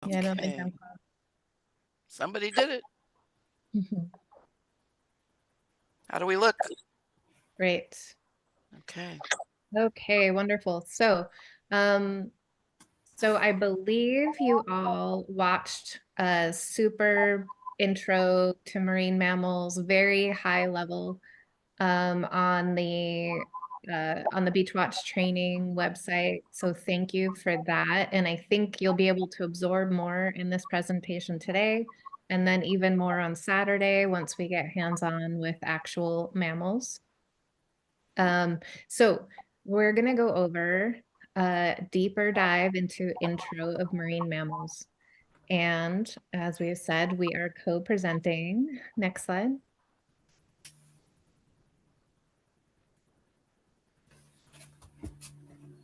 Yeah, I don't think Okay. I'm Somebody did it. close. How do we look? Great. Okay. Okay, wonderful. Um, so I believe you all watched a super intro to marine mammals, very high level, on the Beach Watch training website. So thank you for that. And I think you'll be able to absorb more in this presentation today, and then even more on Saturday once we get hands-on with actual mammals. So we're going to go over a deeper dive into intro of marine mammals. And as we have said, we are co-presenting. Next slide.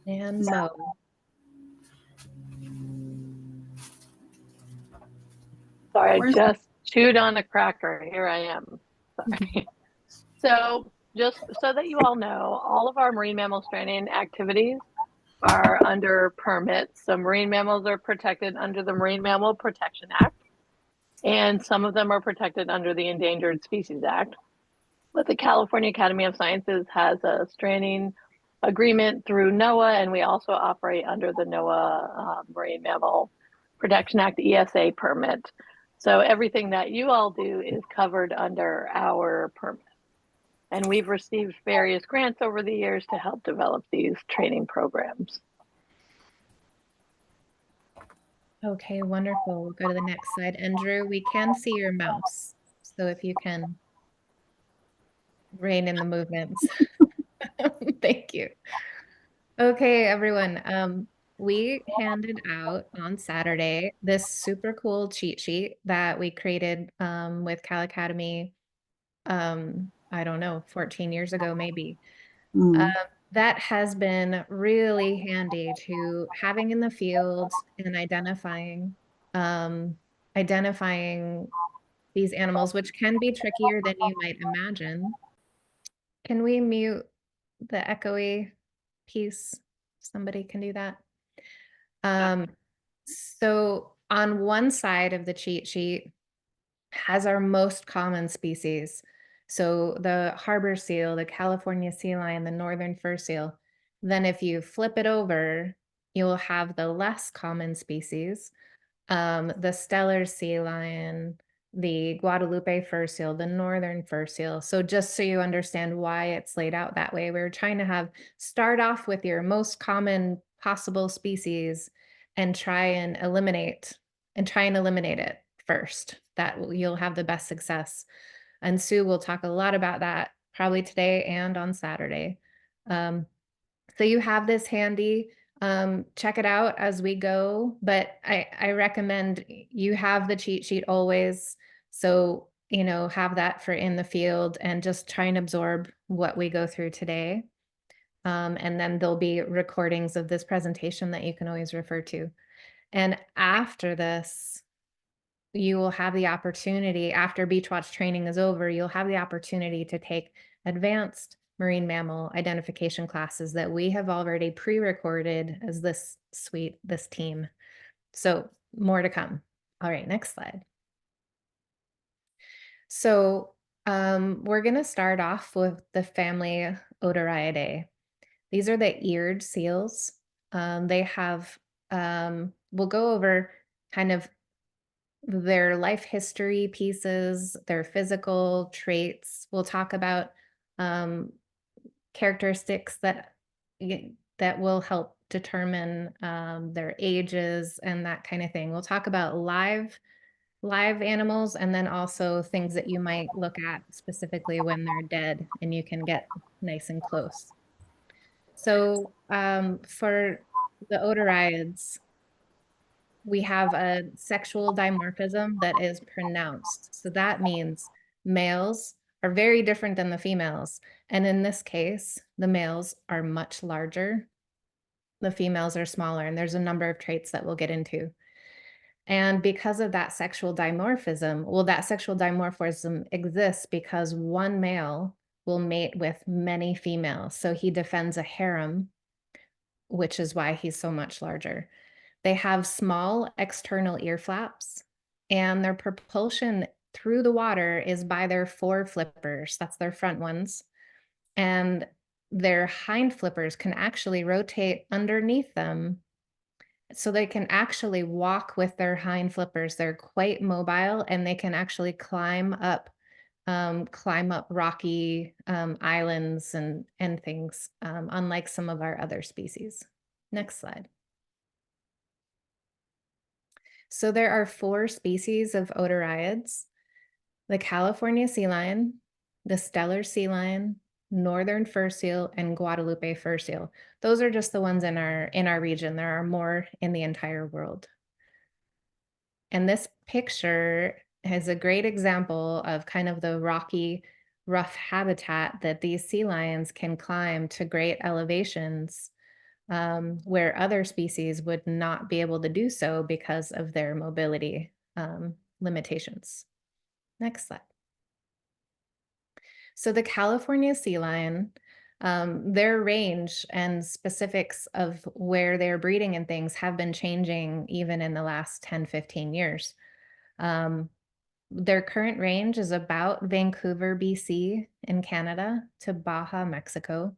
And Mo. Sorry, I Where's just chewed on a cracker. Here I am. Sorry. So, just so that you all know, all of our marine mammal training activities are under permits. So, marine mammals are protected under the Marine Mammal Protection Act, and some of them are protected under the Endangered Species Act. But the California Academy of Sciences has a training agreement through NOAA, and we also operate under the NOAA Marine Mammal Protection Act ESA permit. So everything that you all do is covered under our permit. And we've received various grants over the years to help develop these training programs. Okay, wonderful. We'll go to the next slide. Andrew, we can see your mouse. So if you can rein in the movements. Thank you. Okay, everyone. We handed out on Saturday this super cool cheat sheet that we created with Cal Academy, I don't know, 14 years ago, maybe. That has been really handy to having in the field and um, identifying these animals, which can be trickier than you might imagine. Can we mute the echoey piece? Somebody can do that. So on one side of the cheat sheet has our most common species. So the harbor seal, the California sea lion, the northern fur seal. Then if you flip it over, you'll have the less common species, the Steller sea lion, the Guadalupe fur seal, the northern fur seal. So just so you understand why it's laid out that way, we're trying to start off with your most common possible species and try and eliminate it first. You'll have the best success. And Sue will talk a lot about that probably today and on Saturday. Um, so you have this handy. Check it out as we go, but I recommend you have the cheat sheet always. So, have that for in the field and just try and absorb what we go through today. And then there'll be recordings of this presentation that you can always refer to. And after this, you will have the opportunity, after Beach Watch training is over, you'll have the opportunity to take advanced marine mammal identification classes that we have already pre-recorded as this team. So more to come. All right, next slide. So we're going to start off with the family Odoriidae. These are the eared seals. We'll go over kind of their life history pieces, their physical traits. We'll talk about characteristics that will help determine their ages and that kind of thing. We'll talk about live animals and then also things that you might look at specifically when they're dead and you can get nice and close. So for the odoriids, we have a sexual dimorphism that is pronounced. So that means males are very different than the females. And in this case, the males are much larger. The females are smaller, and there's a number of traits that we'll get into. And because of that sexual dimorphism, that sexual dimorphism exists because one male will mate with many females. So he defends a harem, which is why he's so much larger. They have small external ear flaps, and their propulsion through the water is by their fore flippers. That's their front ones. And their hind flippers can actually rotate underneath them, so they can actually walk with their hind flippers. They're quite mobile, and they can actually climb up rocky islands and things, unlike some of our other species. Next slide. So there are 4 species of otariids: the California sea lion, the Steller sea lion, northern fur seal, and Guadalupe fur seal. Those are just the ones in our region. There are more in the entire world. And this picture is a great example of kind of the rocky, rough habitat that these sea lions can climb to great elevations, where other species would not be able to do so because of their mobility limitations. Next slide. So the California sea lion, their range and specifics of where they're breeding and things have been changing even in the last 10, 15 years. Their current range is about Vancouver, BC in Canada to Baja, Mexico.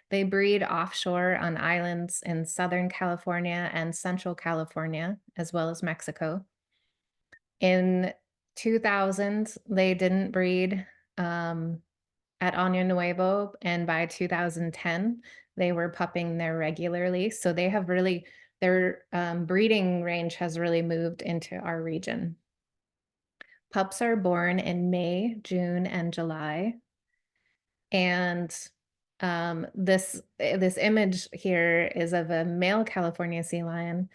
They breed offshore on islands in Southern California and Central California, as well as Mexico. In 2000, they didn't breed at Año Nuevo, and by 2010, they were pupping there regularly. So they have really, their breeding range has really moved into our region. Pups are born in May, June, and July. And this image here is of a male California sea lion.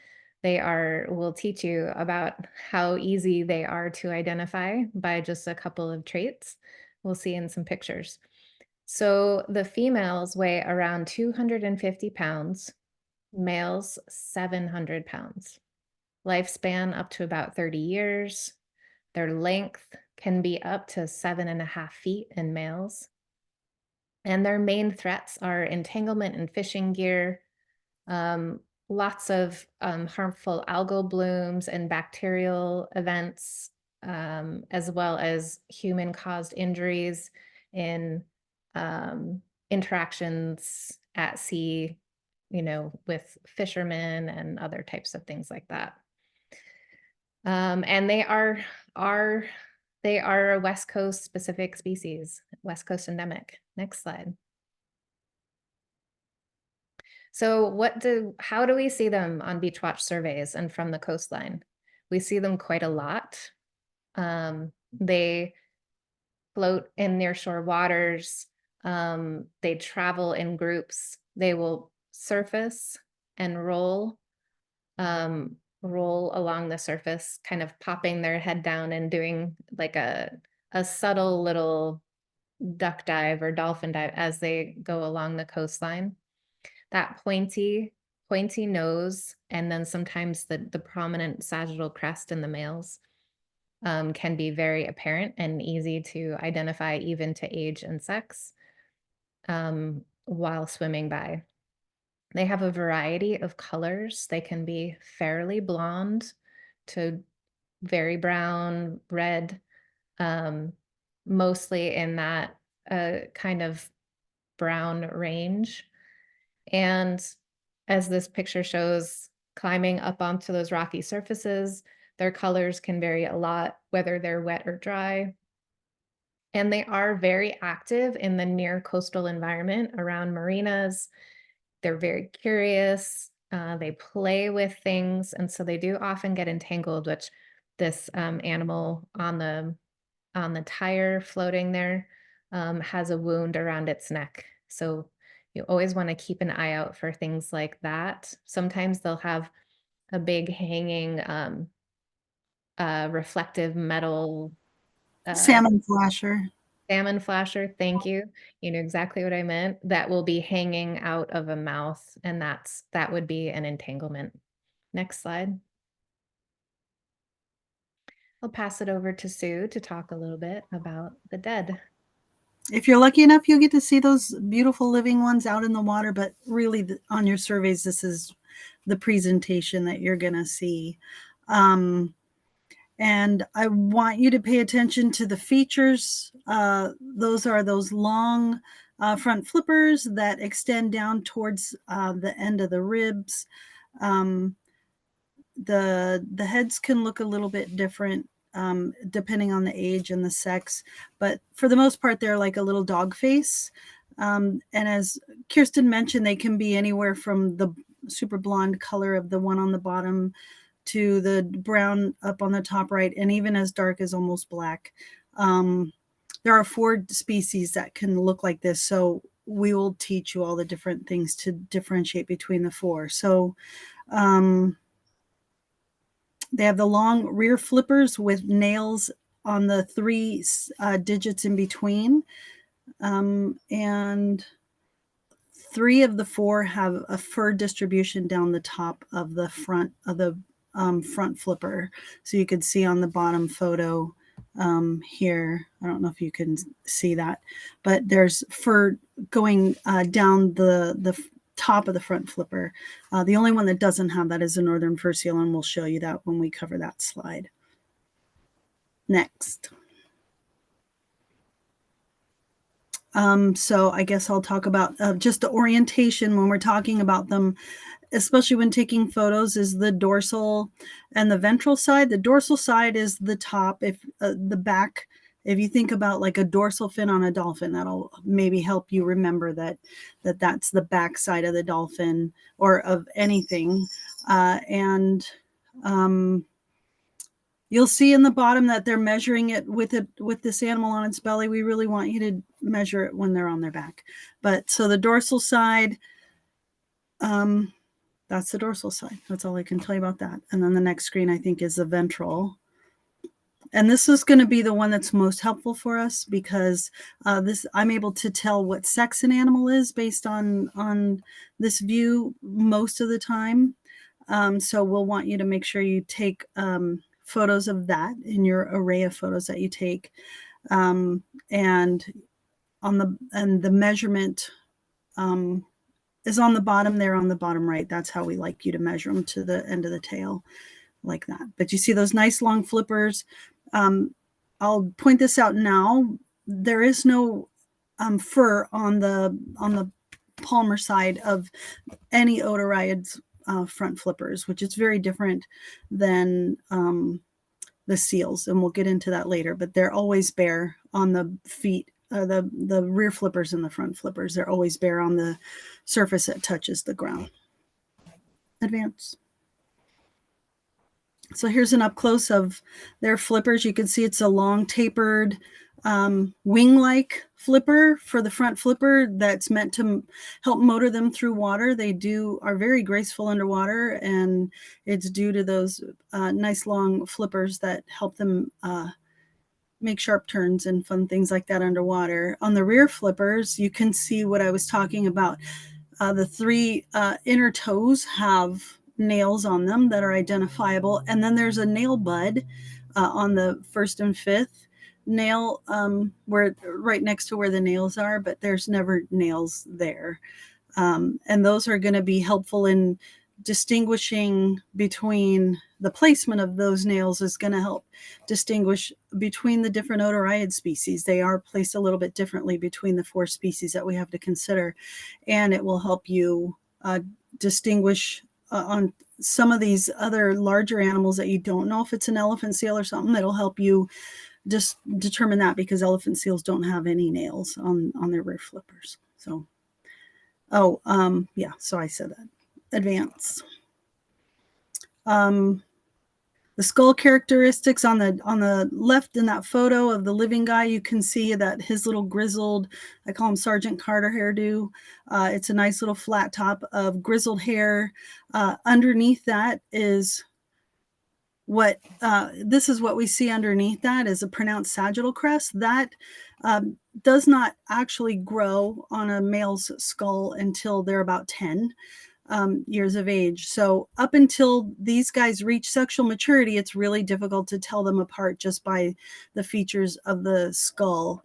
Will teach you about how easy they are to identify by just a couple of traits. We'll see in some pictures. So the females weigh around 250 pounds, males 700 pounds. Lifespan up to about 30 years. Their length can be up to 7.5 feet in males. And their main threats are entanglement and fishing gear, lots of harmful algal blooms and bacterial events, as well as human-caused injuries in interactions at sea, with fishermen and other types of things like that. And they are a West Coast specific species, West Coast endemic. Next slide. So how do we see them on beach watch surveys and from the coastline? We see them quite a lot. They float in nearshore waters. They travel in groups. They will surface and roll along the surface, kind of popping their head down and doing like a subtle little duck dive or dolphin dive as they go along the coastline. That pointy nose, and then sometimes the prominent sagittal crest in the males can be very apparent and easy to identify even to age and sex while swimming by. They have a variety of colors. They can be fairly blonde to very brown, red, mostly in that kind of brown range. And as this picture shows, climbing up onto those rocky surfaces, their colors can vary a lot, whether they're wet or dry. And they are very active in the near coastal environment around marinas. They're very curious. They play with things. And so they do often get entangled, which this animal on the tire floating there has a wound around its neck. So you always want to keep an eye out for things like that. Sometimes they'll have a big hanging reflective metal Salmon flasher. salmon flasher. Thank you. You know exactly what I meant. That will be hanging out of a mouth, and that would be an entanglement. Next slide. I'll pass it over to Sue to talk a little bit about the dead. If you're lucky enough, you'll get to see those beautiful living ones out in the water, but really on your surveys, this is the presentation that you're going to see. And I want you to pay attention to the features. Those are those long front flippers that extend down towards the end of the ribs. The heads can look a little bit different depending on the age and the sex, but for the most part, they're like a little dog face. And as Kirsten mentioned, they can be anywhere from the super blonde color of the one on the bottom to the brown up on the top right, and even as dark as almost black. There are 4 species that can look like this, so we will teach you all the different things to differentiate between the 4. So they have the long rear flippers with nails on the 3 digits in between. And 3 of the 4 have a fur distribution down the top of the front flipper. So you could see on the bottom photo here, I don't know if you can see that, but there's fur going down the top of the front flipper. The only one that doesn't have that is the northern fur seal, and we'll show you that when we cover that slide. Next. So I guess I'll talk about just the orientation when we're talking about them, especially when taking photos, is the dorsal and the ventral side. The dorsal side is the top. If the back, if you think about like a dorsal fin on a dolphin, that'll maybe help you remember that's the back side of the dolphin or of anything. You'll see in the bottom that they're measuring it with this animal on its belly. We really want you to measure it when they're on their back. But so the dorsal side, that's the dorsal side. That's all I can tell you about that. And then the next screen, I think, is the ventral. And this is going to be the one that's most helpful for us because I'm able to tell what sex an animal is based on this view most of the time. So we'll want you to make sure you take photos of that in your array of photos that you take, and the measurement is on the bottom there on the bottom right. That's how we like you to measure them, to the end of the tail like that. But you see those nice long flippers. I'll point this out now. There is no fur on the palmar side of any otariid's front flippers, which is very different than the seals, and we'll get into that later. But they're always bare on the feet. The rear flippers and the front flippers, they're always bare on the surface that touches the ground. Advance. So here's an up close of their flippers. You can see it's a long tapered wing-like flipper for the front flipper that's meant to help motor them through water. They are very graceful underwater, and it's due to those nice long flippers that help them make sharp turns and fun things like that underwater. On the rear flippers, you can see what I was talking about. The 3 inner toes have nails on them that are identifiable, and then there's a nail bud on the 1st and 5th nail, where right next to where the nails are, but there's never nails there. And those are going to be helpful in distinguishing between the placement of those nails is going to help distinguish between the different otariid species. They are placed a little bit differently between the 4 species that we have to consider, and it will help you distinguish on some of these other larger animals that you don't know if it's an elephant seal or something. It'll help you just determine that, because elephant seals don't have any nails on their rear flippers. So, yeah, so I said that. Advance. The skull characteristics on the left in that photo of the living guy, you can see that his little grizzled, I call him Sergeant Carter hairdo. It's a nice little flat top of grizzled hair. Underneath that is this is what we see underneath that is a pronounced sagittal crest. That does not actually grow on a male's skull until they're about 10 years of age. So up until these guys reach sexual maturity, it's really difficult to tell them apart just by the features of the skull.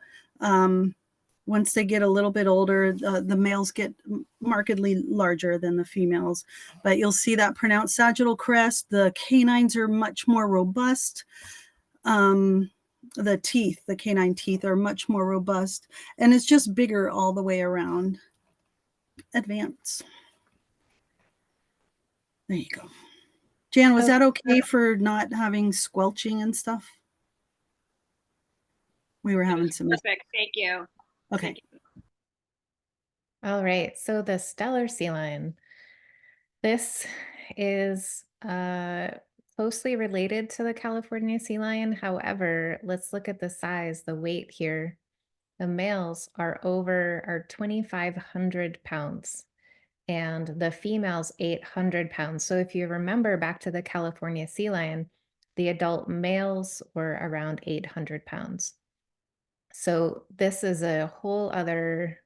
Once they get a little bit older, the males get markedly larger than the females. But you'll see that pronounced sagittal crest. The canines are much more robust. The canine teeth are much more robust, and it's just bigger all the way around. Advance. There you go. Jan, was that okay for not having squelching and stuff? We were having some. Perfect. Thank you. Okay. Thank you. All right, so the stellar sea lion. This is closely related to the California sea lion. However, let's look at the size, the weight here. The males are 2,500 pounds and the females 800 pounds. So if you remember back to the California sea lion, the adult males were around 800 pounds. So this is a whole other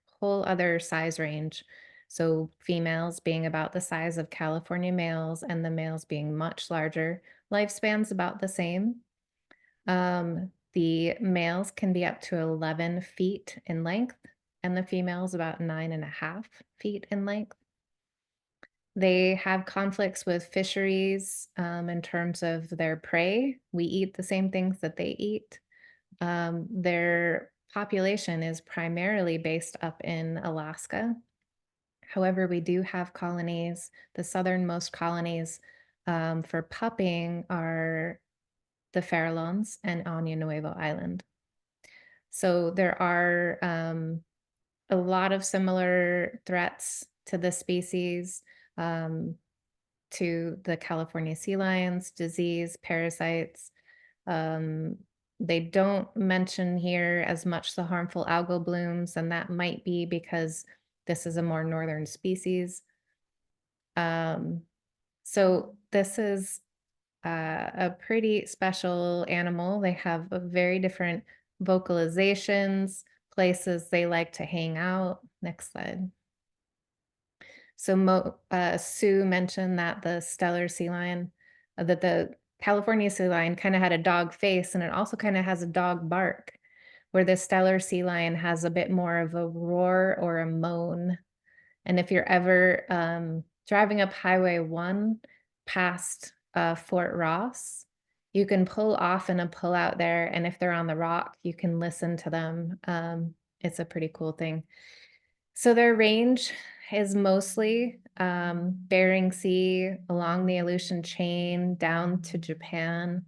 size range. So females being about the size of California males and the males being much larger. Lifespan's about the same. The males can be up to 11 feet in length and the females about 9.5 feet in length. They have conflicts with fisheries in terms of their prey. We eat the same things that they eat. Their population is primarily based up in Alaska. However, we do have colonies. The southernmost colonies for pupping are the Farallones and Año Nuevo Island. So there are a lot of similar threats to the species, to the California sea lions, disease, parasites. They don't mention here as much the harmful algal blooms, and that might be because this is a more northern species. So this is a pretty special animal. They have a very different vocalizations, places they like to hang out. Next slide. So Sue mentioned that the stellar sea lion, that the California sea lion kind of had a dog face, and it also kind of has a dog bark, where the stellar sea lion has a bit more of a roar or a moan. And if you're ever driving up Highway 1 past Fort Ross, you can pull off in a pull out there, and if they're on the rock, you can listen to them. It's a pretty cool thing. So their range is mostly Bering Sea, along the Aleutian chain, down to Japan,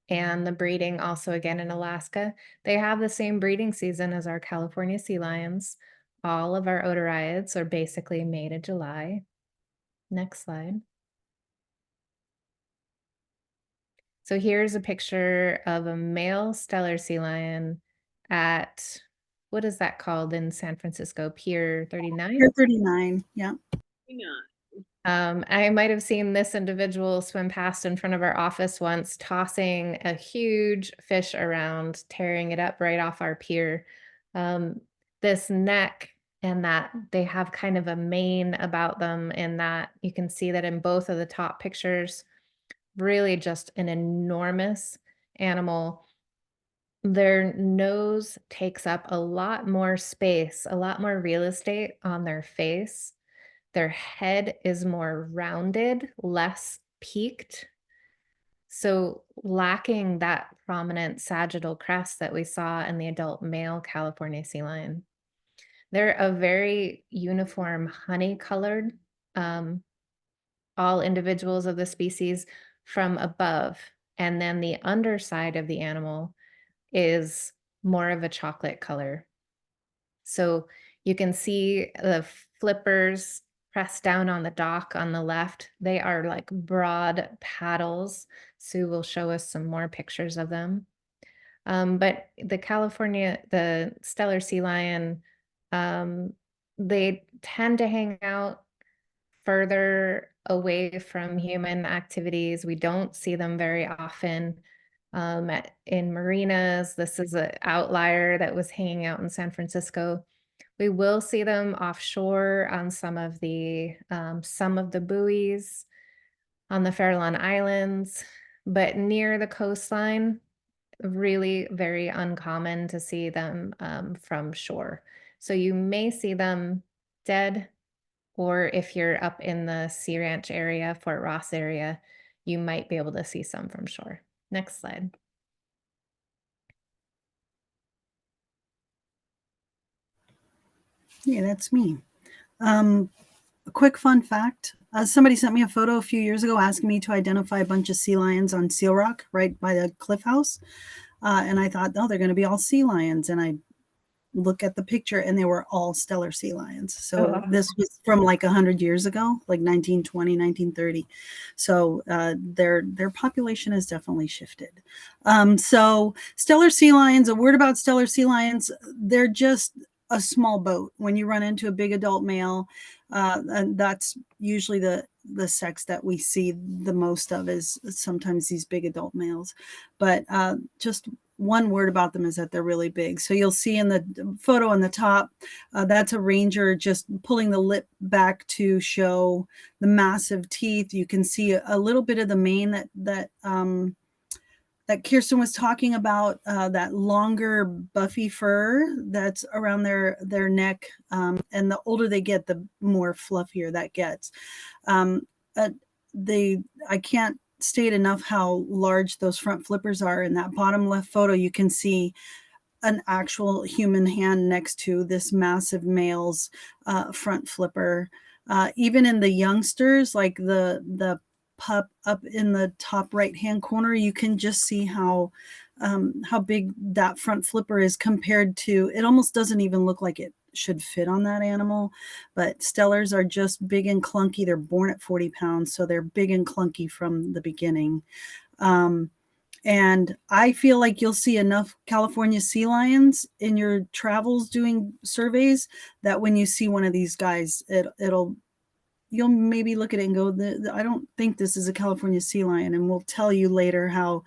and the breeding also again in Alaska. They have the same breeding season as our California sea lions. All of our otariids are basically May to July. Next slide. So here's a picture of a male stellar sea lion at, what is that called in San Francisco? Pier 39? Pier 39, yeah. I might have seen this individual swim past in front of our office once, tossing a huge fish around, tearing it up right off our pier. This neck and that they have kind of a mane about them, and that you can see that in both of the top pictures. Really just an enormous animal. Their nose takes up a lot more space, a lot more real estate on their face. Their head is more rounded, less peaked. So lacking that prominent sagittal crest that we saw in the adult male California sea lion. They're a very uniform honey colored, all individuals of the species from above. And then the underside of the animal is more of a chocolate color. So you can see the flippers pressed down on the dock on the left. They are like broad paddles. Sue will show us some more pictures of them. But the stellar sea lion, they tend to hang out further away from human activities. We don't see them very often in marinas. This is an outlier that was hanging out in San Francisco. We will see them offshore on some of the buoys on the Farallon Islands, but near the coastline, really very uncommon to see them from shore. So you may see them dead, or if you're up in the Sea Ranch area, Fort Ross area, you might be able to see some from shore. Next slide. Yeah, that's me. A quick fun fact. Somebody sent me a photo a few years ago asking me to identify a bunch of sea lions on Seal Rock right by the cliff house. And I thought, oh, they're going to be all sea lions. And I look at the picture and they were all stellar sea lions. So this was from like 100 years ago, like 1920, 1930. So their population has definitely shifted. So stellar sea lions, a word about stellar sea lions, they're just a small boat. When you run into a big adult male, and that's usually the sex that we see the most of, is sometimes these big adult males. But just one word about them is that they're really big. So you'll see in the photo on the top, that's a ranger just pulling the lip back to show the massive teeth. You can see a little bit of the mane that Kirsten was talking about, that longer buffy fur that's around their neck. And the older they get, the more fluffier that gets. I can't state enough how large those front flippers are. In that bottom left photo, you can see an actual human hand next to this massive male's front flipper. Even in the youngsters, like the pup up in the top right hand corner, you can just see how big that front flipper is compared to, it almost doesn't even look like it should fit on that animal. But stellars are just big and clunky. They're born at 40 pounds, so they're big and clunky from the beginning. And I feel like you'll see enough California sea lions in your travels doing surveys that when you see one of these guys, you'll maybe look at it and go, I don't think this is a California sea lion. And we'll tell you later how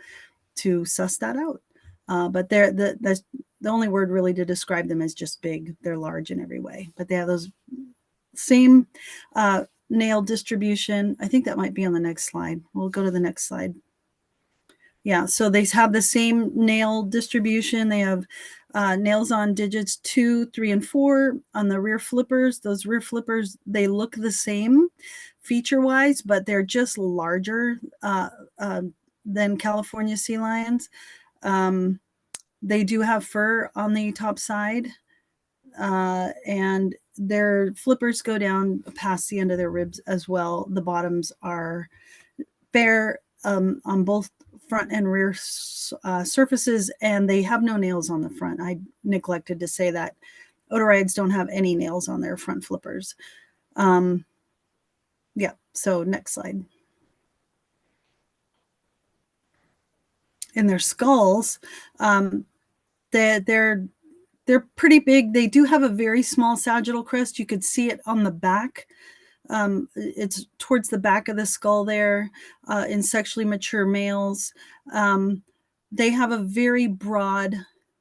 to suss that out. But the only word really to describe them is just big. They're large in every way, but they have those same nail distribution. I think that might be on the next slide. We'll go to the next slide. Yeah, so they have the same nail distribution. They have nails on digits 2, 3, and 4 on the rear flippers. Those rear flippers, they look the same feature-wise, but they're just larger than California sea lions. They do have fur on the top side, and their flippers go down past the end of their ribs as well. The bottoms are bare on both front and rear surfaces, and they have no nails on the front. I neglected to say that Otariids don't have any nails on their front flippers. Yeah, so next slide. In their skulls, they're pretty big. They do have a very small sagittal crest. You could see it on the back. It's towards the back of the skull there. In sexually mature males, they have a very broad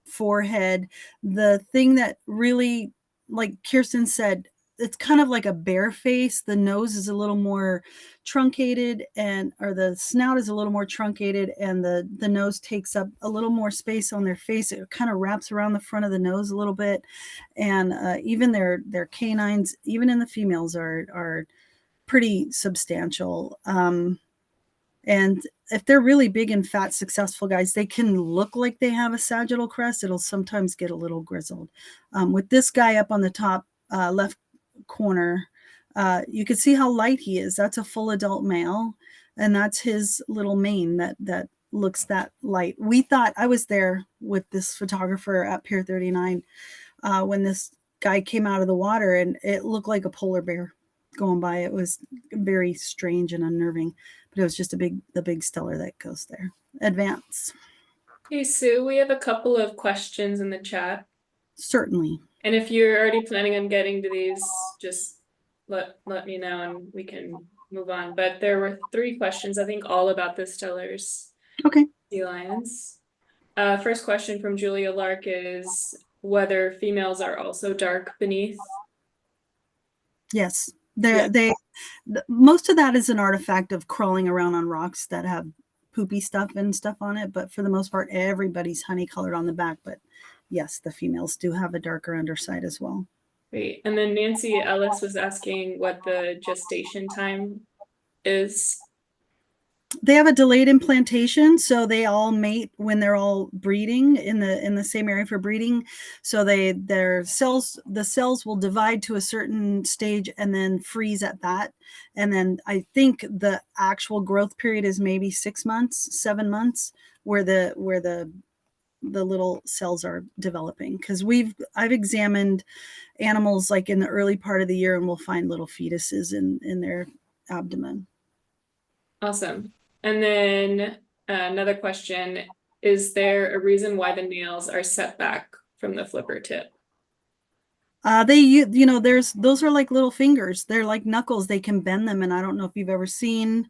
forehead. The thing that really, like Kirsten said, it's kind of like a bear face. The nose is a little more truncated, or the snout is a little more truncated, and the nose takes up a little more space on their face. It kind of wraps around the front of the nose a little bit. And even their canines, even in the females, are pretty substantial. And if they're really big and fat, successful guys, they can look like they have a sagittal crest. It'll sometimes get a little grizzled. With this guy up on the top left corner, you can see how light he is. That's a full adult male, and that's his little mane that looks that light. We thought, I was there with this photographer at Pier 39 when this guy came out of the water, and it looked like a polar bear going by. It was very strange and unnerving, but it was just the big stellar that goes there. Advance. Hey, Sue, we have a couple of questions in the chat. Certainly. And if you're already planning on getting to these, just let me know and we can move on. But there were 3 questions, I think, all about the stellars. Okay. Sea lions. First question from Julia Lark is whether females are also dark beneath. Yes. Yeah. Most of that is an artifact of crawling around on rocks that have poopy stuff and stuff on it, but for the most part, everybody's honey colored on the back. But yes, the females do have a darker underside as well. Great. And then Nancy Ellis was asking what the gestation time is. They have a delayed implantation, so they all mate when they're all breeding in the same area for breeding. So the cells will divide to a certain stage and then freeze at that. And then I think the actual growth period is maybe 6 months, 7 months, where the little cells are developing. Because I've examined animals like in the early part of the year, and we'll find little fetuses in their abdomen. Awesome. And then another question, is there a reason why the nails are set back from the flipper tip? Those are like little fingers. They're like knuckles. They can bend them. And I don't know if you've ever seen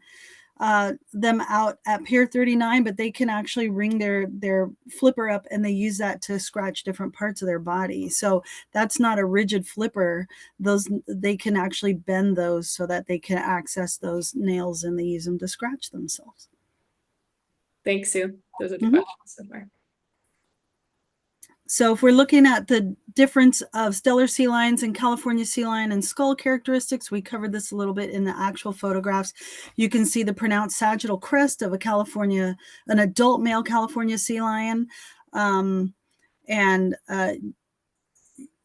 them out at Pier 39, but they can actually ring their flipper up, and they use that to scratch different parts of their body. So that's not a rigid flipper. They can actually bend those so that they can access those nails, and they use them to scratch themselves. Thanks, Sue. Those are the Mhm. questions so far. So if we're looking at the difference of stellar sea lions and California sea lion and skull characteristics, we covered this a little bit in the actual photographs. You can see the pronounced sagittal crest of an adult male California sea lion. And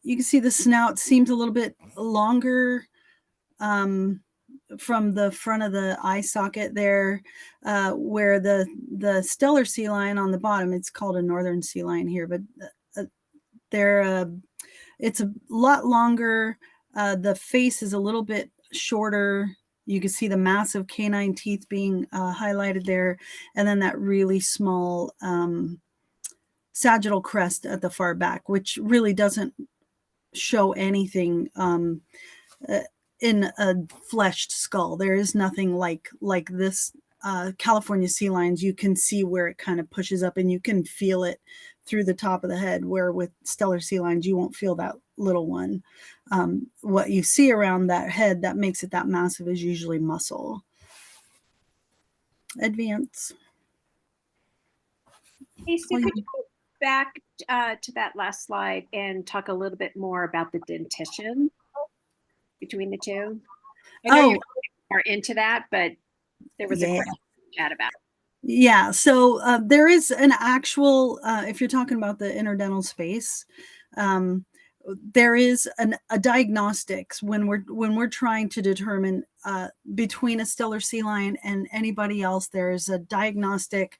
you can see the snout seems a little bit longer from the front of the eye socket there, where the stellar sea lion on the bottom, it's called a northern sea lion here, but it's a lot longer. The face is a little bit shorter. You can see the massive canine teeth being highlighted there, and then that really small sagittal crest at the far back, which really doesn't show anything in a fleshed skull. There is nothing like this. California sea lions, you can see where it kind of pushes up, and you can feel it through the top of the head, where with stellar sea lions, you won't feel that little one. What you see around that head that makes it that massive is usually muscle. Advance. Hey, Sue, could you go back to that last slide and talk a little bit more about the dentition between the two? I know you are into that, but there was a question in the chat about it. Yeah, so there is an actual, if you're talking about the interdental space, there is a diagnostics when we're trying to determine between a stellar sea lion and anybody else. There is a diagnostic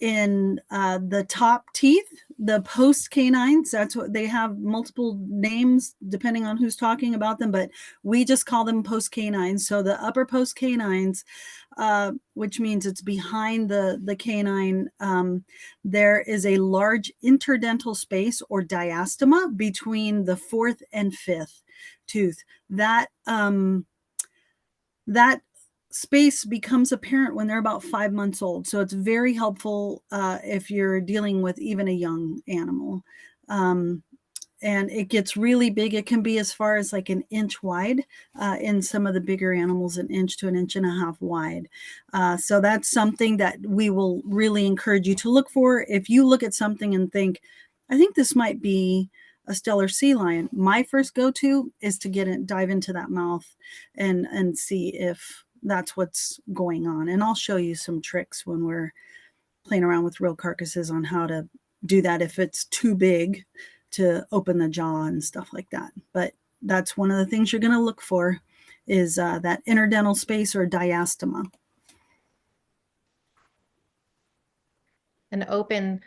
in the top teeth, the post canines. That's what they have, multiple names depending on who's talking about them, but we just call them post canines. So the upper post canines, which means it's behind the canine, there is a large interdental space or diastema between the fourth and fifth tooth. That space becomes apparent when they're about 5 months old. So it's very helpful if you're dealing with even a young animal. And it gets really big. It can be as far as like an inch wide. In some of the bigger animals, an inch to an inch and a half wide. So that's something that we will really encourage you to look for. If you look at something and think, I think this might be a stellar sea lion, my first go-to is to dive into that mouth and see if that's what's going on. And I'll show you some tricks when we're playing around with real carcasses on how to do that if it's too big to open the jaw and stuff like that. But that's one of the things you're going to look for is that interdental space or diastema. And open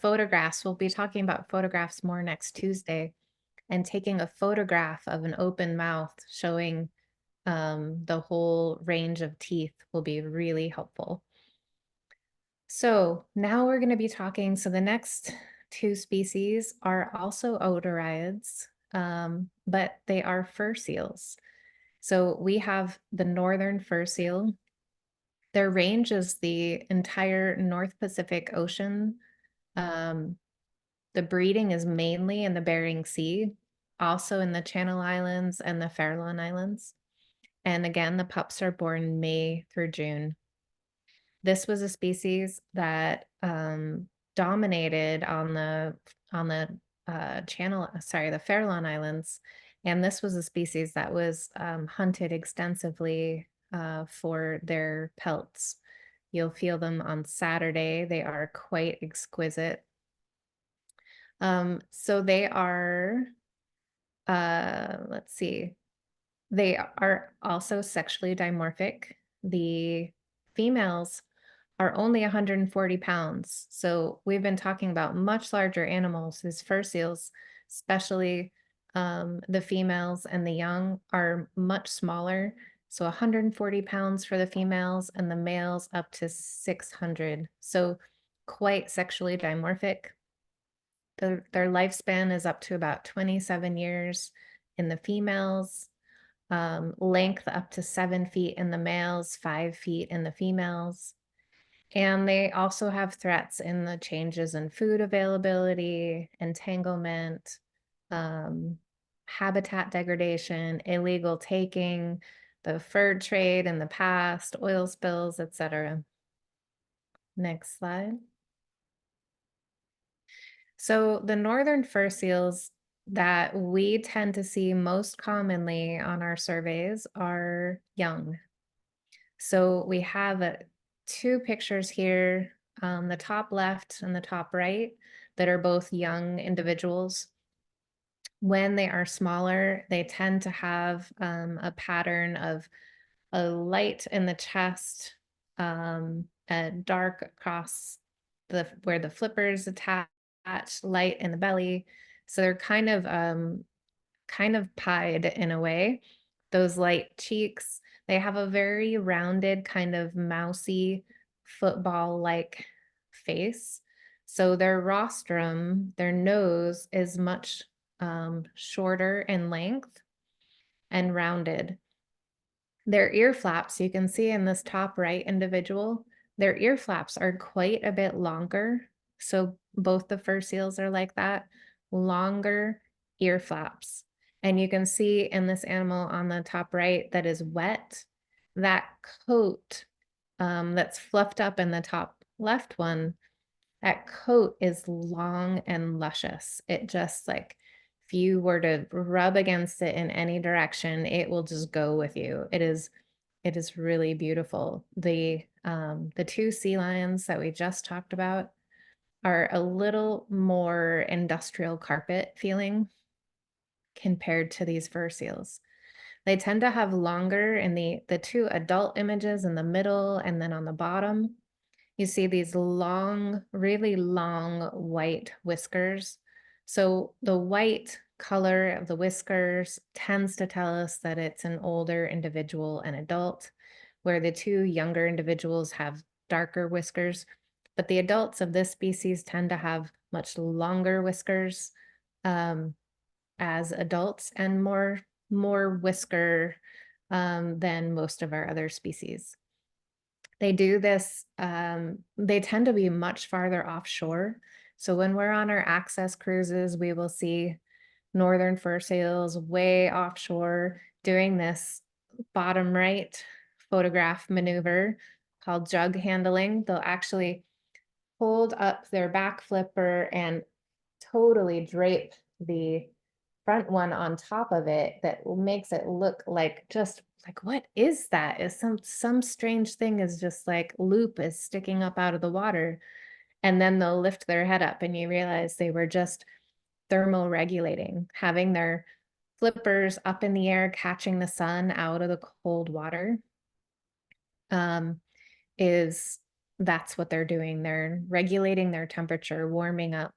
photographs. We'll be talking about photographs more next Tuesday, and taking a photograph of an open mouth showing the whole range of teeth will be really helpful. So now we're going to be talking. So the next two species are also otariids, but they are fur seals. So we have the northern fur seal. Their range is the entire North Pacific Ocean. The breeding is mainly in the Bering Sea, also in the Channel Islands and the Farallon Islands. And again, the pups are born May through June. This was a species that dominated on the the Farallon Islands, and this was a species that was hunted extensively for their pelts. You'll feel them on Saturday. They are quite exquisite. So they are, let's see, they are also sexually dimorphic. The females are only 140 pounds. So we've been talking about much larger animals. These fur seals, especially the females and the young, are much smaller. So 140 pounds for the females and the males up to 600. So quite sexually dimorphic. Their lifespan is up to about 27 years in the females, length up to 7 feet in the males, 5 feet in the females. And they also have threats in the changes in food availability, entanglement, habitat degradation, illegal taking, the fur trade in the past, oil spills, etc. Next slide. So the northern fur seals that we tend to see most commonly on our surveys are young. So we have two pictures here, the top left and the top right, that are both young individuals. When they are smaller, they tend to have a pattern of a light in the chest, a dark across where the flippers attach, light in the belly. So they're kind of pied in a way. Those light cheeks, they have a very rounded, kind of mousy, football-like face. So their rostrum, their nose, is much shorter in length and rounded. Their ear flaps, you can see in this top right individual, their ear flaps are quite a bit longer. So both the fur seals are like that, longer ear flaps. And you can see in this animal on the top right that is wet, that coat that's fluffed up in the top left one, that coat is long and luscious. It just like, if you were to rub against it in any direction, it will just go with you. It is really beautiful. The two sea lions that we just talked about are a little more industrial carpet feeling compared to these fur seals. They tend to have longer in the two adult images in the middle, and then on the bottom, you see these long, really long white whiskers. So the white color of the whiskers tends to tell us that it's an older individual, an adult, where the two younger individuals have darker whiskers. But the adults of this species tend to have much longer whiskers as adults, and more whisker than most of our other species. They do this, they tend to be much farther offshore. So when we're on our access cruises, we will see northern fur seals way offshore doing this bottom right photograph maneuver called jug handling. They'll actually hold up their back flipper and totally drape the front one on top of it that makes it look like, just like, what is that? Is some strange thing is just like loop is sticking up out of the water. And then they'll lift their head up and you realize they were just thermal regulating, having their flippers up in the air, catching the sun out of the cold water. That's what they're doing. They're regulating their temperature, warming up.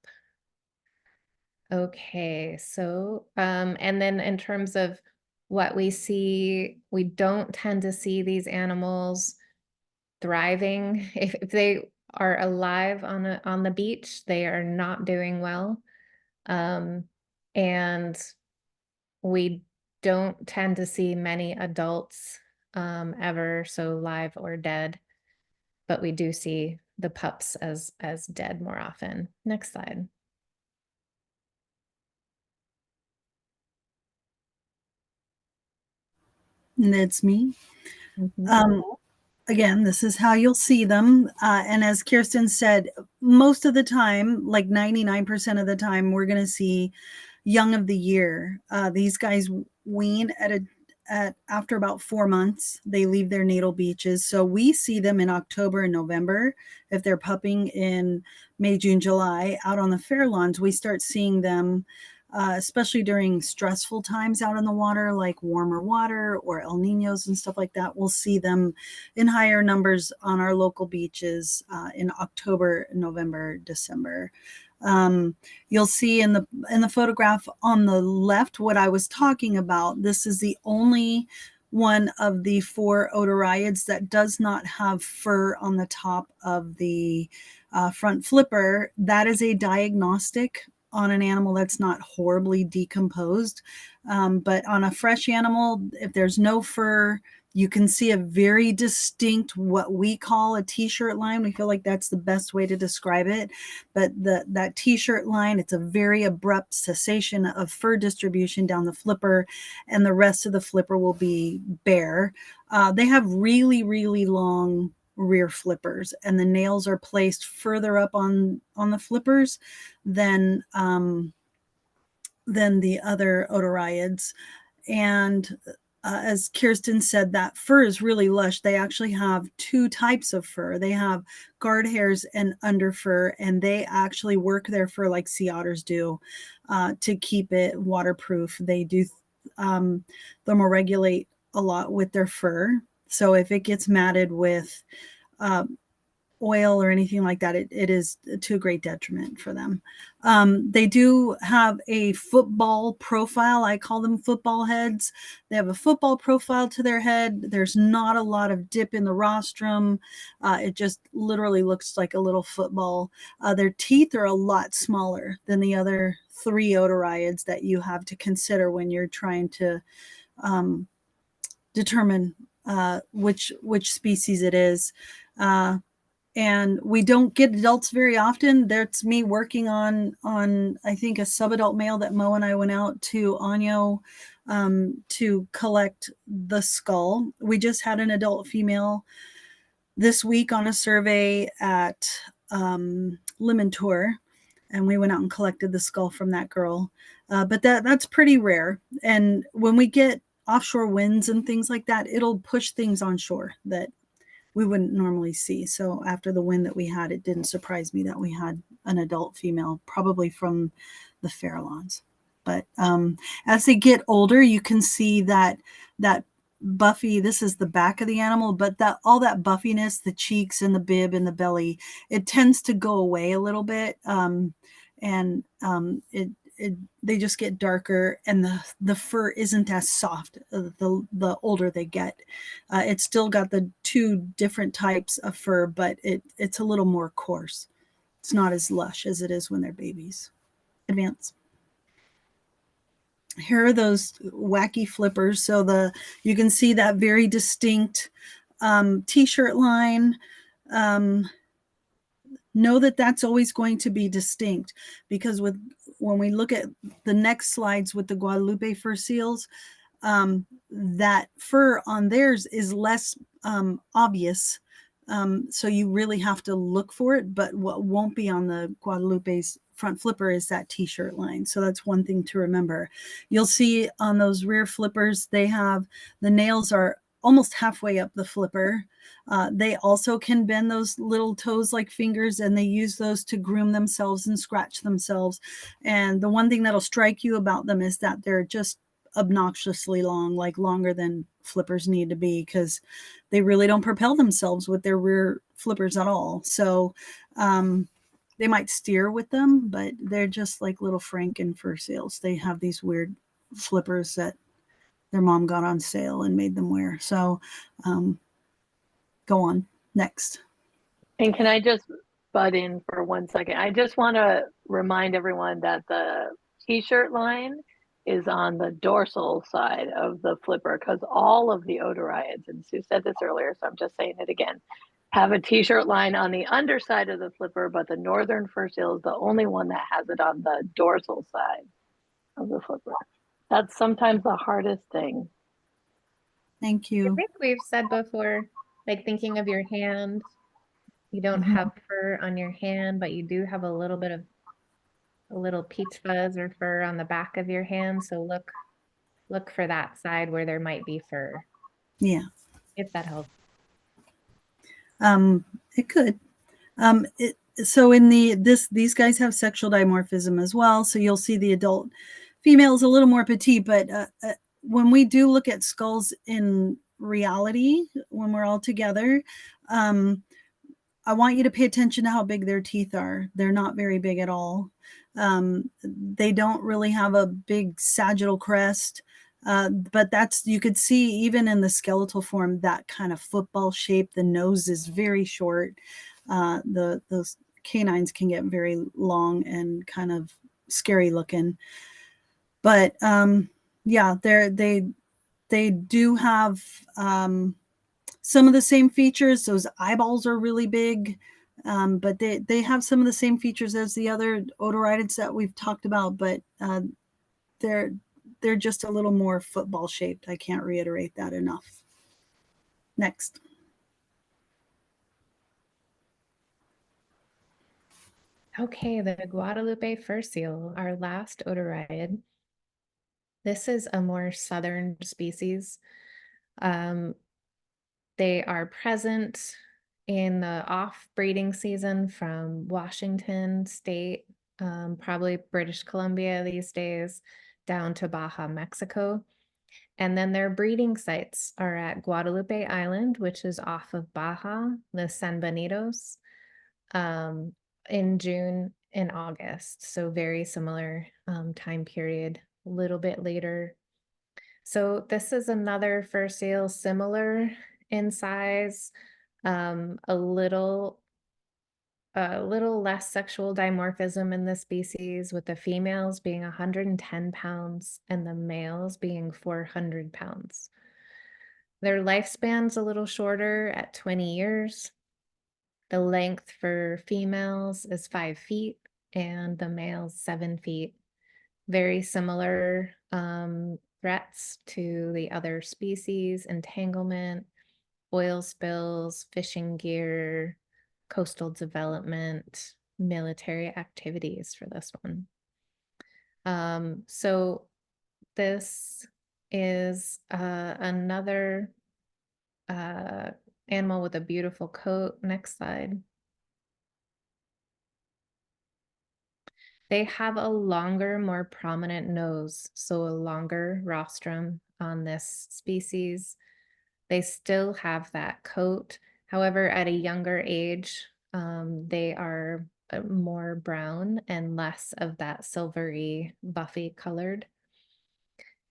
Okay, so, and then in terms of what we see, we don't tend to see these animals thriving. If they are alive on the beach, they are not doing well. And we don't tend to see many adults ever, so live or dead, but we do see the pups as dead more often. Next slide. And that's me. Mhm. again, this is how you'll see them. And as Kirsten said, most of the time, like 99% of the time, we're going to see young of the year. These guys wean at after about 4 months. They leave their natal beaches. So we see them in October and November. If they're pupping in May, June, July, out on the fair lawns, we start seeing them. Especially during stressful times out in the water, like warmer water or El Ninos and stuff like that, we'll see them in higher numbers on our local beaches in October, November, December. You'll see in the photograph on the left what I was talking about. This is the only one of the 4 otariids that does not have fur on the top of the front flipper. That is a diagnostic on an animal that's not horribly decomposed. But on a fresh animal, if there's no fur, you can see a very distinct, what we call a t-shirt line. We feel like that's the best way to describe it. But that t-shirt line, it's a very abrupt cessation of fur distribution down the flipper, and the rest of the flipper will be bare. They have really, really long rear flippers, and the nails are placed further up on the flippers than the other otariids. And as Kirsten said, that fur is really lush. They actually have 2 types of fur. They have guard hairs and under fur, and they actually work their fur like sea otters do to keep it waterproof. They do thermoregulate a lot with their fur. So if it gets matted with oil or anything like that, it is to a great detriment for them. They do have a football profile. I call them football heads. They have a football profile to their head. There's not a lot of dip in the rostrum. It just literally looks like a little football. Their teeth are a lot smaller than the other 3 otariids that you have to consider when you're trying to determine which species it is. And we don't get adults very often. That's me working on I think a subadult male that Mo and I went out to Año to collect the skull. We just had an adult female this week on a survey at Limontour, and we went out and collected the skull from that girl. But that's pretty rare. And when we get offshore winds and things like that, it'll push things on shore that we wouldn't normally see. So after the wind that we had, it didn't surprise me that we had an adult female, probably from the Farallones. But as they get older, you can see that buffy, this is the back of the animal, but that all that buffiness, the cheeks and the bib and the belly, it tends to go away a little bit. They just get darker, and the fur isn't as soft the older they get. It's still got the 2 different types of fur, but it's a little more coarse. It's not as lush as it is when they're babies. Advance. Here are those wacky flippers. So you can see that very distinct t-shirt line. Know that that's always going to be distinct, because when we look at the next slides with the Guadalupe fur seals, that fur on theirs is less obvious. So you really have to look for it. But what won't be on the Guadalupe's front flipper is that t-shirt line. So that's one thing to remember. You'll see on those rear flippers, they have the nails are almost halfway up the flipper. They also can bend those little toes like fingers, and they use those to groom themselves and scratch themselves. And the one thing that'll strike you about them is that they're just obnoxiously long, like longer than flippers need to be, because they really don't propel themselves with their rear flippers at all. So they might steer with them, but they're just like little Franken fur seals. They have these weird flippers that their mom got on sale and made them wear. So go on, next. And can I just butt in for 1 second? I just want to remind everyone that the t-shirt line is on the dorsal side of the flipper, because all of the otariids, and Sue said this earlier, so I'm just saying it again, have a t-shirt line on the underside of the flipper, but the northern fur seal is the only one that has it on the dorsal side of the flipper. That's sometimes the hardest thing. Thank I you. think we've said before like thinking of your hand. You don't Mhm. have fur on your hand, but you do have a little bit of a little peach fuzz or fur on the back of your hand. So look for that side where there might be fur, Yeah. if that helps. It could. So in these guys have sexual dimorphism as well. So you'll see the adult female is a little more petite, but when we do look at skulls in reality, when we're all together, I want you to pay attention to how big their teeth are. They're not very big at all. They don't really have a big sagittal crest. But that's, you could see even in the skeletal form, that kind of football shape. The nose is very short. Those canines can get very long and kind of scary looking. But yeah, they do have some of the same features. Those eyeballs are really big, but they have some of the same features as the other otariids that we've talked about, but they're they're just a little more football shaped. I can't reiterate that enough. Next. Okay, the Guadalupe fur seal, our last odorid. This is a more southern species. They are present in the off breeding season from Washington State, probably British Columbia these days, down to Baja, Mexico. And then their breeding sites are at Guadalupe Island, which is off of Baja, the San Benitos, in June and August. So very similar time period, a little bit later. So this is another fur seal, similar in size, a little less sexual dimorphism in the species, with the females being 110 pounds and the males being 400 pounds. Their lifespan's a little shorter at 20 years. The length for females is 5 feet and the males 7 feet. Very similar threats to the other species: entanglement, oil spills, fishing gear, coastal development, military activities for this one. So this is another animal with a beautiful coat. Next slide. They have a longer, more prominent nose, so a longer rostrum on this species. They still have that coat. However, at a younger age, they are more brown and less of that silvery, buffy colored.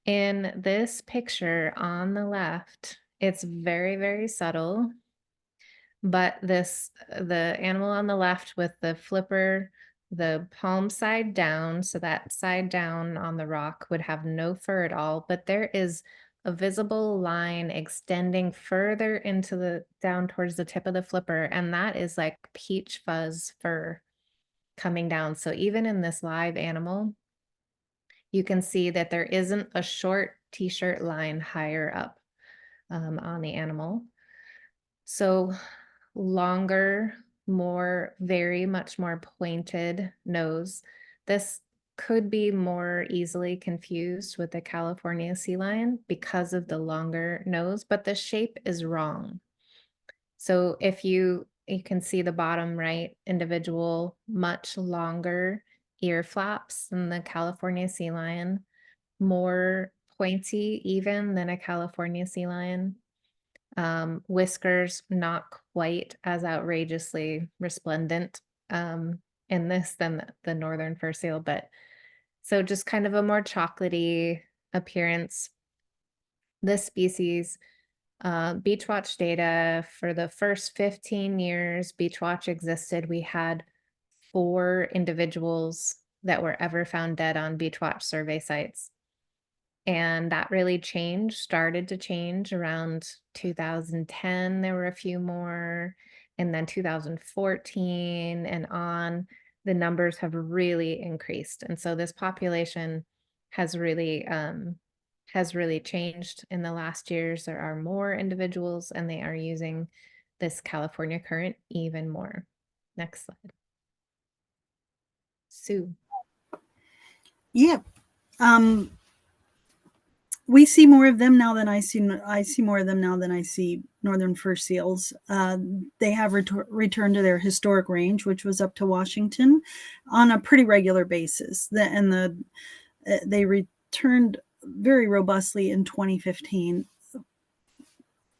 In this picture on the left, it's very, very subtle, but the animal on the left with the flipper, the palm side down, so that side down on the rock would have no fur at all, but there is a visible line extending further into the down towards the tip of the flipper, and that is like peach fuzz fur coming down. So even in this live animal, you can see that there isn't a short t-shirt line higher up on the animal. So longer, very much more pointed nose. This could be more easily confused with the California sea lion because of the longer nose, but the shape is wrong. So if you can see the bottom right individual, much longer ear flaps than the California sea lion, more pointy even than a California sea lion. Whiskers not quite as outrageously resplendent in this than the northern fur seal, but so just kind of a more chocolatey appearance. This species, Beachwatch data for the first 15 years Beachwatch existed, we had 4 individuals that were ever found dead on Beachwatch survey sites. And that really started to change around 2010. There were a few more, and then 2014 and on, the numbers have really increased. And so this population has really has really changed in the last years. There are more individuals and they are using this California current even more. Next slide. Sue. Yeah. We see more of them now than I see more of them now than I see northern fur seals. They have returned to their historic range, which was up to Washington, on a pretty regular basis. They returned very robustly in 2015.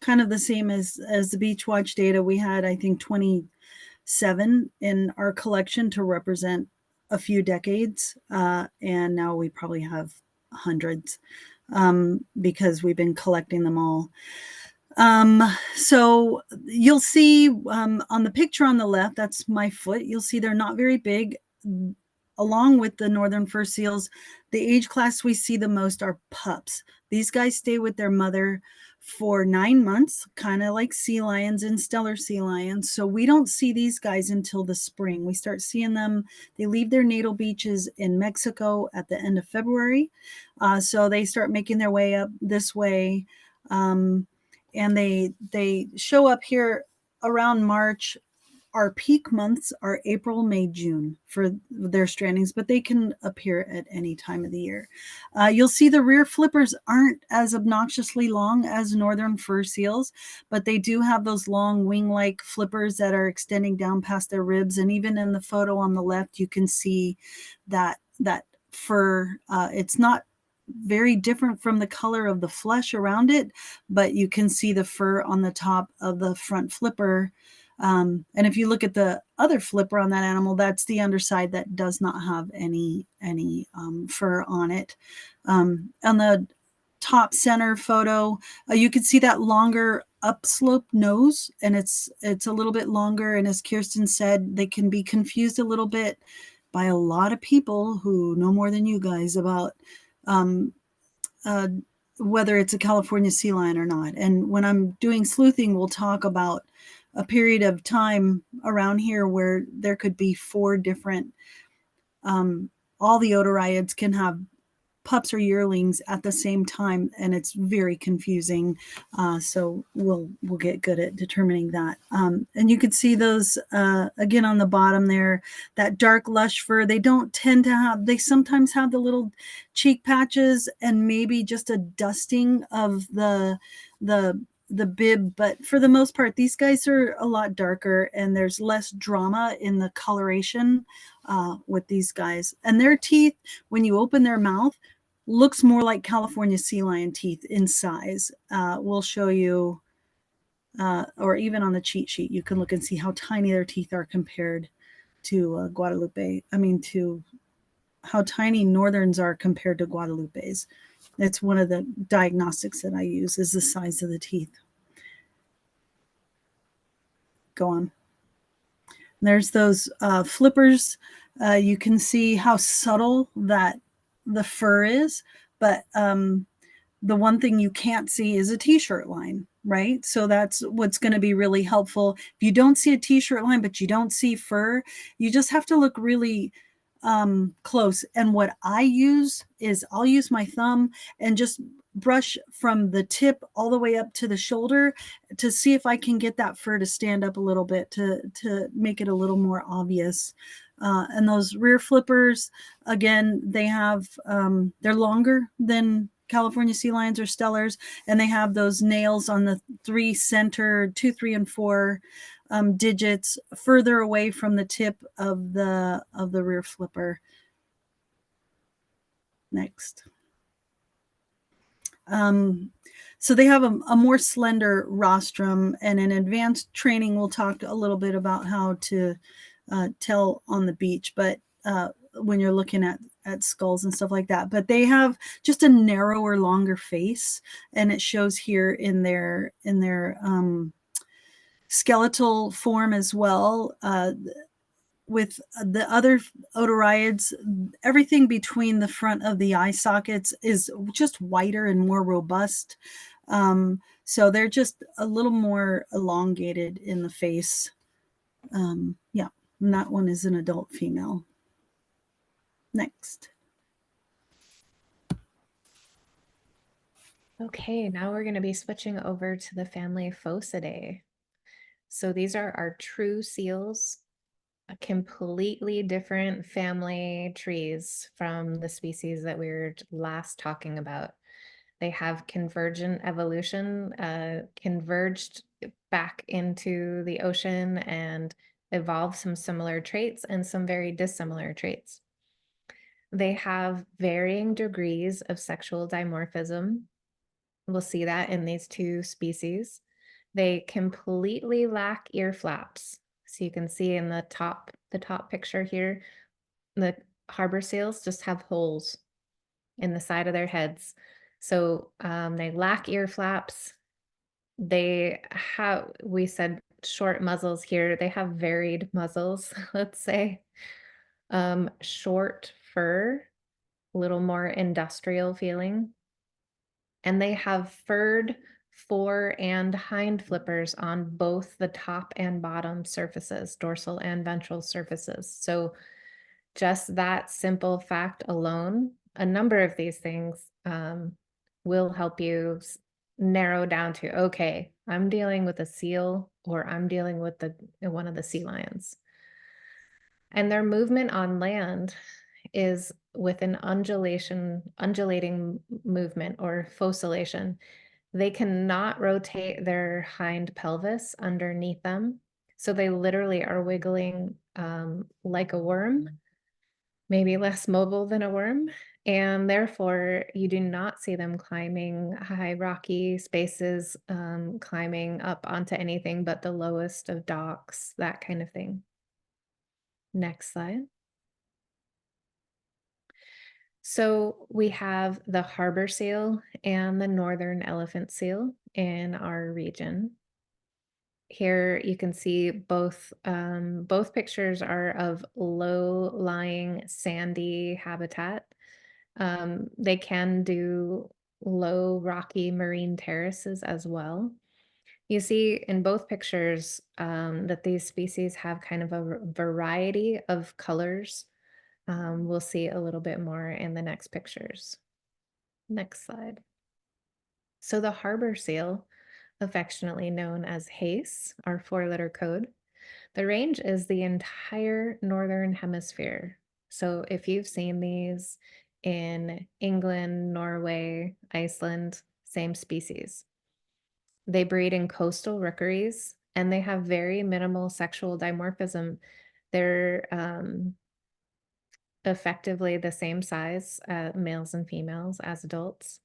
Kind of the same as the Beach Watch data. We had, I think, 27 in our collection to represent a few decades, and now we probably have hundreds. Because we've been collecting them all. So you'll see on the picture on the left, that's my foot. You'll see they're not very big. Along with the northern fur seals, the age class we see the most are pups. These guys stay with their mother for 9 months, kind of like sea lions and stellar sea lions. So we don't see these guys until the spring. We start seeing them. They leave their natal beaches in Mexico at the end of February. So they start making their way up this way. And they show up here around March. Our peak months are April, May, June for their strandings, but they can appear at any time of the year. You'll see the rear flippers aren't as obnoxiously long as northern fur seals, but they do have those long wing-like flippers that are extending down past their ribs. And even in the photo on the left, you can see that fur. It's not very different from the color of the flesh around it, but you can see the fur on the top of the front flipper. And if you look at the other flipper on that animal, that's the underside that does not have any fur on it. On the top center photo, you can see that longer upslope nose, and it's a little bit longer. And as Kirsten said, they can be confused a little bit by a lot of people who know more than you guys about whether it's a California sea lion or not. And when I'm doing sleuthing, we'll talk about a period of time around here where there could be 4 different, all the odoriids can have pups or yearlings at the same time, and it's very confusing. So we'll get good at determining that. And you can see those again on the bottom there, that dark lush fur. They don't tend to have, they sometimes have the little cheek patches and maybe just a dusting of the bib, but for the most part, these guys are a lot darker and there's less drama in the coloration with these guys. And their teeth, when you open their mouth, looks more like California sea lion teeth in size. We'll show you, or even on the cheat sheet, you can look and see how tiny their teeth are compared to Guadalupe. I mean, to how tiny northerns are compared to Guadalupe's. It's one of the diagnostics that I use, is the size of the teeth. Go on. There's those flippers. You can see how subtle that the fur is, but the one thing you can't see is a t-shirt line, right? So that's what's going to be really helpful. If you don't see a t-shirt line, but you don't see fur, you just have to look really close. And what I use is I'll use my thumb and just brush from the tip all the way up to the shoulder to see if I can get that fur to stand up a little bit to make it a little more obvious. And those rear flippers, again, they have, they're longer than California sea lions or stellars, and they have those nails on the 3 center, 2, 3, and 4 digits further away from the tip of the rear flipper. Next. So they have a more slender rostrum, and in advanced training, we'll talk a little bit about how to tell on the beach, but when you're looking at skulls and stuff like that. But they have just a narrower, longer face, and it shows here in their skeletal form as well. With the other odoriids, everything between the front of the eye sockets is just wider and more robust. So they're just a little more elongated in the face. Yeah, and that one is an adult female. Next. Okay, now we're going to be switching over to the family Phocidae. So these are our true seals, a completely different family trees from the species that we were last talking about. They have convergent evolution, converged back into the ocean and evolved some similar traits and some very dissimilar traits. They have varying degrees of sexual dimorphism. We'll see that in these two species. They completely lack ear flaps. So you can see in the top picture here, the harbor seals just have holes in the side of their heads. So they lack ear flaps. They have, we said short muzzles here. They have varied muzzles, let's say. Short fur, a little more industrial feeling. And they have furred fore and hind flippers on both the top and bottom surfaces, dorsal and ventral surfaces. So just that simple fact alone, a number of these things will help you narrow down to, okay, I'm dealing with a seal or I'm dealing with one of the sea lions. And their movement on land is with an undulating movement or fossilization. They cannot rotate their hind pelvis underneath them. So they literally are wiggling like a worm, maybe less mobile than a worm. And therefore, you do not see them climbing high rocky spaces, climbing up onto anything but the lowest of docks, that kind of thing. Next slide. So we have the harbor seal and the northern elephant seal in our region. Here you can see both pictures are of low-lying sandy habitat. They can do low rocky marine terraces as well. You see in both pictures that these species have kind of a variety of colors. We'll see a little bit more in the next pictures. Next slide. So the harbor seal, affectionately known as HACE, our 4-letter code, the range is the entire northern hemisphere. So if you've seen these in England, Norway, Iceland, same species. They breed in coastal rookeries and they have very minimal sexual dimorphism. They're effectively the same size, males and females, as adults.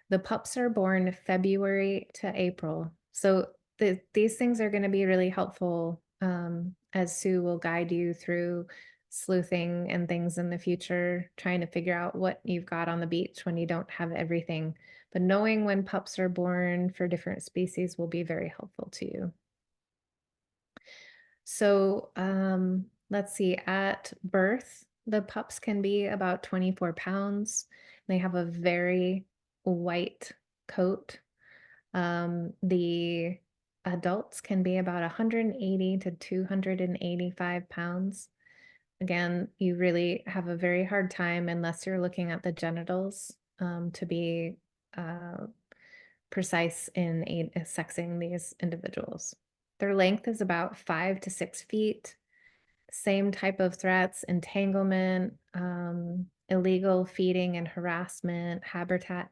The pups are born February to April. So these things are going to be really helpful as Sue will guide you through sleuthing and things in the future, trying to figure out what you've got on the beach when you don't have everything. But knowing when pups are born for different species will be very helpful to you. So let's see, at birth, the pups can be about 24 pounds. They have a very white coat. The adults can be about 180 to 285 pounds. Again, you really have a very hard time unless you're looking at the genitals to be precise in sexing these individuals. Their length is about 5 to 6 feet. Same type of threats: entanglement, illegal feeding and harassment, habitat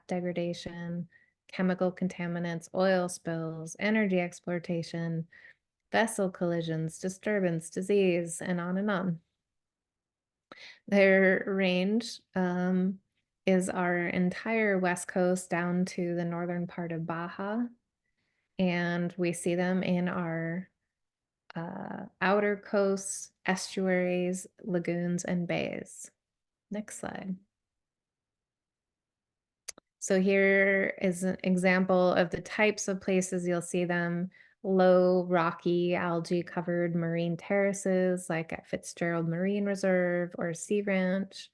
degradation, chemical contaminants, oil spills, energy exploitation, vessel collisions, disturbance, disease, and on and on. Their range is our entire west coast down to the northern part of Baja, and we see them in our outer coasts, estuaries, lagoons, and bays. Next slide. So here is an example of the types of places you'll see them: low, rocky, algae-covered marine terraces like at Fitzgerald Marine Reserve or Sea Ranch.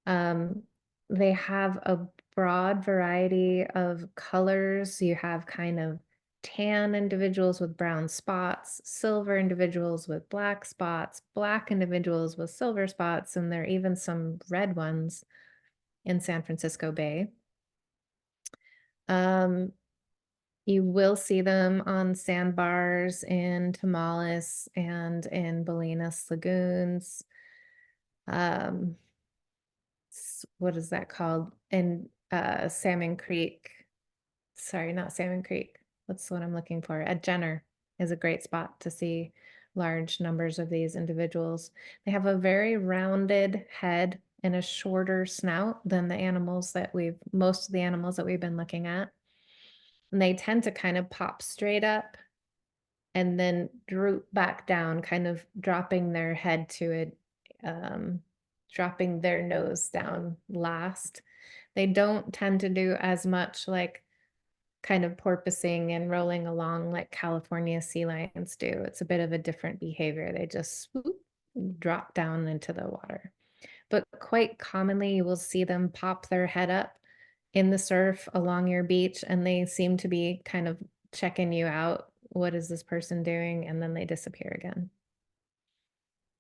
They have a broad variety of colors. You have kind of tan individuals with brown spots, silver individuals with black spots, black individuals with silver spots, and there are even some red ones in San Francisco Bay. Um, you will see them on sandbars in Tamales and in Bolinas lagoons. What is that called? In Salmon Creek. Sorry, not Salmon Creek. What's what I'm looking for? At Jenner is a great spot to see large numbers of these individuals. They have a very rounded head and a shorter snout than most of the animals that we've been looking at. And they tend to kind of pop straight up and then droop back down, kind of dropping their head to it, dropping their nose down last. They don't tend to do as much like kind of porpoising and rolling along like California sea lions do. It's a bit of a different behavior. They just swoop, drop down into the water. But quite commonly, you will see them pop their head up in the surf along your beach, and they seem to be kind of checking you out. What is this person doing? And then they disappear again.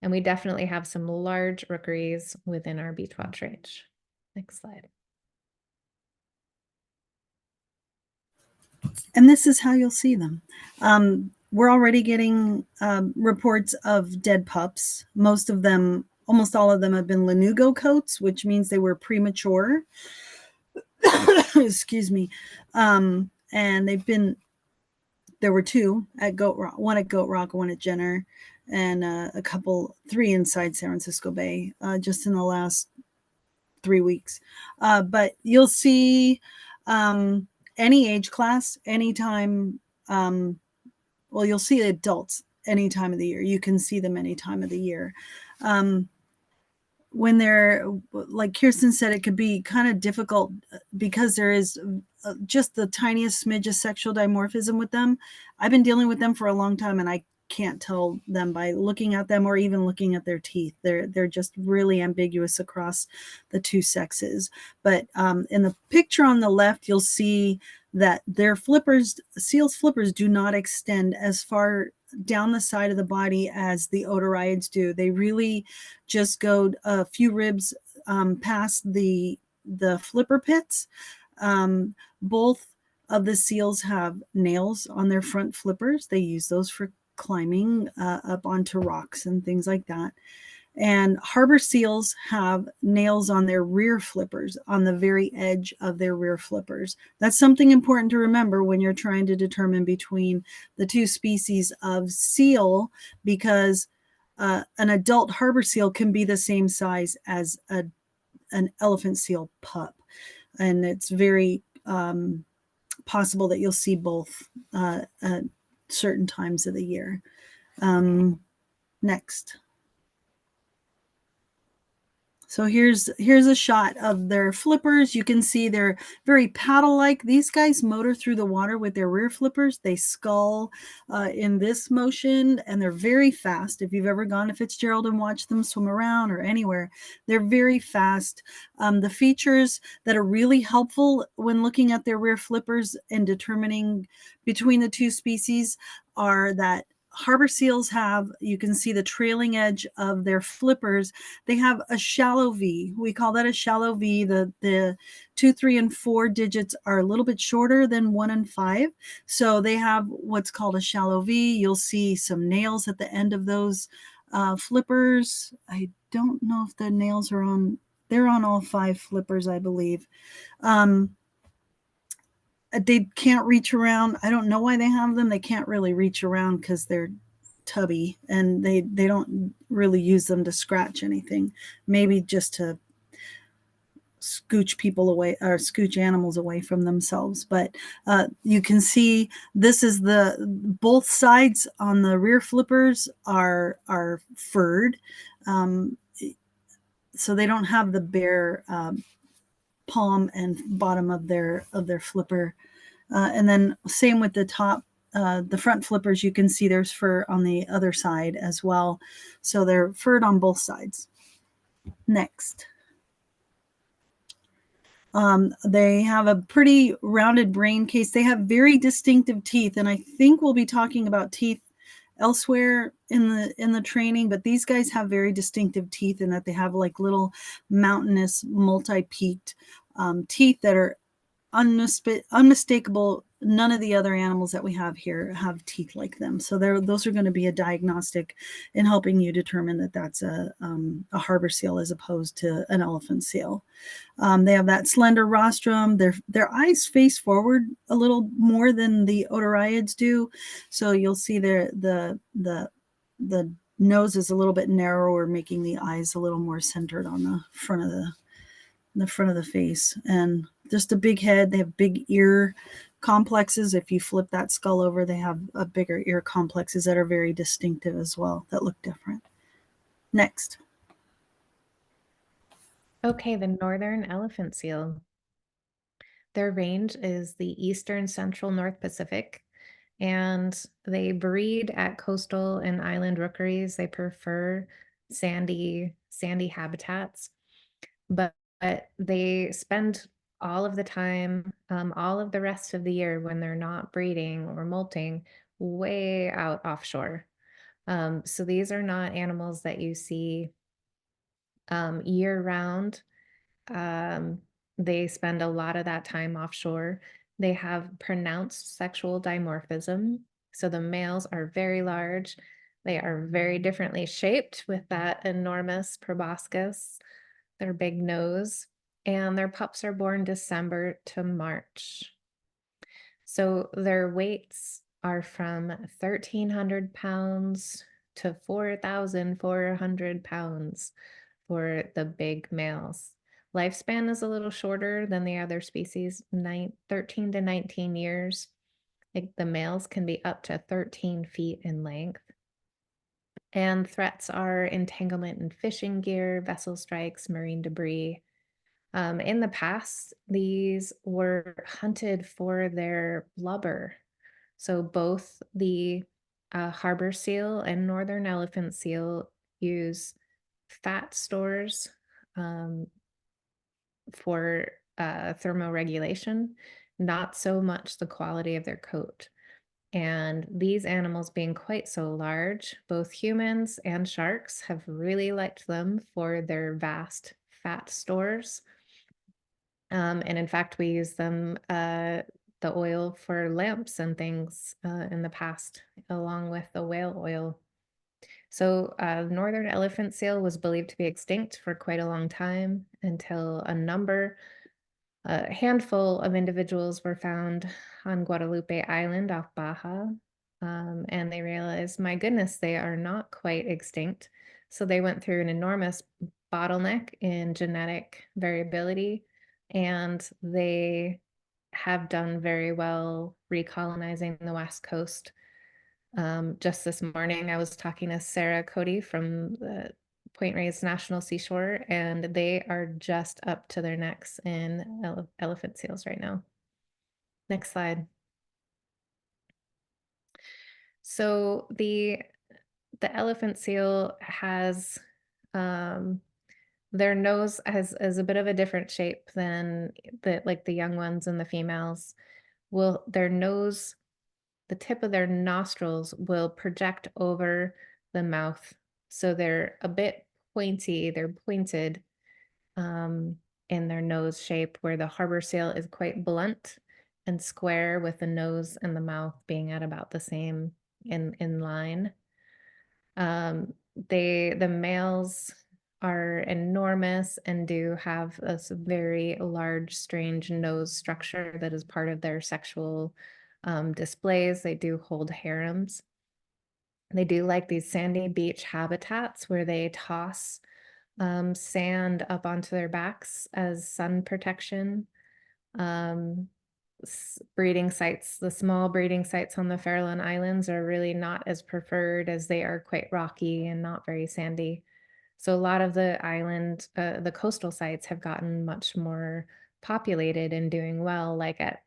And we definitely have some large rookeries within our beach watch range. Next slide. And this is how you'll see them. We're already getting reports of dead pups. Most of them, almost all of them, have been lanugo coats, which means they were premature. Excuse me. And there were two at Goat Rock, one at Goat Rock, one at Jenner, and three inside San Francisco Bay, just in the last 3 weeks. But you'll see any age class, anytime. Well, you'll see adults any time of the year. You can see them any time of the year. When they're, like Kirsten said, it could be kind of difficult because there is just the tiniest smidge of sexual dimorphism with them. I've been dealing with them for a long time, and I can't tell them by looking at them or even looking at their teeth. They're just really ambiguous across the two sexes. But in the picture on the left, you'll see that their flippers, seals' flippers, do not extend as far down the side of the body as the otariids do. They really just go a few ribs past the flipper pits. Both of the seals have nails on their front flippers. They use those for climbing up onto rocks and things like that. And harbor seals have nails on their rear flippers, on the very edge of their rear flippers. That's something important to remember when you're trying to determine between the two species of seal, because an adult harbor seal can be the same size as an elephant seal pup. And it's very possible that you'll see both at certain times of the year. Next. So here's a shot of their flippers. You can see they're very paddle-like. These guys motor through the water with their rear flippers. They scull in this motion, and they're very fast. If you've ever gone to Fitzgerald and watched them swim around or anywhere, they're very fast. The features that are really helpful when looking at their rear flippers and determining between the two species are that harbor seals have, you can see the trailing edge of their flippers. They have a shallow V. We call that a shallow V. The 2, 3, and 4 digits are a little bit shorter than 1 and 5. So they have what's called a shallow V. You'll see some nails at the end of those flippers. I don't know if the nails are on, they're on all 5 flippers, I believe. They can't reach around. I don't know why they have them. They can't really reach around because they're tubby, and they don't really use them to scratch anything. Maybe just to scooch people away or scooch animals away from themselves. But you can see this is both sides on the rear flippers are furred, so they don't have the bare palm and bottom of their flipper. And then same with the top, the front flippers, you can see there's fur on the other side as well. So they're furred on both sides. Next. They have a pretty rounded brain case. They have very distinctive teeth, and I think we'll be talking about teeth elsewhere in the training, but these guys have very distinctive teeth in that they have like little mountainous multi-peaked teeth that are unmistakable. None of the other animals that we have here have teeth like them. So those are going to be a diagnostic in helping you determine that that's a harbor seal as opposed to an elephant seal. They have that slender rostrum. Their eyes face forward a little more than the otariids do. So you'll see the nose is a little bit narrower, making the eyes a little more centered on the front of the face, and just a big head. They have big ear complexes. If you flip that skull over, they have a bigger ear complexes that are very distinctive as well, that look different. Next. Okay, the northern elephant seal. Their range is the eastern central North Pacific, and they breed at coastal and island rookeries. They prefer sandy habitats, but they spend all of the time, all of the rest of the year when they're not breeding or molting, way out offshore. So these are not animals that you see year round. They spend a lot of that time offshore. They have pronounced sexual dimorphism. So the males are very large. They are very differently shaped with that enormous proboscis, their big nose, and their pups are born December to March. So their weights are from 1,300 pounds to 4,400 pounds for the big males. Lifespan is a little shorter than the other species, 13 to 19 years. Like the males can be up to 13 feet in length. And threats are entanglement in fishing gear, vessel strikes, marine debris. In the past, these were hunted for their blubber. So both the harbor seal and northern elephant seal use fat stores for thermoregulation, not so much the quality of their coat. And these animals being quite so large, both humans and sharks have really liked them for their vast fat stores. And in fact, we use them, the oil for lamps and things in the past, along with the whale oil. So northern elephant seal was believed to be extinct for quite a long time until a handful of individuals were found on Guadalupe Island off Baja. And they realized, my goodness, they are not quite extinct. So they went through an enormous bottleneck in genetic variability, and they have done very well recolonizing the West Coast. Just this morning, I was talking to Sarah Cody from the Point Reyes National Seashore, and they are just up to their necks in elephant seals right now. Next slide. So the elephant seal has their nose has a bit of a different shape than the young ones and the females. Their nose, the tip of their nostrils will project over the mouth. So they're a bit pointy, they're pointed in their nose shape, where the harbor seal is quite blunt and square, with the nose and the mouth being at about the same in line. The males are enormous and do have this very large, strange nose structure that is part of their sexual displays. They do hold harems. They do like these sandy beach habitats where they toss sand up onto their backs as sun protection. Breeding sites, the small breeding sites on the Farallon Islands are really not as preferred, as they are quite rocky and not very sandy. So a lot of the coastal sites have gotten much more populated and doing well, like at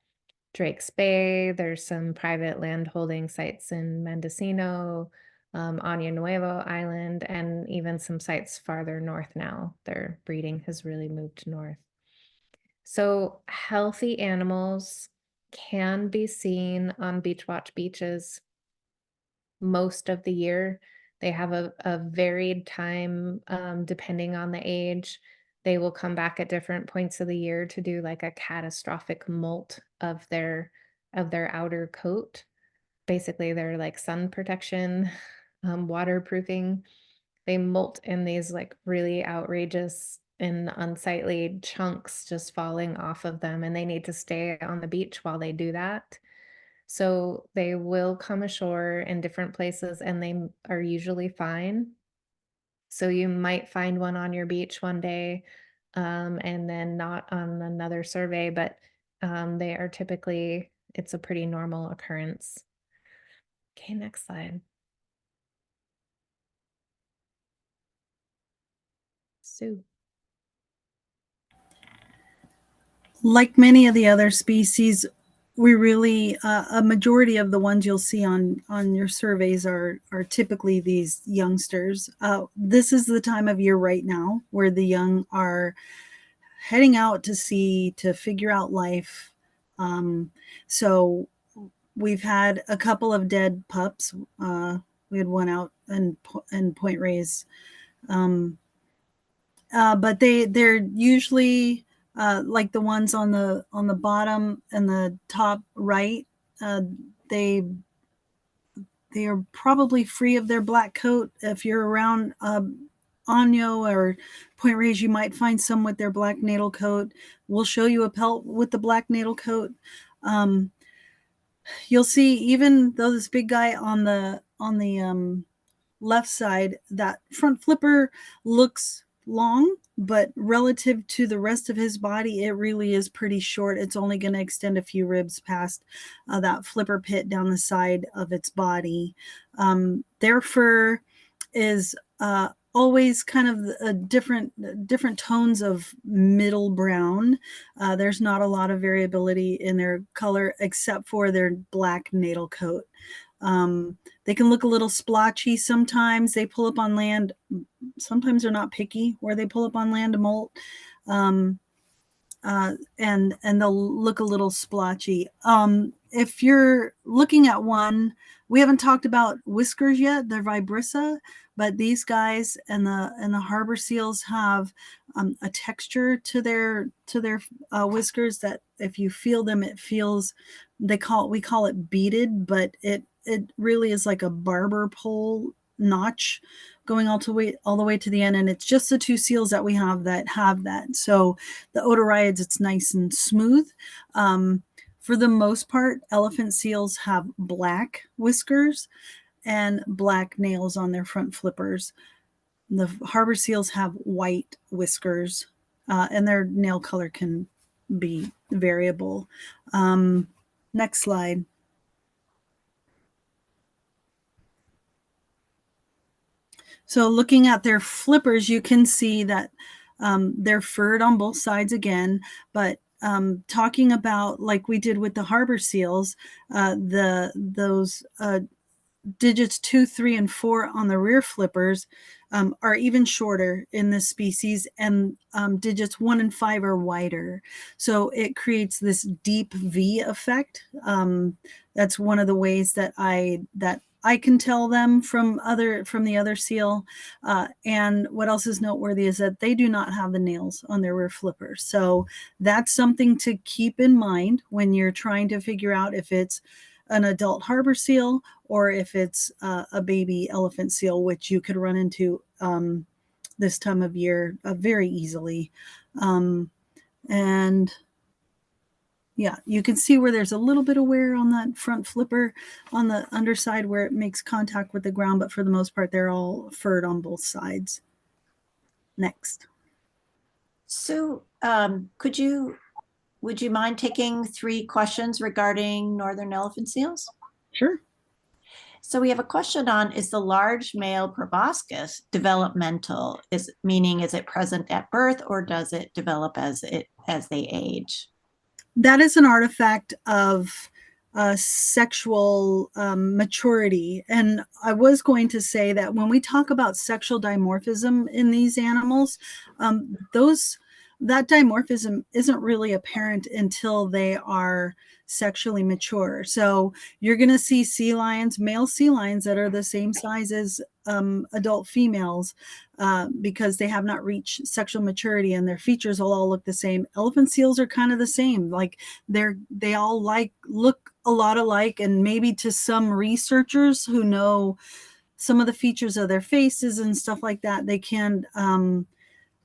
Drake's Bay. There's some private land holding sites in Mendocino, Año Nuevo Island, and even some sites farther north now. Their breeding has really moved north. So healthy animals can be seen on Beach Watch beaches most of the year. They have a varied time depending on the age. they will come back at different points of the year to do like a catastrophic molt of their outer coat. Basically, they're like sun protection, waterproofing. They molt in these like really outrageous and unsightly chunks just falling off of them, and they need to stay on the beach while they do that. So they will come ashore in different places and they are usually fine. So you might find one on your beach one day, and then not on another survey, but they are typically, it's a pretty normal occurrence. Okay, next slide. Sue. Like many of the other species, we really a majority of the ones you'll see on your surveys are typically these youngsters. This is the time of year right now where the young are heading out to sea to figure out life. So we've had a couple of dead pups. We had one out in Point Reyes, but they're usually like the ones on the bottom and the top right. Uh, they are probably free of their black coat. If you're around Año or Point Reyes, you might find some with their black natal coat. We'll show you a pelt with the black natal coat. You'll see, even though this big guy on the left side, that front flipper looks long, but relative to the rest of his body, it really is pretty short. It's only going to extend a few ribs past that flipper pit down the side of its body. Their fur is always kind of a different tones of middle brown. There's not a lot of variability in their color except for their black natal coat. They can look a little splotchy sometimes. They pull up on land. Sometimes they're not picky where they pull up on land to molt. And they'll look a little splotchy. If you're looking at one, we haven't talked about whiskers yet. They're vibrissa, but these guys and the harbor seals have a texture to their whiskers that if you feel them, it feels, we call it beaded, but it really is like a barber pole notch going all the way to the end, and it's just the two seals that we have that. So the otariids, it's nice and smooth. For the most part, elephant seals have black whiskers and black nails on their front flippers. The harbor seals have white whiskers, and their nail color can be variable. Next slide. So looking at their flippers, you can see that they're furred on both sides again, but talking about, like we did with the harbor seals, those digits 2, 3, and 4 on the rear flippers are even shorter in this species, and digits 1 and 5 are wider. So it creates this deep V effect. That's one of the ways that I can tell them from the other seal. And what else is noteworthy is that they do not have the nails on their rear flippers. So that's something to keep in mind when you're trying to figure out if it's an adult harbor seal or if it's a baby elephant seal, which you could run into this time of year very easily. And yeah, you can see where there's a little bit of wear on that front flipper on the underside where it makes contact with the ground, but for the most part, they're all furred on both sides. Next. So would you mind taking 3 questions regarding northern elephant seals? Sure. So we have a question on, is the large male proboscis developmental? Meaning, is it present at birth or does it develop as they age? That is an artifact of sexual maturity. And I was going to say that when we talk about sexual dimorphism in these animals, those that dimorphism isn't really apparent until they are sexually mature. So you're going to see sea lions, male sea lions that are the same size as adult females because they have not reached sexual maturity, and their features will all look the same. Elephant seals are kind of the same. Like they all look a lot alike, and maybe to some researchers who know some of the features of their faces and stuff like that, they can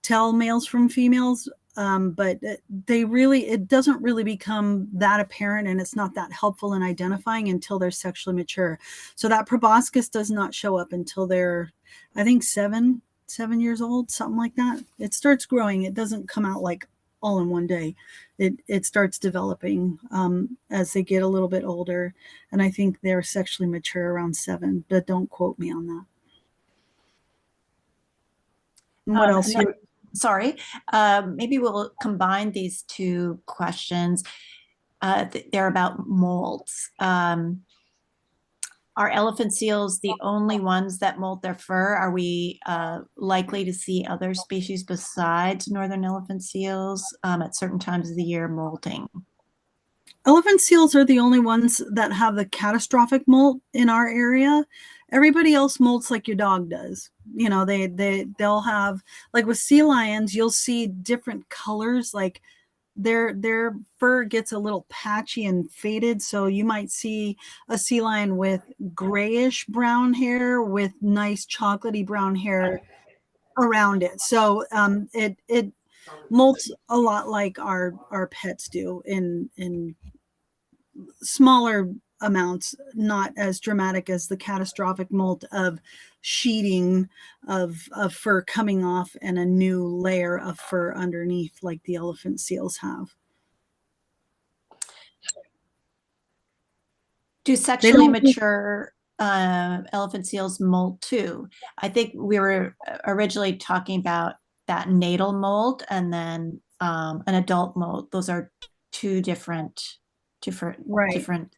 tell males from females, but it doesn't really become that apparent, and it's not that helpful in identifying until they're sexually mature. So that proboscis does not show up until they're, I think, 7 years old, something like that. It starts growing. It doesn't come out like all in one day. It starts developing as they get a little bit older, and I think they're sexually mature around 7, but don't quote me on that. And what else? Sorry, maybe we'll combine these two questions. They're about molts. Are elephant seals the only ones that molt their fur? Are we likely to see other species besides northern elephant seals at certain times of the year molting? Elephant seals are the only ones that have the catastrophic molt in our area. Everybody else molts like your dog does. You know, they'll have, like with sea lions, you'll see different colors, like their fur gets a little patchy and faded. So you might see a sea lion with grayish brown hair with nice chocolatey brown hair around it. So it molts a lot like our pets do in smaller amounts, not as dramatic as the catastrophic molt of sheeting of fur coming off and a new layer of fur underneath like the elephant seals have. Do sexually mature elephant seals molt too? I think we were originally talking about that natal molt and then an adult molt. Those are two different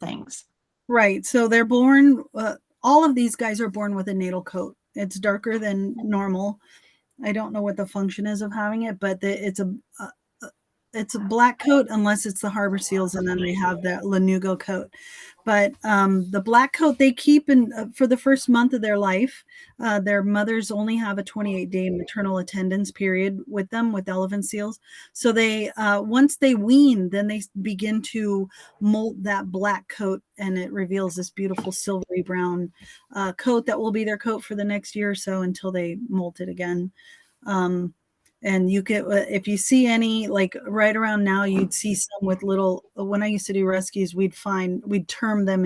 things. Right. So they're born, all of these guys are born with a natal coat. It's darker than normal. I don't know what the function is of having it, but it's a black coat unless it's the harbor seals, and then they have that lanugo coat. But the black coat they keep in for the first month of their life. Their mothers only have a 28-day maternal attendance period with them, with elephant seals. So they once they wean, then they begin to molt that black coat, and it reveals this beautiful silvery brown coat that will be their coat for the next year or so until they molt it again. And you get, if you see any, like right around now, you'd see some with little, when I used to do rescues, we'd term them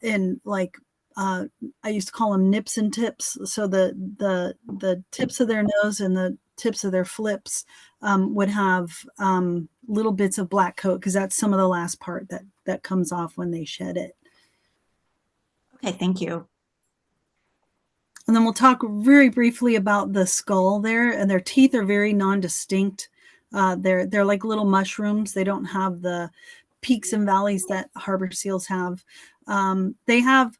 in like, I used to call them nips and tips. So the tips of their nose and the tips of their flips would have little bits of black coat, because that's some of the last part that comes off when they shed it. Okay, thank you. And then we'll talk very briefly about the skull there, and their teeth are very non-distinct. They're like little mushrooms. They don't have the peaks and valleys that harbor seals have. They have,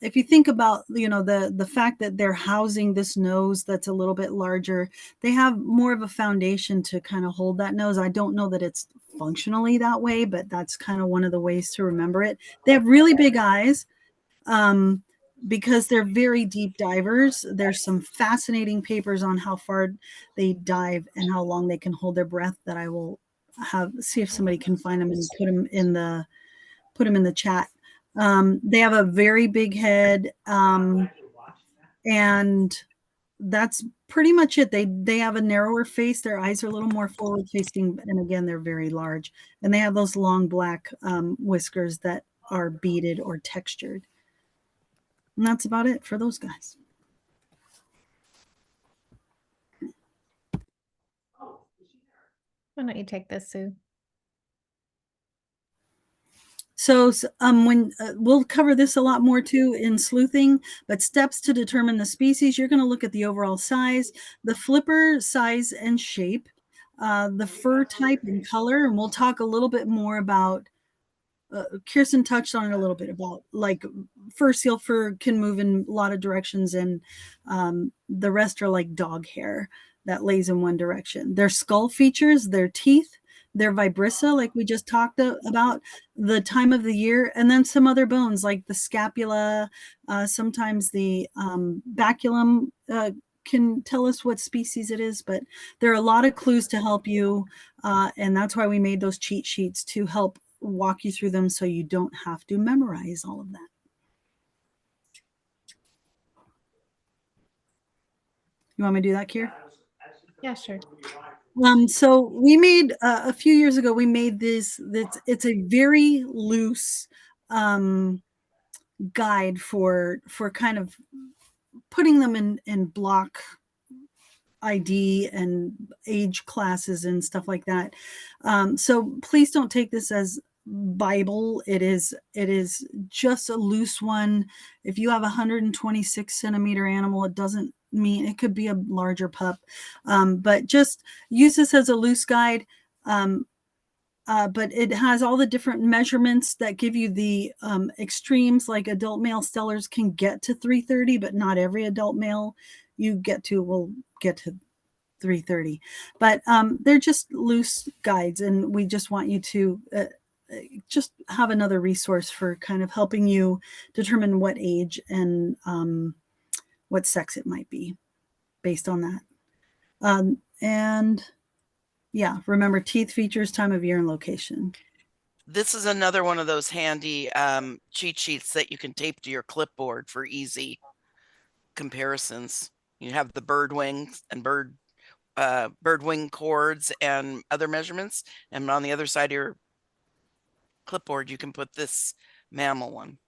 if you think about, the fact that they're housing this nose that's a little bit larger, they have more of a foundation to kind of hold that nose. I don't know that it's functionally that way, but that's kind of one of the ways to remember it. They have really big eyes. Because they're very deep divers. There's some fascinating papers on how far they dive and how long they can hold their breath that I will see if somebody can find them and put them in the chat. They have a very big head, and that's pretty much it. They have a narrower face. Their eyes are a little more forward facing, and again, they're very large. And they have those long black whiskers that are beaded or textured. And that's about it for those guys. Why don't you take this, Sue? So when we'll cover this a lot more too in sleuthing, but steps to determine the species, you're going to look at the overall size, the flipper size and shape, the fur type and color, and we'll talk a little bit more about Kirsten touched on it a little bit about like fur seal fur can move in a lot of directions, and the rest are like dog hair. that lays in one direction. Their skull features, their teeth, their vibrissa, like we just talked about, the time of the year, and then some other bones like the scapula, sometimes the baculum can tell us what species it is, but there are a lot of clues to help you, and that's why we made those cheat sheets to help walk you through them so you don't have to memorize all of that. You want me to do that, Kier? Yeah, sure. So we made a few years ago, we made this, it's a very loose guide for kind of putting them in block ID and age classes and stuff like that. So please don't take this as Bible. It is just a loose one. If you have a 126 centimeter animal, it doesn't mean it could be a larger pup, but just use this as a loose guide. But it has all the different measurements that give you the extremes, like adult male stellars can get to 330, but not every adult male will get to 330. But they're just loose guides, and we just want you to just have another resource for kind of helping you determine what age and what sex it might be based on that. And yeah, remember teeth, features, time of year, and location. This is another one of those handy cheat sheets that you can tape to your clipboard for easy comparisons. You have the bird wings and bird wing chords and other measurements, and on the other side of your clipboard you can put this mammal one.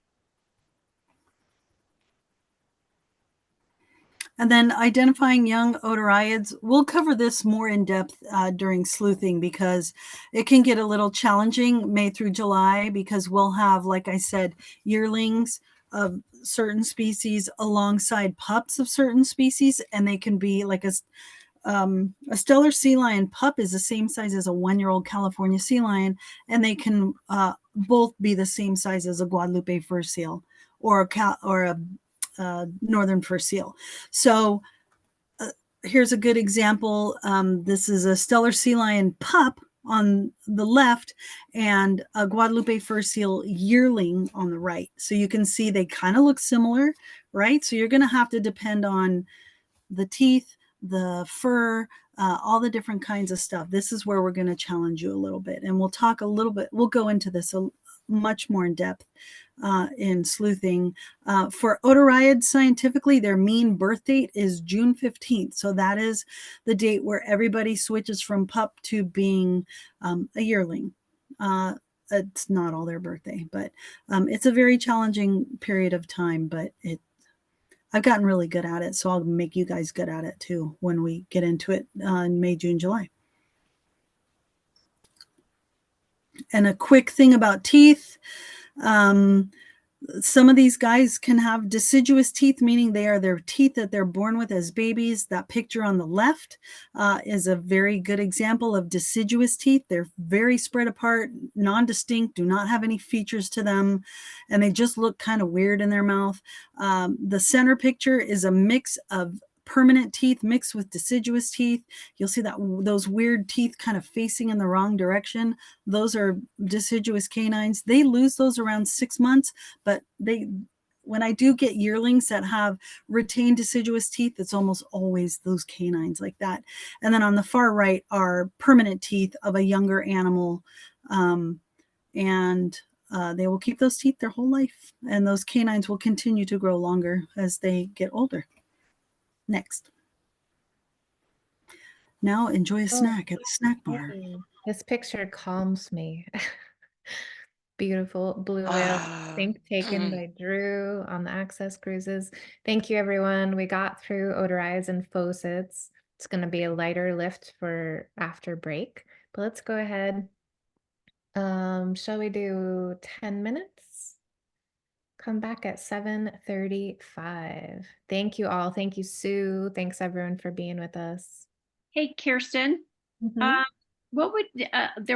And then identifying young otariids. We'll cover this more in depth during sleuthing because it can get a little challenging May through July, because we'll have, like I said, yearlings of certain species alongside pups of certain species, and they can be like a stellar sea lion pup is the same size as a 1-year-old California sea lion, and they can both be the same size as a Guadalupe fur seal or a northern fur seal. So here's a good example. This is a stellar sea lion pup on the left and a Guadalupe fur seal yearling on the right. So you can see they kind of look similar, right? So you're going to have to depend on the teeth, the fur, all the different kinds of stuff. This is where we're going to challenge you a little bit. And we'll talk a little bit, we'll go into this much more in depth in sleuthing. For otariids, scientifically, their mean birth date is June 15th. So that is the date where everybody switches from pup to being a yearling. It's not all their birthday, but it's a very challenging period of time, but I've gotten really good at it, so I'll make you guys good at it too when we get into it in May, June, July. And a quick thing about teeth. Some of these guys can have deciduous teeth, meaning they are their teeth that they're born with as babies. That picture on the left is a very good example of deciduous teeth. They're very spread apart, non-distinct, do not have any features to them, and they just look kind of weird in their mouth. The center picture is a mix of permanent teeth mixed with deciduous teeth. You'll see that those weird teeth kind of facing in the wrong direction. Those are deciduous canines. They lose those around 6 months, but when I do get yearlings that have retained deciduous teeth, it's almost always those canines like that. And then on the far right are permanent teeth of a younger animal. And they will keep those teeth their whole life. And those canines will continue to grow longer as they get older. Next. Now enjoy a snack at the snack bar. This picture calms me. Beautiful blue whale. I think taken by Drew on the Access cruises. Thank you, everyone. We got through otariids and faucets. It's going to be a lighter lift for after break, but let's go ahead. Shall we do 10 minutes? Come back at 7:35. Thank you all. Thank you, Sue. Thanks everyone for being with us. Hey, Kirsten. There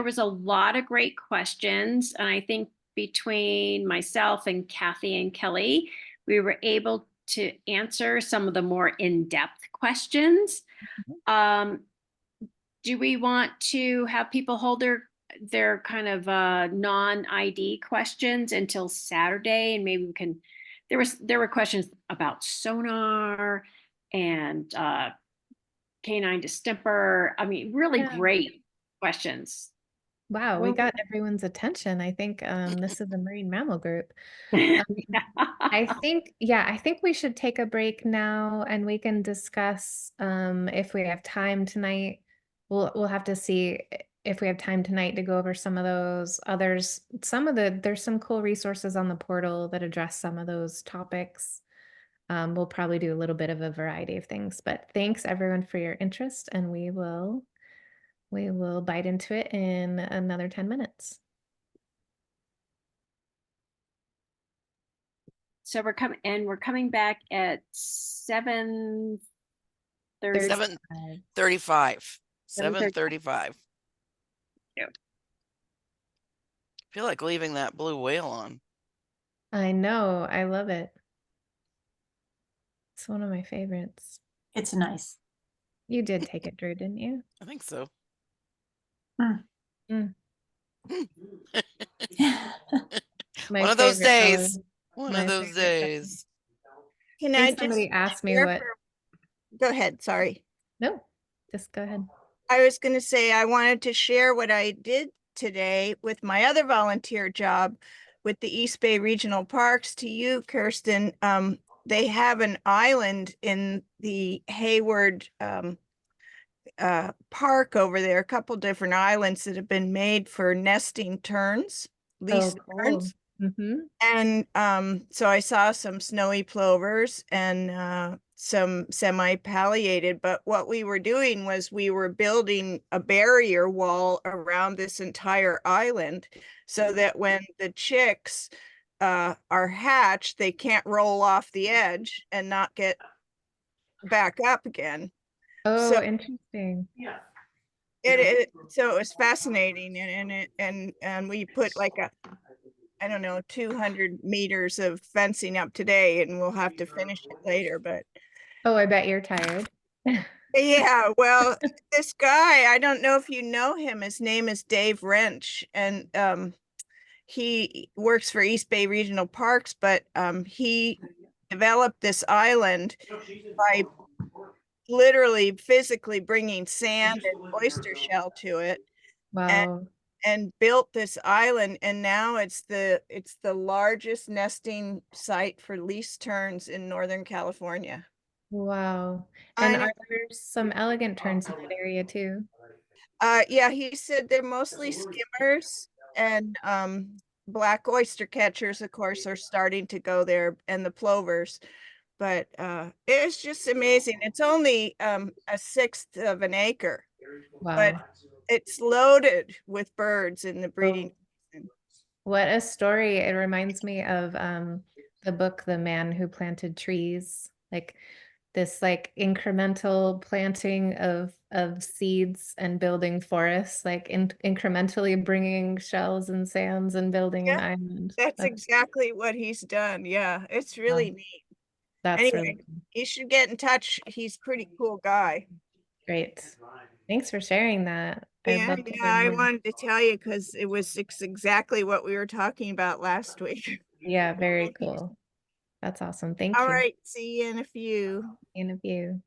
was a lot of great questions, and I think between myself and Kathy and Kelly, we were able to answer some of the more in-depth questions. Do we want to have people hold their kind of non-ID questions until Saturday, and maybe we can, there were questions about sonar and canine distemper. I mean, really great questions. Wow, we got everyone's attention. I think this is the Marine Mammal Group. I think, yeah, I think we should take a break now and we can discuss if we have time tonight. We'll have to see if we have time tonight to go over some of those others. There's some cool resources on the portal that address some of those topics. We'll probably do a little bit of a variety of things, but thanks everyone for your interest, and we will bite into it in another 10 minutes. So we're coming back at 7:30. 7:35. 7:35. Yeah. Feel like leaving that blue whale on. I know, I love it. It's one of my favorites. It's nice. You did take it, Drew, didn't you? I think so. Mm. My One of those favorite color. days. One My of those favorite color. days. Can I I think just somebody asked me share what. Go ahead, sorry. No, just go ahead. I was going to say I wanted to share what I did today with my other volunteer job with the East Bay Regional Parks to you, Kirsten. They have an island in the Hayward park over there, a couple different islands that have been made for nesting terns, least terns. And so I saw some snowy plovers and some semi-palliated, but what we were doing was we were building a barrier wall around this entire island so that when the chicks are hatched, they can't roll off the edge and not get back up again. Oh, So interesting. so it was fascinating, and we put like I don't know, 200 meters of fencing up today, and we'll have to finish it later, but Oh, I bet you're tired. yeah, well, this guy, I don't know if you know him, his name is Dave Wrench, and he works for East Bay Regional Parks, but he developed this island by literally physically bringing sand and oyster shell to it. Wow. And built this island, and now it's the largest nesting site for least terns in Northern California. Wow. And are there some elegant terns in that area too? Yeah, he said they're mostly skimmers, and black oyster catchers, of course, are starting to go there, and the plovers. But it's just amazing. It's only a sixth of an acre, but Wow. it's loaded with birds in the breeding season. What a story. It reminds me of the book The Man Who Planted Trees, like this like incremental planting of seeds and building forests, like incrementally bringing shells and sands and building an island. That's exactly what he's done. Yeah, it's really neat. That's Anyway, really cool. you should get in touch. He's a pretty cool guy. Great. Thanks for sharing that. I'd Yeah, love to hear I more. wanted to tell you because it's exactly what we were talking about last week. Yeah, very cool. That's awesome. Thank All you. right, see you in a few. In a few.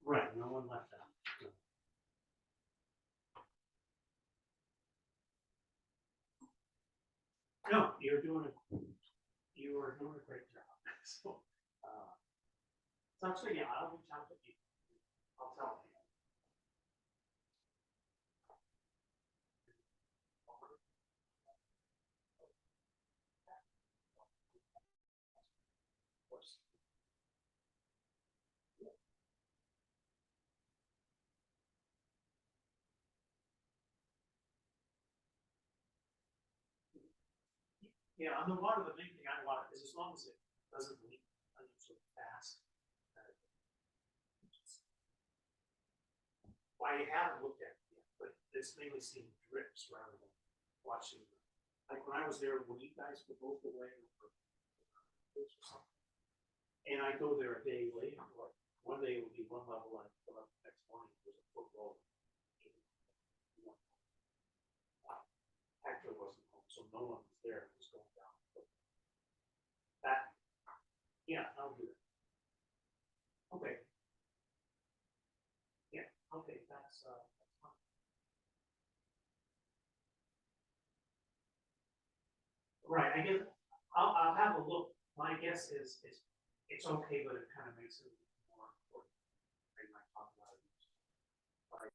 Right, no one left out. No, you were doing a great job. So actually, yeah, I'll reach out to you. I'll tell you. Yeah, on the water, the main thing I want is as long as it doesn't leak so fast. I haven't looked at it yet, but it's mainly seeing drips rather than watching like when I was there, when you guys were both away or something, and I go there a day later, or one day it would be one level, and the next morning it was a foot lower. Hector wasn't home, so no one was there. It was going down. That, yeah, I'll do it. Okay. Yeah, okay, that's fine. Right, I guess I'll have a look. My guess is it's okay, but it kind of makes it more important. I might talk about it.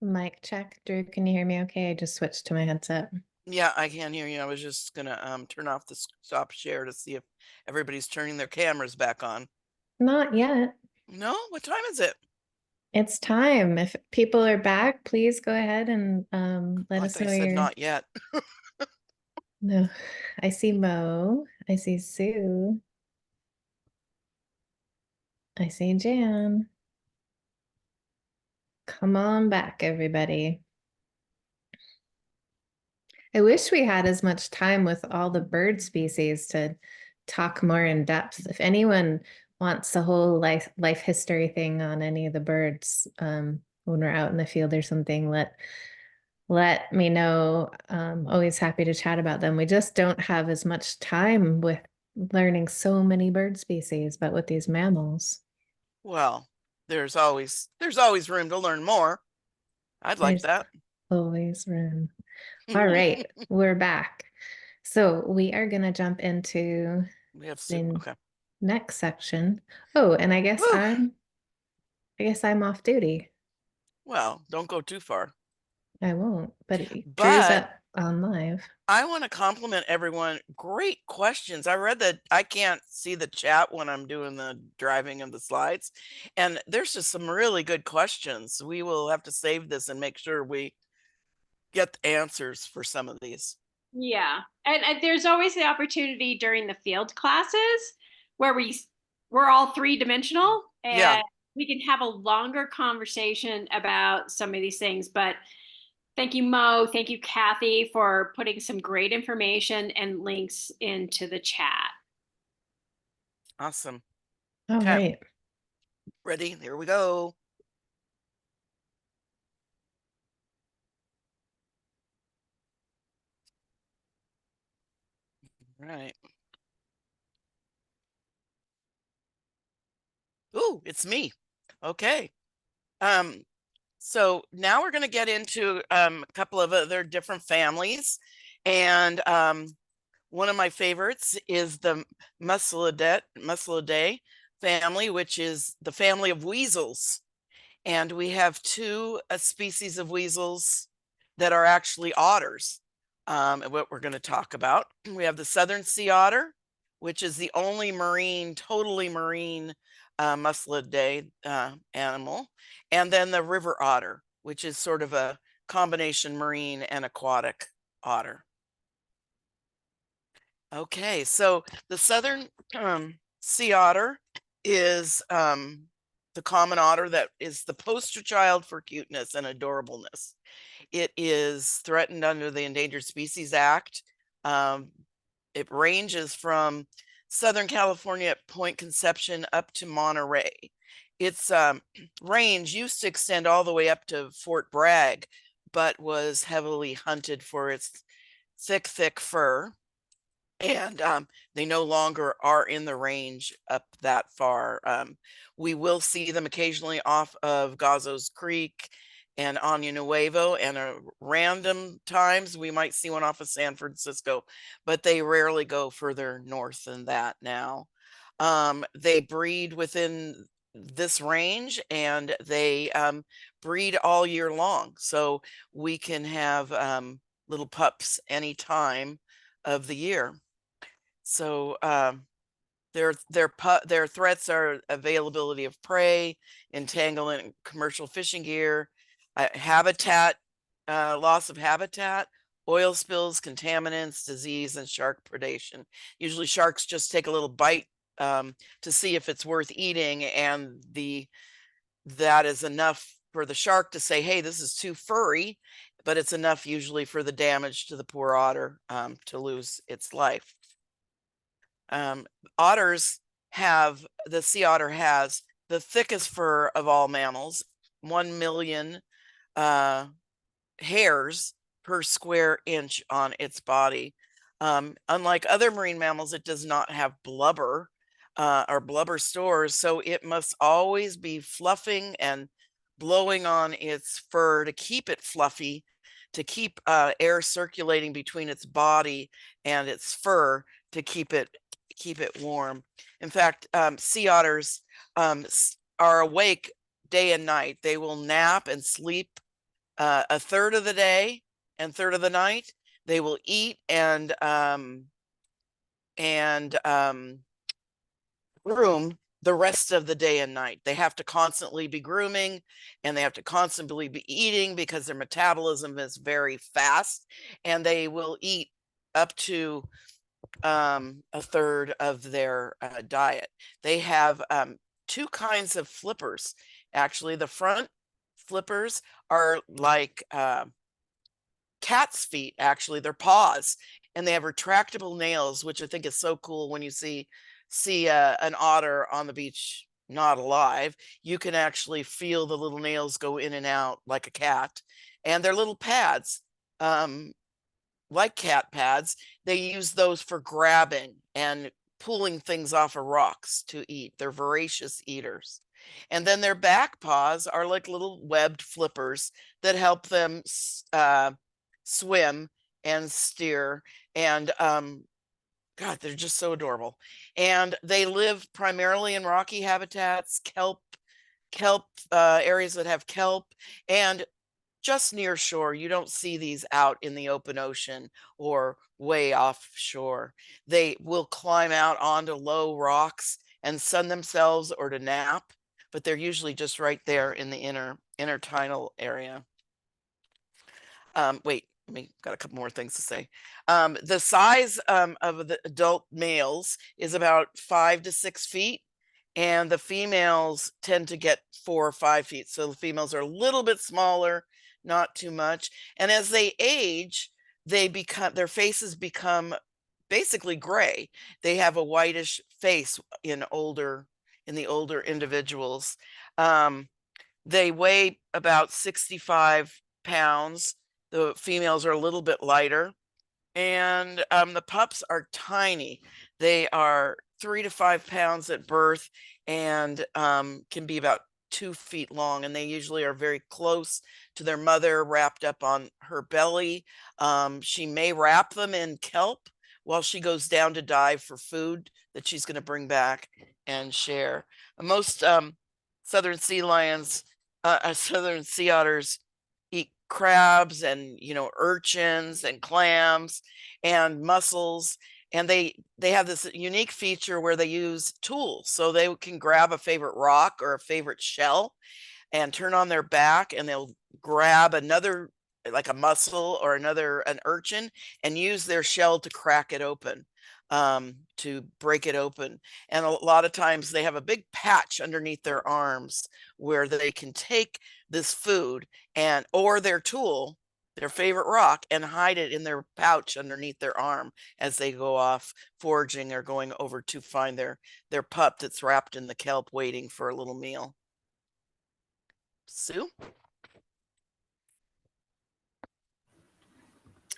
Mic check. Drew, can you hear me okay? I just switched to my headset. Yeah, I can hear you. I was just gonna turn off the stop share to see if everybody's turning their cameras back on. Not yet. No, what time is it? It's time. If people are back, please go ahead and let I us thought you know said your. not yet. No, I see Mo. I see Sue. I see Jan. Come on back, everybody. I wish we had as much time with all the bird species to talk more in depth. If anyone wants a whole life history thing on any of the birds, when we're out in the field or something, let me know. Always happy to chat about them. We just don't have as much time with learning so many bird species, but with these mammals. Well, there's always room to learn more. I'd like There's that. always room. All right, we're back. So we are going to jump into We have the soup. Okay. next section. Oh, and I guess Whew. I'm off duty. Well, don't go too far. I won't, but Drew's But up on live. I want to compliment everyone. Great questions. I read that I can't see the chat when I'm doing the driving of the slides. And there's just some really good questions. We will have to save this and make sure we get the answers for some of these. Yeah. And there's always the opportunity during the field classes where we're all three-dimensional and Yeah. we can have a longer conversation about some of these things. But thank you, Mo. Thank you, Kathy, for putting some great information and links into the chat. Awesome. All Okay. right. Ready? Here we go. All right. Ooh, it's me. Okay. So now we're going to get into a couple of other different families. And one of my favorites is the Musselidae family, which is the family of weasels. And we have two species of weasels that are actually otters, what we're going to talk about. We have the southern sea otter, which is the only totally marine Musselidae animal, and then the river otter, which is sort of a combination marine and aquatic otter. Okay, so the southern sea otter is the common otter that is the poster child for cuteness and adorableness. It is threatened under the Endangered Species Act. It ranges from Southern California at Point Conception up to Monterey. Its range used to extend all the way up to Fort Bragg, but was heavily hunted for its thick fur. And they no longer are in the range up that far. We will see them occasionally off of Gazos Creek and Año Nuevo, and random times we might see one off of San Francisco, but they rarely go further north than that now. They breed within this range, and they breed all year long. So we can have little pups any time of the year. So their threats are availability of prey, entanglement, commercial fishing gear, habitat, loss of habitat, oil spills, contaminants, disease, and shark predation. Usually sharks just take a little bite to see if it's worth eating, and that is enough for the shark to say, hey, this is too furry, but it's enough usually for the damage to the poor otter to lose its life. The sea otter has the thickest fur of all mammals, 1 million hairs per square inch on its body. Unlike other marine mammals, it does not have blubber or blubber stores, so it must always be fluffing and blowing on its fur to keep it fluffy, to keep air circulating between its body and its fur to keep it warm. In fact, sea otters are awake day and night. They will nap and sleep a third of the day and third of the night. They will eat and groom the rest of the day and night. They have to constantly be grooming, and they have to constantly be eating because their metabolism is very fast, and they will eat up to a third of their diet. They have two kinds of flippers. Actually, the front flippers are like cat's feet, actually, they're paws, and they have retractable nails, which I think is so cool. When you see an otter on the beach not alive, you can actually feel the little nails go in and out like a cat. And they're little pads, like cat pads. They use those for grabbing and pulling things off of rocks to eat. They're voracious eaters. And then their back paws are like little webbed flippers that help them swim and steer. And God, they're just so adorable. And they live primarily in rocky habitats, kelp areas that have kelp, and just near shore. You don't see these out in the open ocean or way offshore. They will climb out onto low rocks and sun themselves or to nap, but they're usually just right there in the inner tidal area. Wait, got a couple more things to say. The size of the adult males is about 5 to 6 feet, and the females tend to get 4 or 5 feet. So the females are a little bit smaller, not too much. And as they age, their faces become basically gray. They have a whitish face in the older individuals. They weigh about 65 pounds. The females are a little bit lighter. And the pups are tiny. They are 3 to 5 pounds at birth and can be about 2 feet long. And they usually are very close to their mother, wrapped up on her belly. She may wrap them in kelp while she goes down to dive for food that she's going to bring back and share. Most southern sea lions, southern sea otters eat crabs and urchins and clams and mussels, and they have this unique feature where they use tools. So they can grab a favorite rock or a favorite shell and turn on their back, and they'll grab another, like a mussel or an urchin, and use their shell to crack it open, to break it open. And a lot of times they have a big patch underneath their arms where they can take this food or their tool, their favorite rock, and hide it in their pouch underneath their arm as they go off foraging or going over to find their pup that's wrapped in the kelp waiting for a little meal. Sue?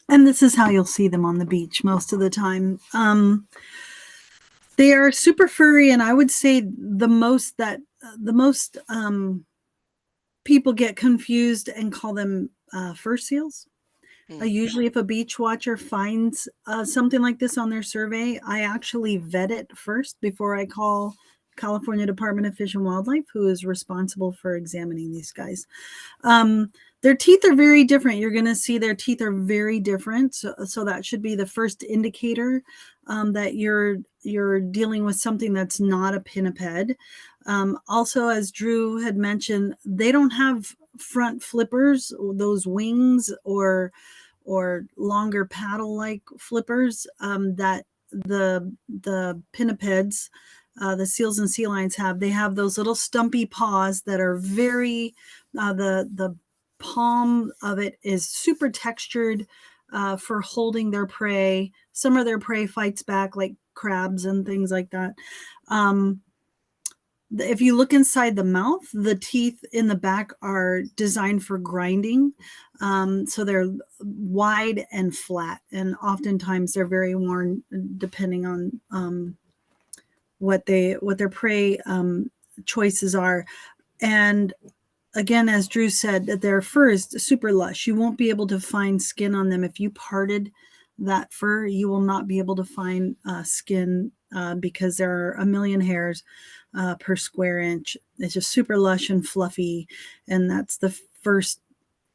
And this is how you'll see them on the beach most of the time. They are super furry, and I would say the most people get confused and call them fur seals. Usually if a beach watcher finds something like this on their survey, I actually vet it first before I call California Department of Fish and Wildlife, who is responsible for examining these guys. Their teeth are very different. You're going to see their teeth are very different. So that should be the first indicator that you're dealing with something that's not a pinniped. Also, as Drew had mentioned, they don't have front flippers, those wings or longer paddle-like flippers that the pinnipeds, the seals and sea lions have. They have those little stumpy paws that are very, the palm of it is super textured for holding their prey. Some of their prey fights back, like crabs and things like that. If you look inside the mouth, the teeth in the back are designed for grinding. So they're wide and flat, and oftentimes they're very worn depending on what their prey choices are. And again, as Drew said, that their fur is super lush. You won't be able to find skin on them. If you parted that fur, you will not be able to find skin because there are a million hairs per square inch. It's just super lush and fluffy. And that's the first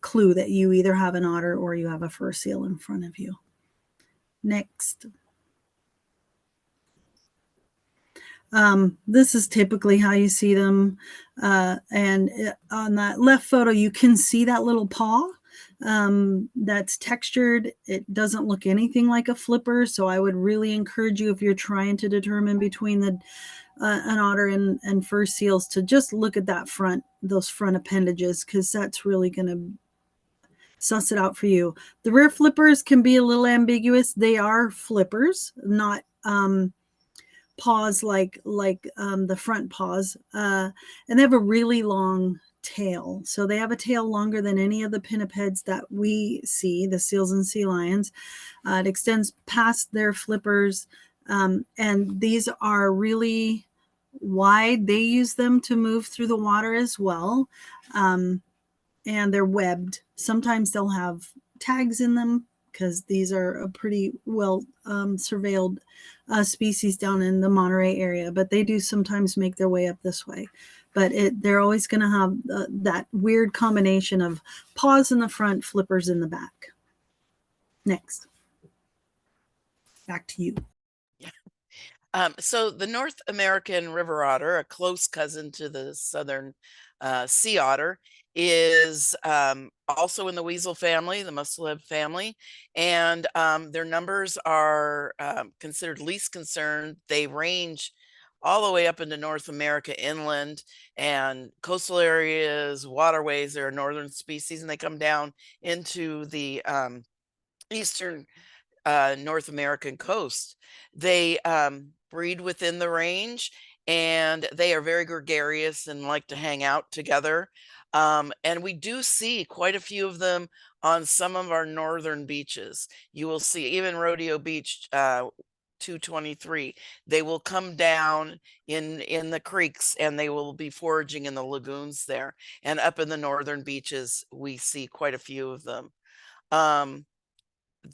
clue that you either have an otter or you have a fur seal in front of you. Next. This is typically how you see them. And on that left photo, you can see that little paw that's textured. It doesn't look anything like a flipper. So I would really encourage you, if you're trying to determine between an otter and fur seals, to just look at those front appendages, because that's really going to suss it out for you. The rear flippers can be a little ambiguous. They are flippers, not paws like the front paws, and they have a really long tail. So they have a tail longer than any of the pinnipeds that we see, the seals and sea lions. It extends past their flippers, and these are really why they use them to move through the water as well. And they're webbed. Sometimes they'll have tags in them because these are a pretty well surveilled species down in the Monterey area, but they do sometimes make their way up this way. But they're always going to have that weird combination of paws in the front, flippers in the back. Next. Back to you. So the North American river otter, a close cousin to the southern sea otter, is also in the weasel family, the musclehead family, and their numbers are considered least concern. They range all the way up into North America inland and coastal areas, waterways. They're a northern species, and they come down into the eastern North American coast. They breed within the range, and they are very gregarious and like to hang out together. And we do see quite a few of them on some of our northern beaches. You will see even Rodeo Beach 223. They will come down in the creeks, and they will be foraging in the lagoons there. And up in the northern beaches, we see quite a few of them.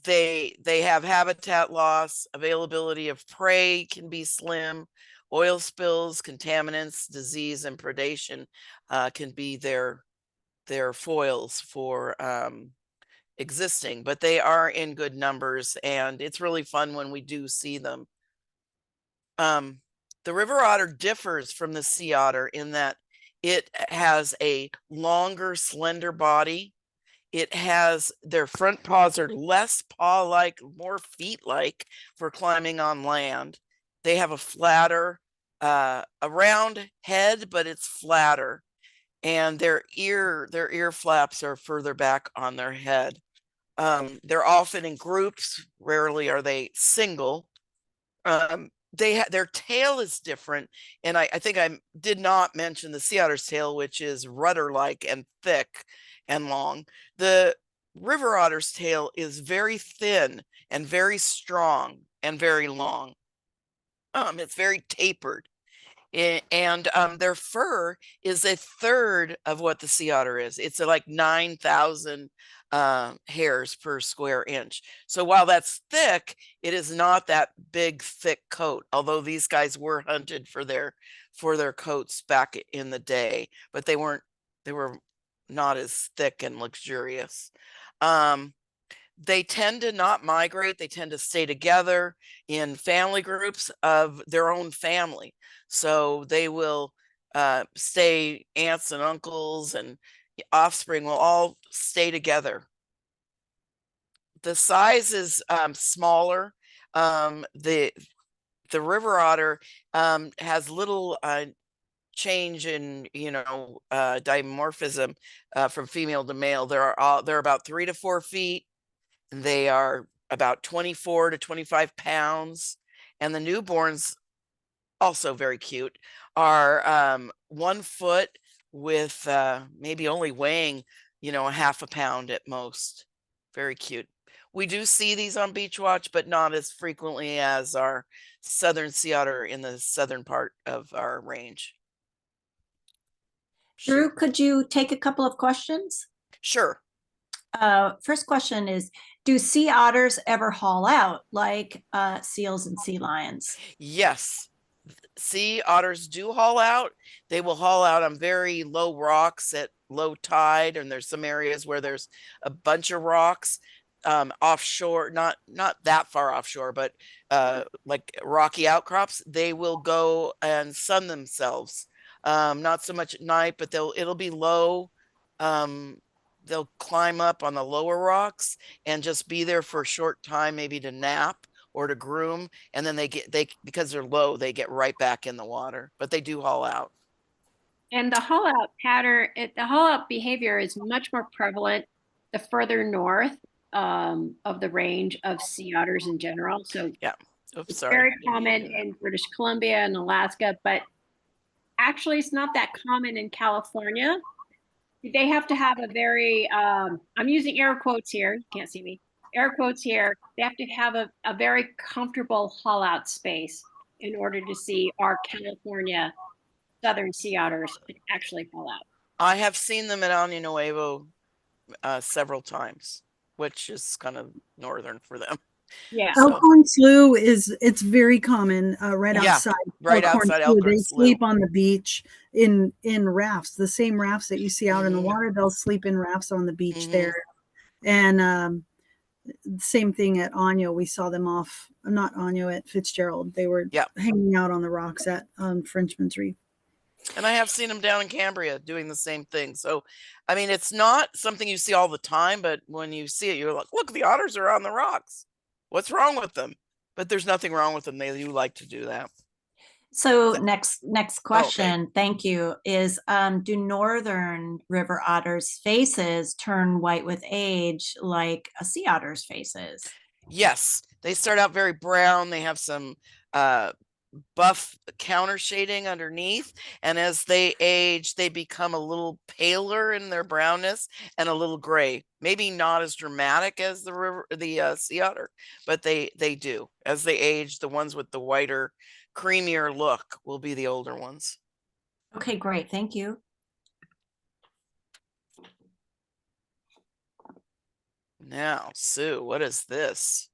They have habitat loss, availability of prey can be slim, oil spills, contaminants, disease, and predation can be their foils for existing, but they are in good numbers, and it's really fun when we do see them. The river otter differs from the sea otter in that it has a longer, slender body. It has their front paws are less paw-like, more feet-like for climbing on land. They have a flatter, a round head, but it's flatter. And their ear flaps are further back on their head. They're often in groups. Rarely are they single. Their tail is different, and I think I did not mention the sea otter's tail, which is rudder-like and thick and long. The river otter's tail is very thin and very strong and very long. It's very tapered. And their fur is a third of what the sea otter is. It's like 9,000 hairs per square inch. So while that's thick, it is not that big, thick coat. Although these guys were hunted for their coats back in the day, but they were not as thick and luxurious. They tend to not migrate. They tend to stay together in family groups of their own family. So they will stay, aunts and uncles and offspring will all stay together. The size is smaller. The river otter has little change in dimorphism from female to male. They're about 3 to 4 feet. They are about 24 to 25 pounds. And the newborns, also very cute, are 1 foot with maybe only weighing, a half a pound at most. Very cute. We do see these on Beach Watch, but not as frequently as our southern sea otter in the southern part of our range. Drew, could you take a couple of questions? Sure. First question is, do sea otters ever haul out like seals and sea lions? Yes. Sea otters do haul out. They will haul out on very low rocks at low tide, and there's some areas where there's a bunch of rocks offshore, not that far offshore, but like rocky outcrops. They will go and sun themselves. Not so much at night, but it'll be low. They'll climb up on the lower rocks and just be there for a short time, maybe to nap or to groom, and then because they're low, they get right back in the water, but they do haul out. And the haul out pattern, the haul out behavior is much more prevalent the further north of the range of sea otters in general. So yeah, it's very common in British Columbia and Alaska, but actually it's not that common in California. They have to have a very, I'm using air quotes here, you can't see me, air quotes here. They have to have a very comfortable haul out space in order to see our California southern sea otters actually fall out. I have seen them at Año Nuevo several times, which is kind of northern for them. Yeah. So, Elkhorn Slough it's very common right Yeah, outside right Elkhorn outside Slough. Elkhorn They Slough. sleep on the beach in rafts, the same rafts that you see out in the Mhm. water. They'll sleep in rafts on the beach Mhm. there. And same thing at Año. We saw them off, not Año, at Fitzgerald. They were Yeah. hanging out on the rocks at Frenchman's Reef. And I have seen them down in Cambria doing the same thing. So, I mean, it's not something you see all the time, but when you see it, you're like, look, the otters are on the rocks. What's wrong with them? But there's nothing wrong with them. They do like to do that. So That- next question, thank you, is do northern river otters' faces turn white with age like a sea otter's faces? Yes, they start out very brown. They have some buff counter shading underneath, and as they age, they become a little paler in their brownness and a little gray. Maybe not as dramatic as the sea otter, but they do. As they age, the ones with the whiter, creamier look will be the older ones. Okay, great, thank you. Now, Sue, what is this?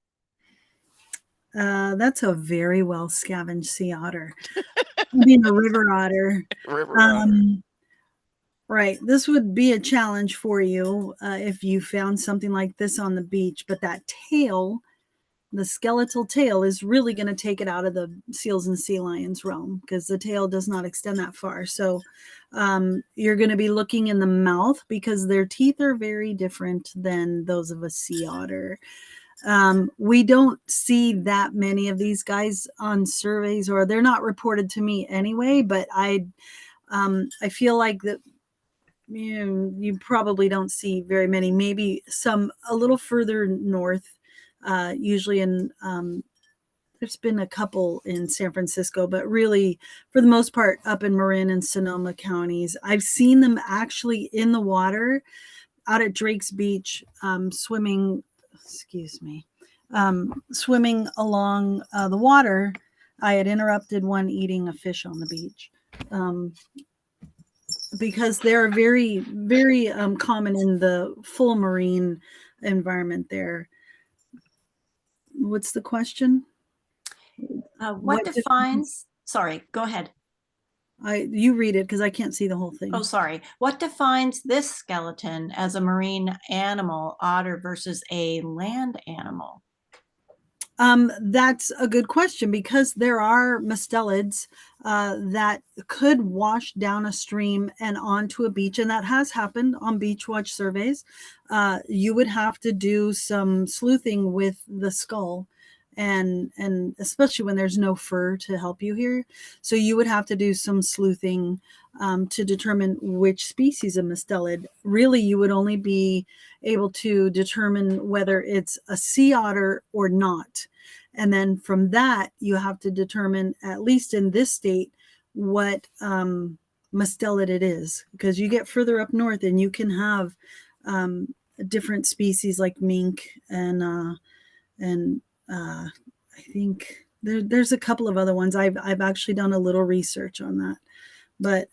That's a very well scavenged sea otter. I mean, a river otter. River otter. Right. This would be a challenge for you if you found something like this on the beach, but that tail, the skeletal tail, is really going to take it out of the seals and sea lions realm because the tail does not extend that far. So you're going to be looking in the mouth because their teeth are very different than those of a sea otter. We don't see that many of these guys on surveys, or they're not reported to me anyway, but I feel like that you probably don't see very many, maybe some a little further north, usually in there's been a couple in San Francisco, but really for the most part up in Marin and Sonoma counties. I've seen them actually in the water out at Drake's Beach, swimming swimming along the water. I had interrupted one eating a fish on the beach. Because they're very, very common in the full marine environment there. What's the question? What defines, sorry, go ahead. You read it because I can't see the whole thing. Oh, sorry. What defines this skeleton as a marine animal, otter, versus a land animal? That's a good question because there are mustelids that could wash down a stream and onto a beach, and that has happened on beach watch surveys. You would have to do some sleuthing with the skull, and especially when there's no fur to help you here. So you would have to do some sleuthing to determine which species of mustelid. Really, you would only be able to determine whether it's a sea otter or not. And then from that, you have to determine, at least in this state, what mustelid it is. Because you get further up north and you can have different species like mink and I think there's a couple of other ones. I've actually done a little research on that. But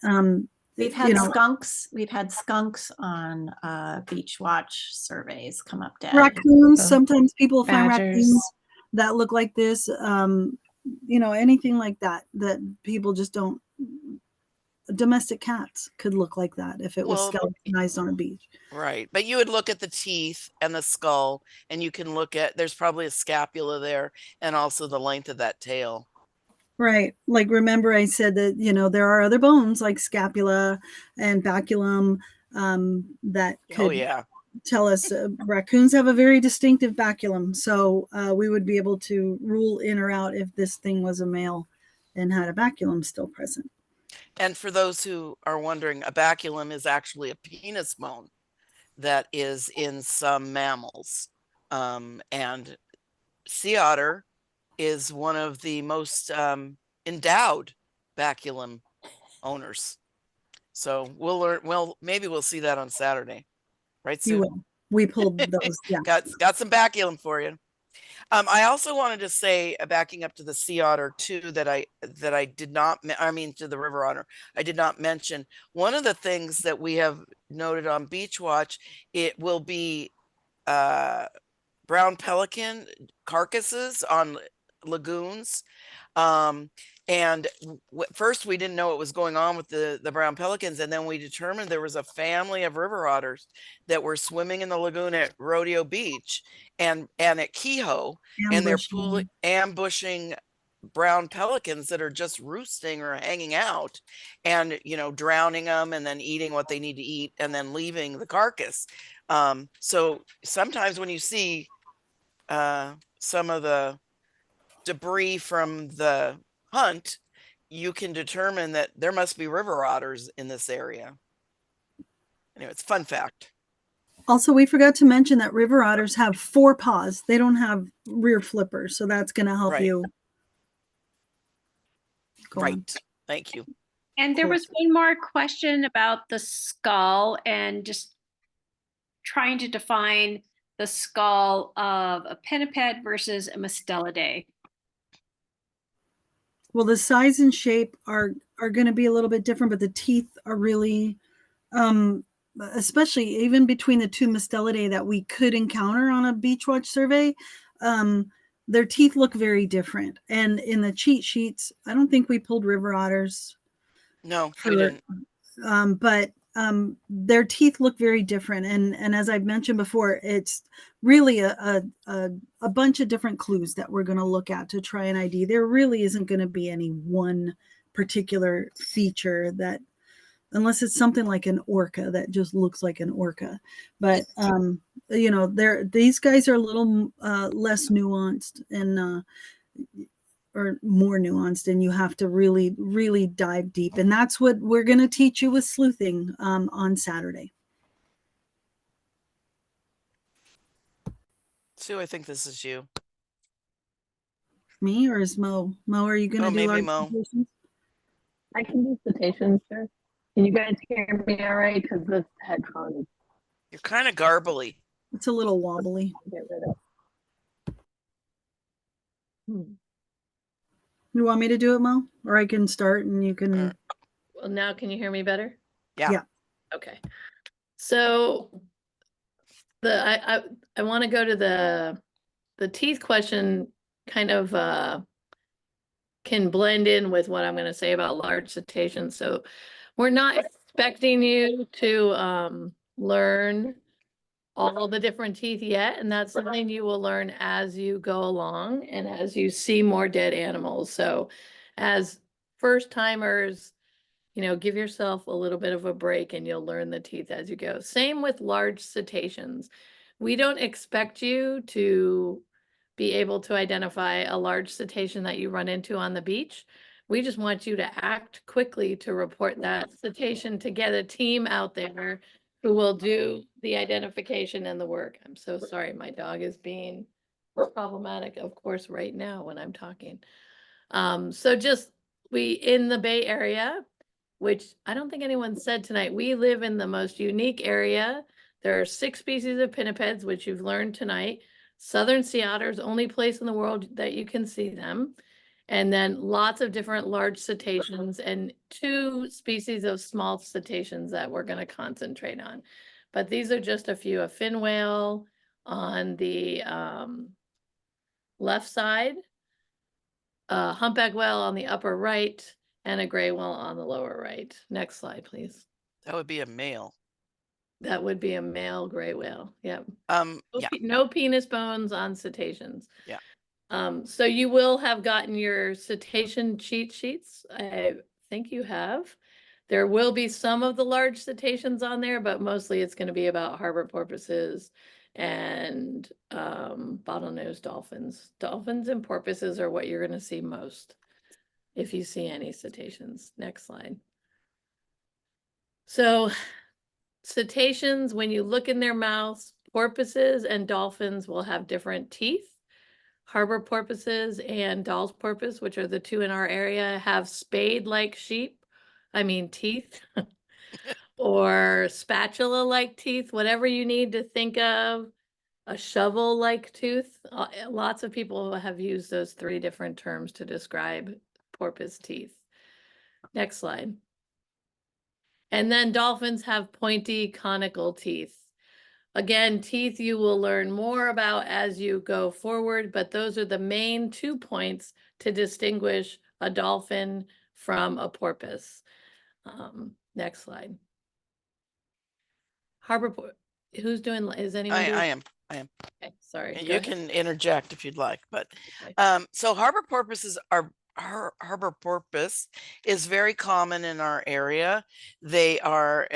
we've had skunks. We've had skunks on beach watch surveys come up dead. Raccoons. Sometimes people find raccoons that look like this. Anything like that people just don't. Domestic cats could look like that if it was skeletonized on a beach. Right. But you would look at the teeth and the skull, and you can look at, there's probably a scapula there, and also the length of that tail. Right. Like, remember I said that, there are other bones like scapula and baculum that could tell us raccoons have a very distinctive baculum. So we would be able to rule in or out if this thing was a male and had a baculum still present. And for those who are wondering, a baculum is actually a penis bone that is in some mammals. And sea otter is one of the most endowed baculum owners. So we'll learn. Well, maybe we'll see that on Saturday, right, Sue? You will. We pulled those. Yeah. Got some baculum for you. I also wanted to say, backing up to the sea otter too, that I did not, I mean, to the river otter, I did not mention. One of the things that we have noted on Beach Watch, it will be brown pelican carcasses on lagoons. And first we didn't know what was going on with the brown pelicans, and then we determined there was a family of river otters that were swimming in the lagoon at Rodeo Beach and at Kehoe, and they're ambushing brown pelicans that are just roosting or hanging out, and drowning them and then eating what they need to eat and then leaving the carcass. So sometimes when you see some of the debris from the hunt, you can determine that there must be river otters in this area. Anyway, it's a fun fact. Also, we forgot to mention that river otters have 4 paws. They don't have rear flippers, so that's going to help Right. you. Go Right. on. Thank you. And there was one more question about the skull and just trying to define the skull of a pinniped versus a mustelidae. Well, the size and shape are going to be a little bit different, but the teeth are really, especially even between the 2 mustelidae that we could encounter on a Beach Watch survey, their teeth look very different. And in the cheat sheets, I don't think we pulled river otters. No, we didn't. But their teeth look very different. And as I've mentioned before, it's really a bunch of different clues that we're going to look at to try and ID. There really isn't going to be any one particular feature that, unless it's something like an orca that just looks like an orca. But these guys are a little less nuanced and or more nuanced, and you have to really, really dive deep. And that's what we're going to teach you with sleuthing on Saturday. Sue, I think this is you. Me or is Mo? Mo, are you going to do maybe our Mo. I can do cetaceans, sure. Can you guys hear me all right? Because this headphone, You're kind of garbly. It's a little wobbly. get rid of. You want me to do it, Mo? Or I can start and you can. Well, now can you hear me better? Yeah. Okay. So I want to go to the teeth question, kind of can blend in with what I'm going to say about large cetaceans. So we're not expecting you to learn all the different teeth yet, and that's something you will learn as you go along and as you see more dead animals. So as first timers, give yourself a little bit of a break and you'll learn the teeth as you go. Same with large cetaceans. We don't expect you to be able to identify a large cetacean that you run into on the beach. We just want you to act quickly to report that cetacean to get a team out there who will do the identification and the work. I'm so sorry, my dog is being problematic, of course, right now when I'm talking. So just in the Bay Area, which I don't think anyone said tonight, we live in the most unique area. There are 6 species of pinnipeds, which you've learned tonight. Southern sea otters, only place in the world that you can see them. And then lots of different large cetaceans and 2 species of small cetaceans that we're going to concentrate on. But these are just a few. A fin whale on the left side, a humpback whale on the upper right, and a gray whale on the lower right. Next slide, please. That would be a male. That would be a male gray whale. Yep. Yeah. No penis bones on cetaceans. Yeah. So you will have gotten your cetacean cheat sheets. I think you have. There will be some of the large cetaceans on there, but mostly it's going to be about harbor porpoises and bottlenose dolphins. Dolphins and porpoises are what you're going to see most if you see any cetaceans. Next slide. So cetaceans, when you look in their mouths, porpoises and dolphins will have different teeth. Harbor porpoises and Dall's porpoise, which are the 2 in our area, have spade-like teeth, or spatula-like teeth, whatever you need to think of. a shovel-like tooth. Lots of people have used those three different terms to describe porpoise teeth. Next slide. And then dolphins have pointy conical teeth. Again, teeth you will learn more about as you go forward, but those are the main 2 points to distinguish a dolphin from a porpoise. Next slide. Harbor, who's doing, is anyone doing? I am. Okay, sorry. And go you ahead. can interject if you'd like, but Okay. so harbor porpoises are harbor porpoise is very common in our area. They are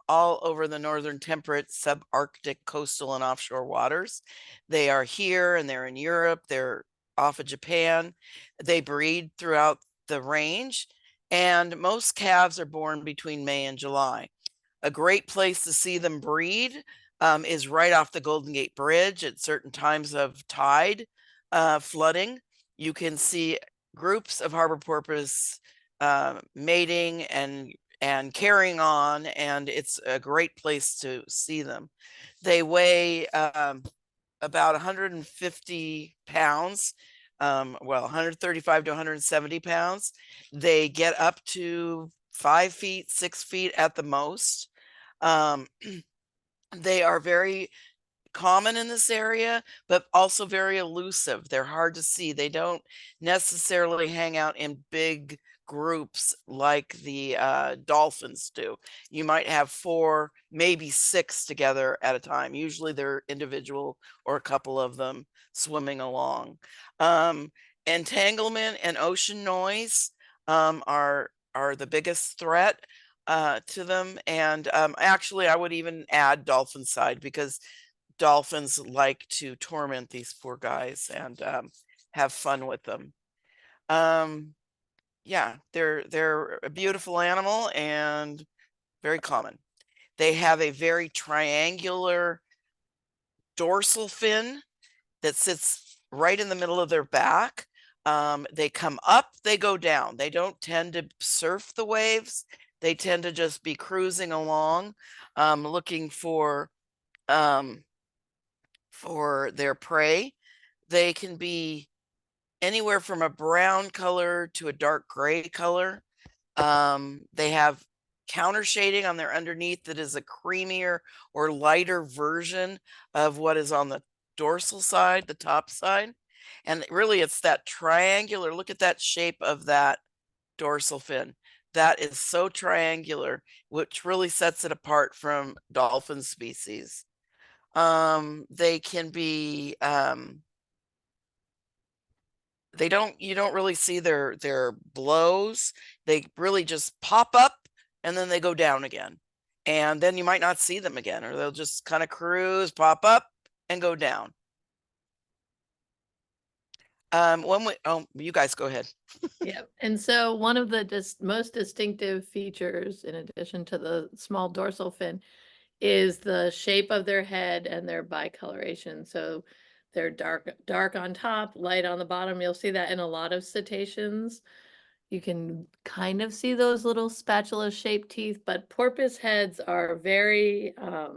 all over the northern temperate, subarctic, coastal, and offshore waters. They are here and they're in Europe. They're off of Japan. They breed throughout the range, and most calves are born between May and July. A great place to see them breed is right off the Golden Gate Bridge at certain times of tide flooding. You can see groups of harbor porpoise mating and carrying on, and it's a great place to see them. They weigh about 150 pounds, well, 135 to 170 pounds. They get up to 5 feet, 6 feet at the most. They are very common in this area, but also very elusive. They're hard to see. They don't necessarily hang out in big groups like the dolphins do. You might have 4, maybe 6 together at a time. Usually they're individual or a couple of them swimming along. Entanglement and ocean noise are the biggest threat to them. And actually, I would even add dolphin side, because dolphins like to torment these poor guys and have fun with them. Yeah, they're a beautiful animal and very common. They have a very triangular dorsal fin that sits right in the middle of their back. They come up, they go down. They don't tend to surf the waves. They tend to just be cruising along, looking for their prey. They can be anywhere from a brown color to a dark gray color. They have counter shading on their underneath that is a creamier or lighter version of what is on the dorsal side, the top side. And really it's that triangular, look at that shape of that dorsal fin. That is so triangular, which really sets it apart from dolphin species. They can be you don't really see their blows. They really just pop up and then they go down again. And then you might not see them again, or they'll just kind of cruise, pop up and go down. You guys go ahead. Yeah, and so one of the most distinctive features, in addition to the small dorsal fin, is the shape of their head and their bicoloration. So they're dark on top, light on the bottom. You'll see that in a lot of cetaceans. You can kind of see those little spatula-shaped teeth, but porpoise heads are very, I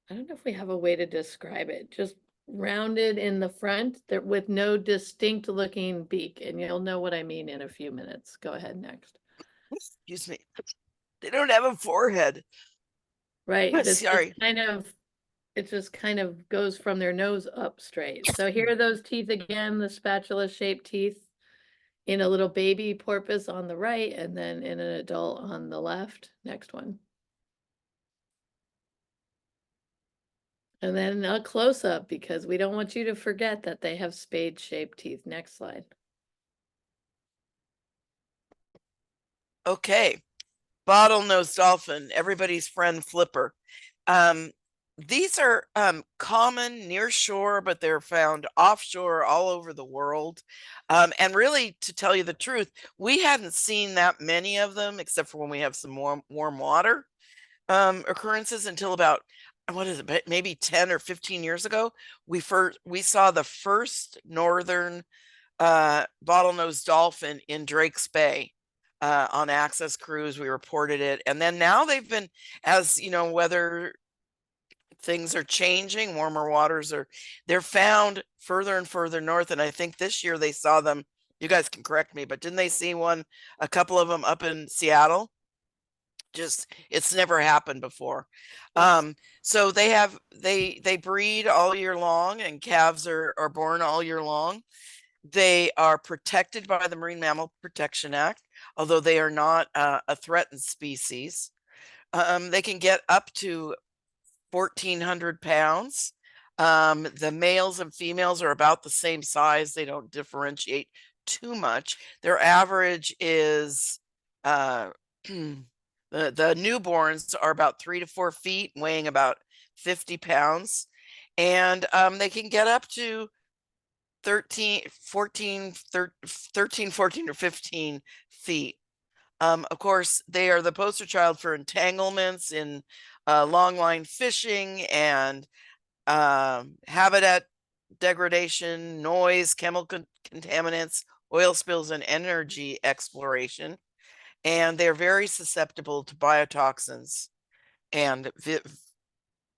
don't know if we have a way to describe it, just rounded in the front, with no distinct looking beak. And you'll know what I mean in a few minutes. Go ahead next. Excuse me. They don't have a forehead. Right. Sorry. It just kind of goes from their nose up straight. So here are those teeth again, the spatula shaped teeth in a little baby porpoise on the right, and then in an adult on the left. Next one. And then a close up, because we don't want you to forget that they have spade shaped teeth. Next slide. Okay. Bottlenose dolphin, everybody's friend flipper. These are common near shore, but they're found offshore all over the world. And really, to tell you the truth, we hadn't seen that many of them, except for when we have some warm water occurrences, until about, what is it, maybe 10 or 15 years ago. We saw the first northern bottlenose dolphin in Drake's Bay. On Access Cruise, we reported it. And then now they've been, as you know, weather things are changing. Warmer waters they're found further and further north. And I think this year they saw them. You guys can correct me, but didn't they see a couple of them up in Seattle? Just, it's never happened before. So they breed all year long, and calves are born all year long. They are protected by the Marine Mammal Protection Act, although they are not a threatened species. They can get up to 1,400 pounds. The males and females are about the same size. They don't differentiate too much. Their average is the newborns are about 3 to 4 feet, weighing about 50 pounds. And they can get up to 13, 14, 13, 14, or 15 feet. Of course, they are the poster child for entanglements in longline fishing and habitat degradation, noise, chemical contaminants, oil spills, and energy exploration. And they're very susceptible to biotoxins and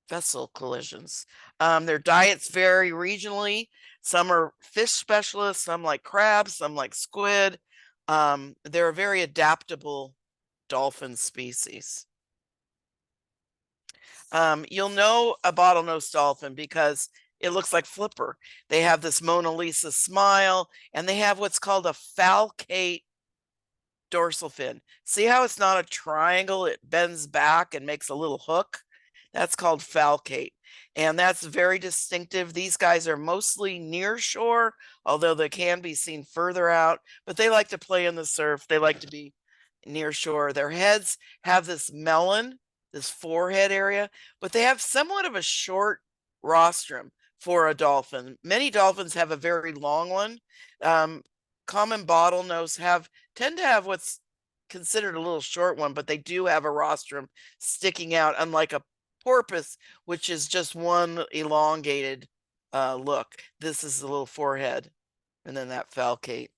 vessel collisions. Their diets vary regionally. Some are fish specialists, some like crabs, some like squid. They're a very adaptable dolphin species. You'll know a bottlenose dolphin because it looks like Flipper. They have this Mona Lisa smile, and they have what's called a falcate dorsal fin. See how it's not a triangle? It bends back and makes a little hook. That's called falcate. And that's very distinctive. These guys are mostly near shore, although they can be seen further out, but they like to play in the surf. They like to be near shore. Their heads have this melon, this forehead area, but they have somewhat of a short rostrum for a dolphin. Many dolphins have a very long one. Common bottlenose tend to have what's considered a little short one, but they do have a rostrum sticking out, unlike a porpoise, which is just one elongated look. This is the little forehead, and then that falcate.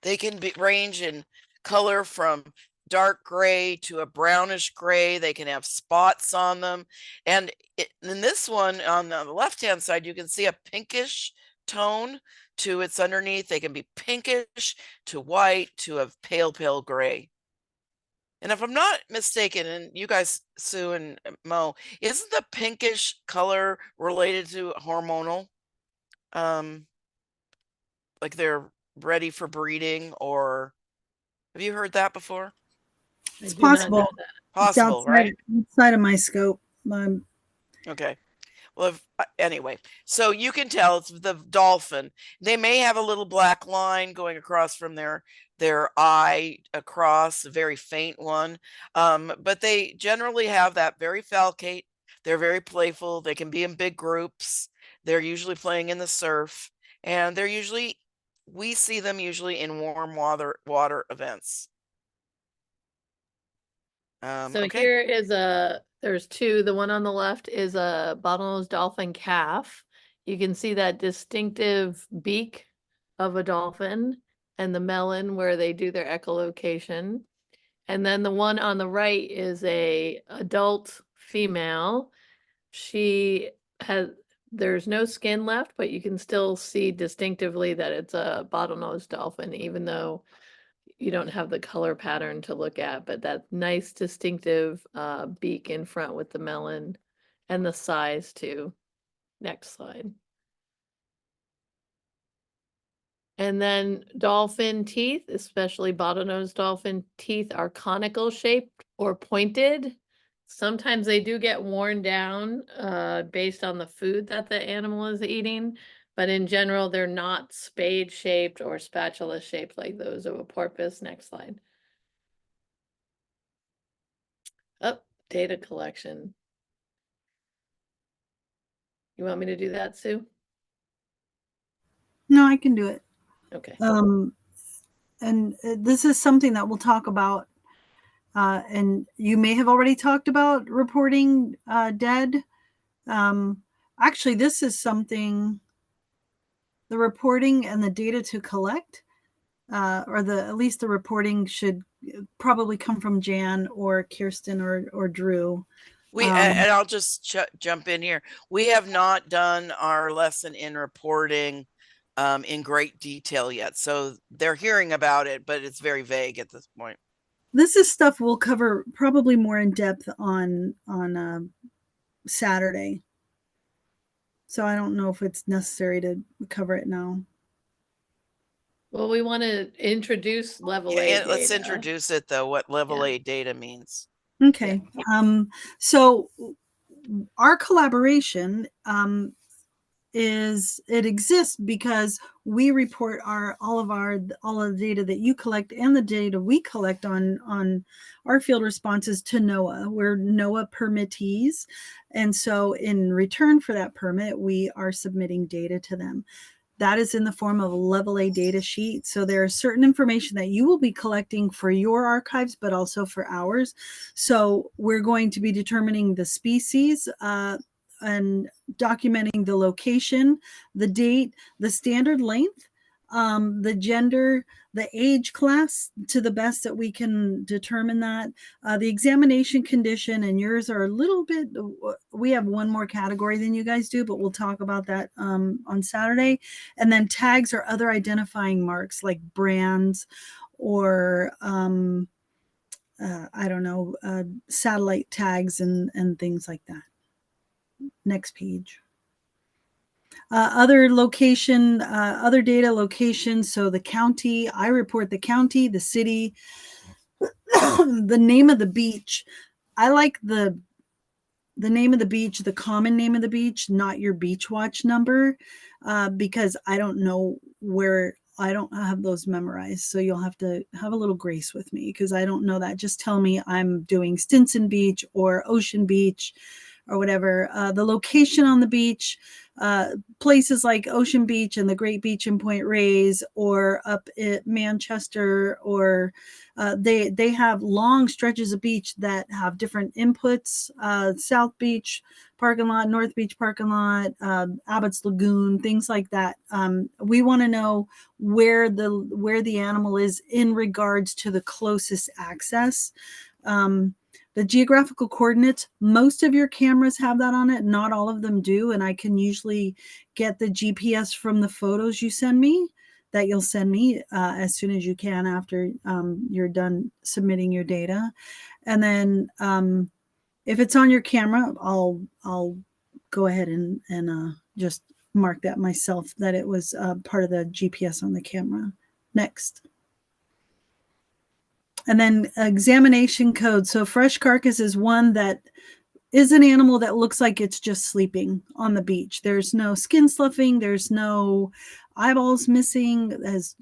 They can range in color from dark gray to a brownish gray. They can have spots on them. And in this one, on the left-hand side, you can see a pinkish tone to its underneath. They can be pinkish to white to a pale, pale gray. And if I'm not mistaken, and you guys, Sue and Mo, isn't the pinkish color related to hormonal? Like they're ready for breeding, or have you heard that before? It's possible. Possible, right? Outside of my scope. Okay. Well, anyway, so you can tell it's the dolphin. They may have a little black line going across from their eye across, a very faint one. But they generally have that very falcate. They're very playful. They can be in big groups. They're usually playing in the surf, and we see them usually in warm water events. So okay. here is there's two. The one on the left is a bottlenose dolphin calf. You can see that distinctive beak of a dolphin and the melon where they do their echolocation. And then the one on the right is a adult female. There's no skin left, but you can still see distinctively that it's a bottlenose dolphin, even though you don't have the color pattern to look at, but that nice distinctive beak in front with the melon and the size too. Next slide. And then dolphin teeth, especially bottlenose dolphin teeth, are conical shaped or pointed. Sometimes they do get worn down based on the food that the animal is eating, but in general, they're not spade shaped or spatula shaped like those of a porpoise. Next slide. Oh, data collection. You want me to do that, Sue? No, I can do it. Okay. And this is something that we'll talk about. And you may have already talked about reporting dead. Actually, this is something, the reporting and the data to collect, or at least the reporting should probably come from Jan or Kirsten or Drew. And I'll just jump in here. We have not done our lesson in reporting in great detail yet. So they're hearing about it, but it's very vague at this point. This is stuff we'll cover probably more in depth on Saturday. So I don't know if it's necessary to cover it now. Well, we want to introduce level A data. Let's introduce it though, what level A data means. Okay. So our collaboration it exists because we report all of the data that you collect and the data we collect on our field responses to NOAA. We're NOAA permittees, and so in return for that permit, we are submitting data to them. That is in the form of a level A data sheet. So there is certain information that you will be collecting for your archives, but also for ours. So we're going to be determining the species and documenting the location, the date, the standard length, the gender, the age class to the best that we can determine that. The examination condition, and yours are a little bit, we have one more category than you guys do, but we'll talk about that on Saturday. And then tags or other identifying marks like brands or I don't know, satellite tags and things like that. Next page. Other location, other data locations. So the county, I report the county, the city, the name of the beach. I like the name of the beach, the common name of the beach, not your beach watch number, because I don't know where, I don't have those memorized. So you'll have to have a little grace with me because I don't know that. Just tell me I'm doing Stinson Beach or Ocean Beach or whatever. The location on the beach, places like Ocean Beach and the Great Beach in Point Reyes or up at Manchester, or they have long stretches of beach that have different inputs. South Beach parking lot, North Beach parking lot, Abbott's Lagoon, things like that. We want to know where the animal is in regards to the closest access. The geographical coordinates, most of your cameras have that on it. Not all of them do. And I can usually get the GPS from the photos you send me, that you'll send me as soon as you can after you're done submitting your data. And then if it's on your camera, I'll go ahead and just mark that myself, that it was part of the GPS on the camera. Next. And then examination code. So fresh carcass is one that is an animal that looks like it's just sleeping on the beach. There's no skin sloughing. There's no eyeballs missing. As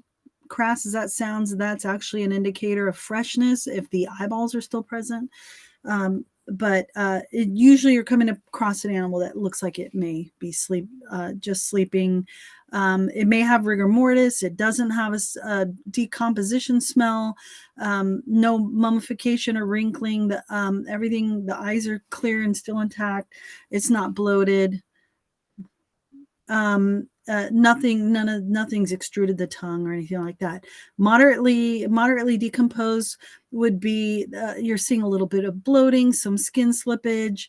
crass as that sounds, that's actually an indicator of freshness if the eyeballs are still present. But usually you're coming across an animal that looks like it may be just sleeping. It may have rigor mortis. It doesn't have a decomposition smell. No mummification or wrinkling. Everything, the eyes are clear and still intact. It's not bloated. Nothing's extruded the tongue or anything like that. Moderately decomposed would be you're seeing a little bit of bloating, some skin slippage,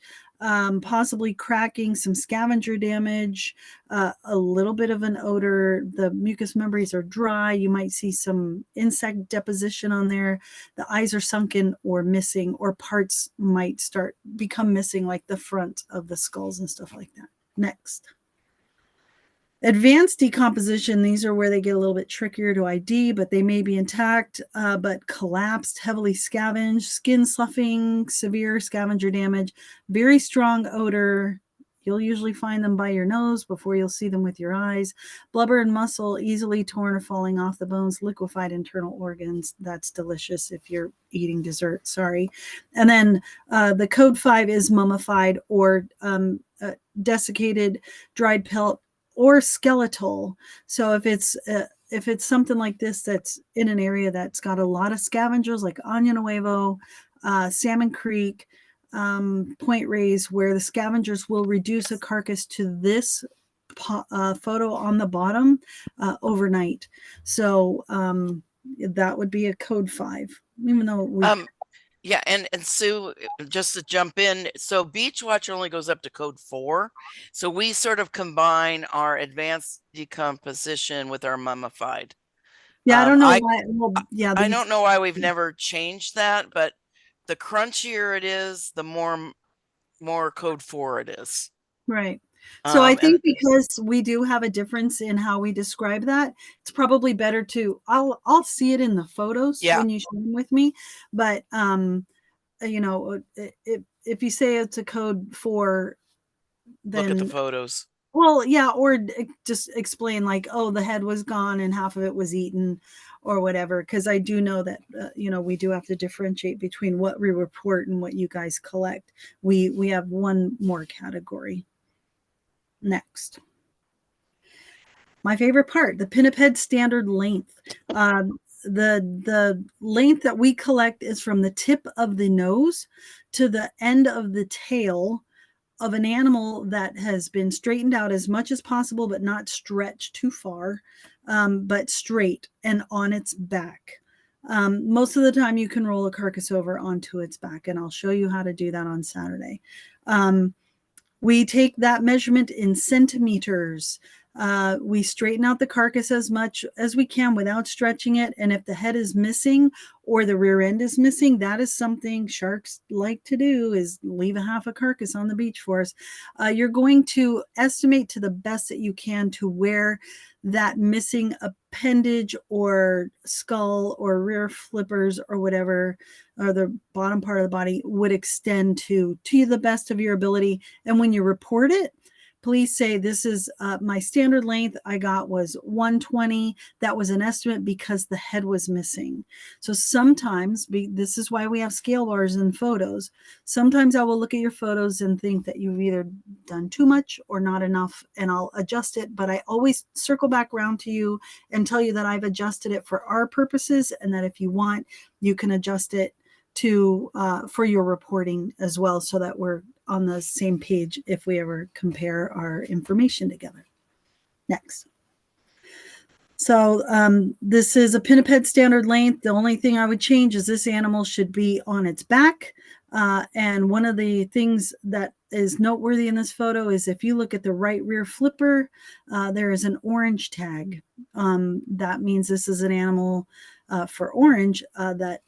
possibly cracking, some scavenger damage, a little bit of an odor. The mucous membranes are dry. You might see some insect deposition on there. The eyes are sunken or missing, or parts might become missing, like the front of the skulls and stuff like that. Next. Advanced decomposition, these are where they get a little bit trickier to ID, but they may be intact, but collapsed, heavily scavenged, skin sloughing, severe scavenger damage, very strong odor. You'll usually find them by your nose before you'll see them with your eyes. Blubber and muscle easily torn or falling off the bones, liquefied internal organs. That's delicious if you're eating dessert, sorry. And then the code 5 is mummified or desiccated, dried pelt, or skeletal. So if it's something like this that's in an area that's got a lot of scavengers, like Año Nuevo, Salmon Creek, Point Reyes, where the scavengers will reduce a carcass to this photo on the bottom overnight. So that would be a code 5, even though Yeah, and Sue, just to jump in, so Beach Watcher only goes up to code 4. So we sort of combine our advanced decomposition with our mummified. Yeah, I don't know I why. Well, yeah, I these. don't know why we've never changed that, but the crunchier it is, the more code 4 it is. Right. So I And think because we do have a difference in how we describe that, it's probably better to I'll see it in the photos yeah, when you share them with me. But you know, if you say it's a code 4, look at the then photos. well, yeah, or just explain like, oh, the head was gone and half of it was eaten or whatever. Because I do know that, you know, we do have to differentiate between what we report and what you guys collect. We have one more category. Next. My favorite part, the pinniped standard length. The length that we collect is from the tip of the nose to the end of the tail of an animal that has been straightened out as much as possible, but not stretched too far, but straight and on its back. Most of the time, you can roll a carcass over onto its back, and I'll show you how to do that on Saturday. We take that measurement in centimeters. We straighten out the carcass as much as we can without stretching it. And if the head is missing or the rear end is missing, that is something sharks like to do, is leave a half a carcass on the beach for us. You're going to estimate to the best that you can to where that missing appendage or skull or rear flippers or whatever, or the bottom part of the body would extend to the best of your ability. And when you report it, please say, this is my standard length I got was 120. That was an estimate because the head was missing. So sometimes, this is why we have scale bars in photos. Sometimes I will look at your photos and think that you've either done too much or not enough, and I'll adjust it. But I always circle back around to you and tell you that I've adjusted it for our purposes, and that if you want, you can adjust it to for your reporting as well, so that we're on the same page if we ever compare our information together. Next. So this is a pinniped standard length. The only thing I would change is this animal should be on its back. And one of the things that is noteworthy in this photo is if you look at the right rear flipper, there is an orange tag. That means this is an animal for orange that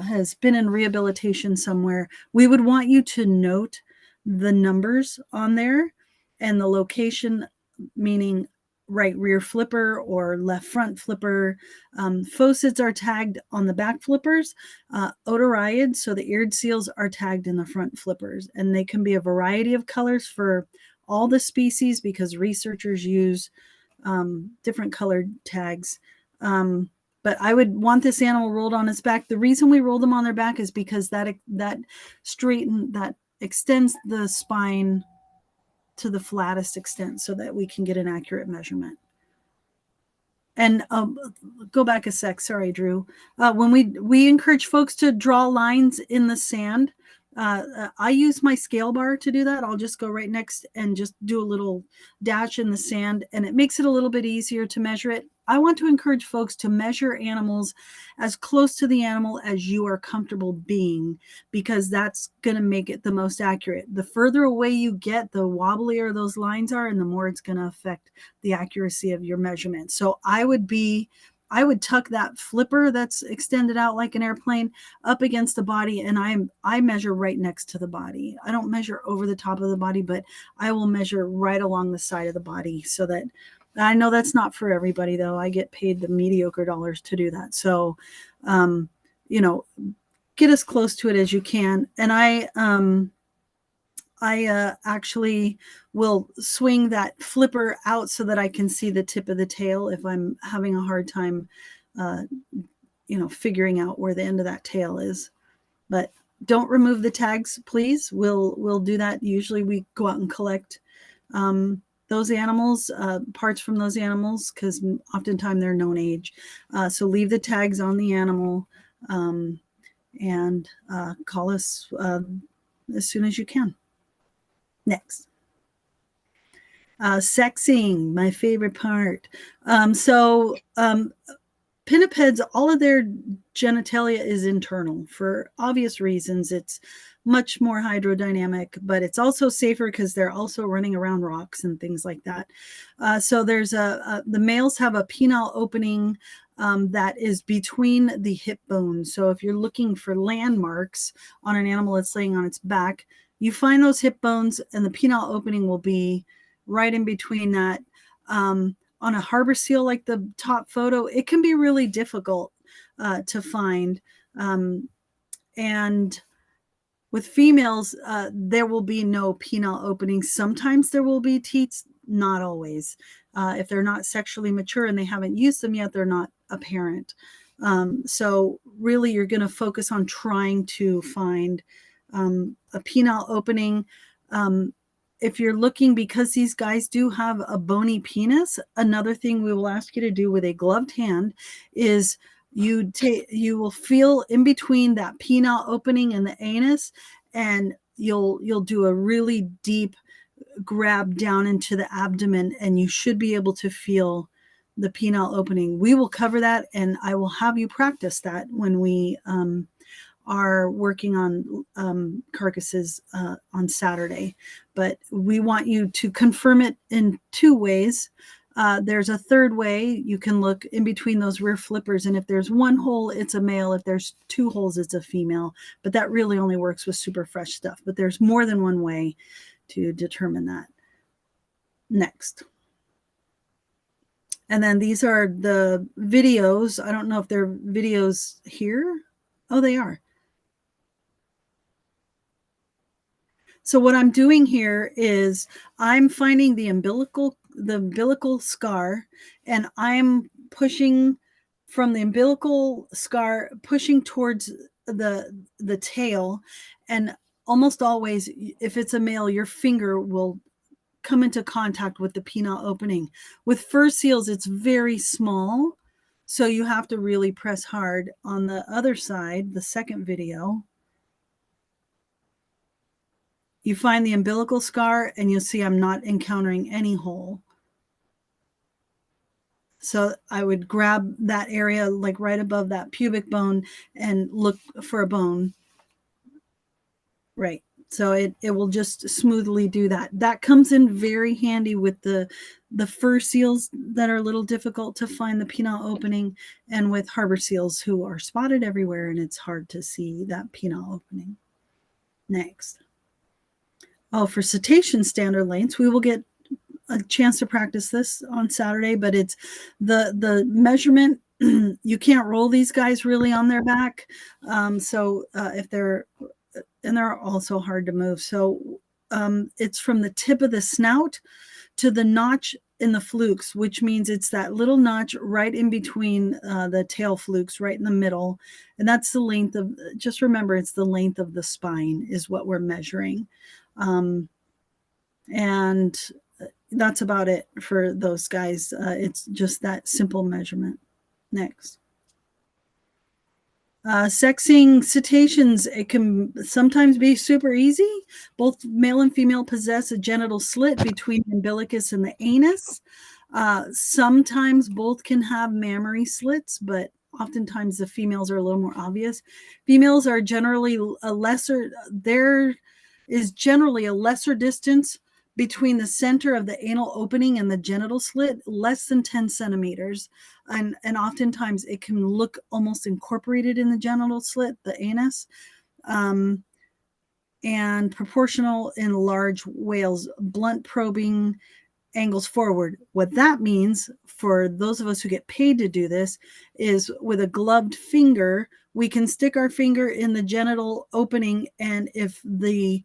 has been in rehabilitation somewhere. We would want you to note the numbers on there and the location, meaning right rear flipper or left front flipper. Phocids are tagged on the back flippers. Otariids, so the eared seals, are tagged in the front flippers. And they can be a variety of colors for all the species because researchers use different colored tags. But I would want this animal rolled on its back. The reason we roll them on their back is because that extends the spine to the flattest extent so that we can get an accurate measurement. And go back a sec. Sorry, Drew. When we encourage folks to draw lines in the sand, I use my scale bar to do that. I'll just go right next and just do a little dash in the sand, and it makes it a little bit easier to measure it. I want to encourage folks to measure animals as close to the animal as you are comfortable being, because that's going to make it the most accurate. The further away you get, the wobblier those lines are, and the more it's going to affect the accuracy of your measurement. So I would tuck that flipper that's extended out like an airplane up against the body, and I measure right next to the body. I don't measure over the top of the body, but I will measure right along the side of the body, so that I know that's not for everybody, though. I get paid the mediocre dollars to do that. So, you know, get as close to it as you can. And I actually will swing that flipper out so that I can see the tip of the tail if I'm having a hard time, figuring out where the end of that tail is. But don't remove the tags, please. We'll do that. Usually we go out and collect those animals, parts from those animals, because oftentimes they're known age. So leave the tags on the animal, and call us as soon as you can. Next. Sexing, my favorite part. pinnipeds, all of their genitalia is internal for obvious reasons. It's much more hydrodynamic, but it's also safer because they're also running around rocks and things like that. So there's the males have a penile opening that is between the hip bones. So if you're looking for landmarks on an animal that's laying on its back, you find those hip bones, and the penile opening will be right in between that. On a harbor seal like the top photo, it can be really difficult to find. And with females, there will be no penile opening. Sometimes there will be teats, not always. If they're not sexually mature and they haven't used them yet, they're not apparent. So really you're going to focus on trying to find a penile opening. If you're looking, because these guys do have a bony penis, another thing we will ask you to do with a gloved hand is you will feel in between that penile opening and the anus, and you'll do a really deep grab down into the abdomen, and you should be able to feel the penile opening. We will cover that, and I will have you practice that when we are working on carcasses on Saturday. But we want you to confirm it in two ways. There's a third way. You can look in between those rear flippers, and if there's one hole, it's a male. If there's two holes, it's a female. But that really only works with super fresh stuff. But there's more than one way to determine that. Next. And then these are the videos. I don't know if they're videos here. Oh, they are. So what I'm doing here is I'm finding the umbilical scar, and I'm pushing from the umbilical scar, pushing towards the tail. And almost always, if it's a male, your finger will come into contact with the penile opening. With fur seals, it's very small, so you have to really press hard. On the other side, the second video, you find the umbilical scar, and you'll see I'm not encountering any hole. So I would grab that area like right above that pubic bone and look for a bone. Right. So it will just smoothly do that. That comes in very handy with the fur seals that are a little difficult to find the penile opening, and with harbor seals who are spotted everywhere and it's hard to see that penile opening. Next. Oh, for cetacean standard lengths, we will get a chance to practice this on Saturday, but it's the measurement. You can't roll these guys really on their back. So if they're also hard to move. So it's from the tip of the snout to the notch in the flukes, which means it's that little notch right in between the tail flukes, right in the middle. And that's the length of, just remember, it's the length of the spine is what we're measuring. And that's about it for those guys. It's just that simple measurement. Next. Sexing cetaceans, it can sometimes be super easy. Both male and female possess a genital slit between the umbilicus and the anus. Sometimes both can have mammary slits, but oftentimes the females are a little more obvious. Females are generally there is generally a lesser distance between the center of the anal opening and the genital slit, less than 10 centimeters. And oftentimes it can look almost incorporated in the genital slit, the anus, and proportional in large whales, blunt probing angles forward. What that means for those of us who get paid to do this is with a gloved finger, we can stick our finger in the genital opening, and if the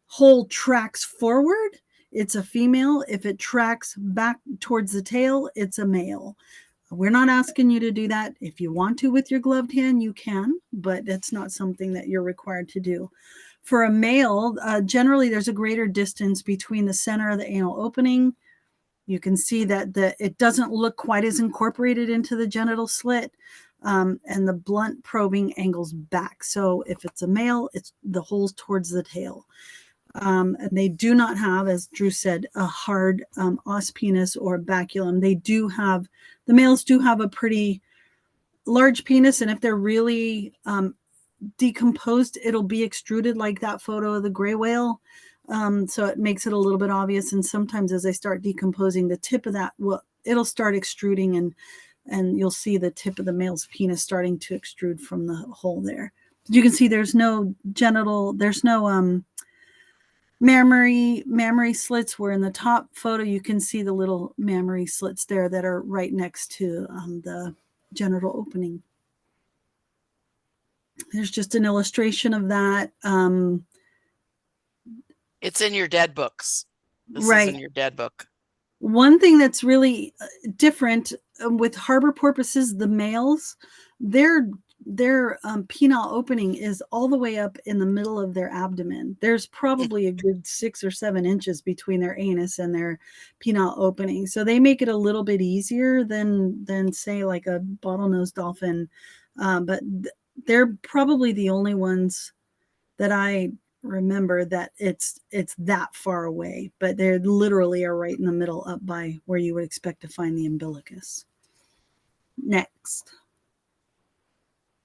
hole tracks forward, it's a female. If it tracks back towards the tail, it's a male. We're not asking you to do that. If you want to with your gloved hand, you can, but it's not something that you're required to do. For a male, generally there's a greater distance between the center of the anal opening. You can see that it doesn't look quite as incorporated into the genital slit, and the blunt probing angles back. So if it's a male, it's the holes towards the tail. And they do not have, as Drew said, a hard os penis or baculum. They do have, the males do have a pretty large penis, and if they're really decomposed, it'll be extruded like that photo of the gray whale. So it makes it a little bit obvious. And sometimes as they start decomposing, the tip of that it'll start extruding, and you'll see the tip of the male's penis starting to extrude from the hole there. You can see there's no genital, there's no mammary slits, where in the top photo you can see the little mammary slits there that are right next to the genital opening. There's just an illustration of that. It's in your dead books. This Right. is in your dead book. One thing that's really different with harbor porpoises, the males, their penile opening is all the way up in the middle of their abdomen. There's probably a good 6 or 7 inches between their anus and their penile opening. So they make it a little bit easier than say like a bottlenose dolphin. But they're probably the only ones that I remember that it's that far away, but they literally are right in the middle, up by where you would expect to find the umbilicus. Next.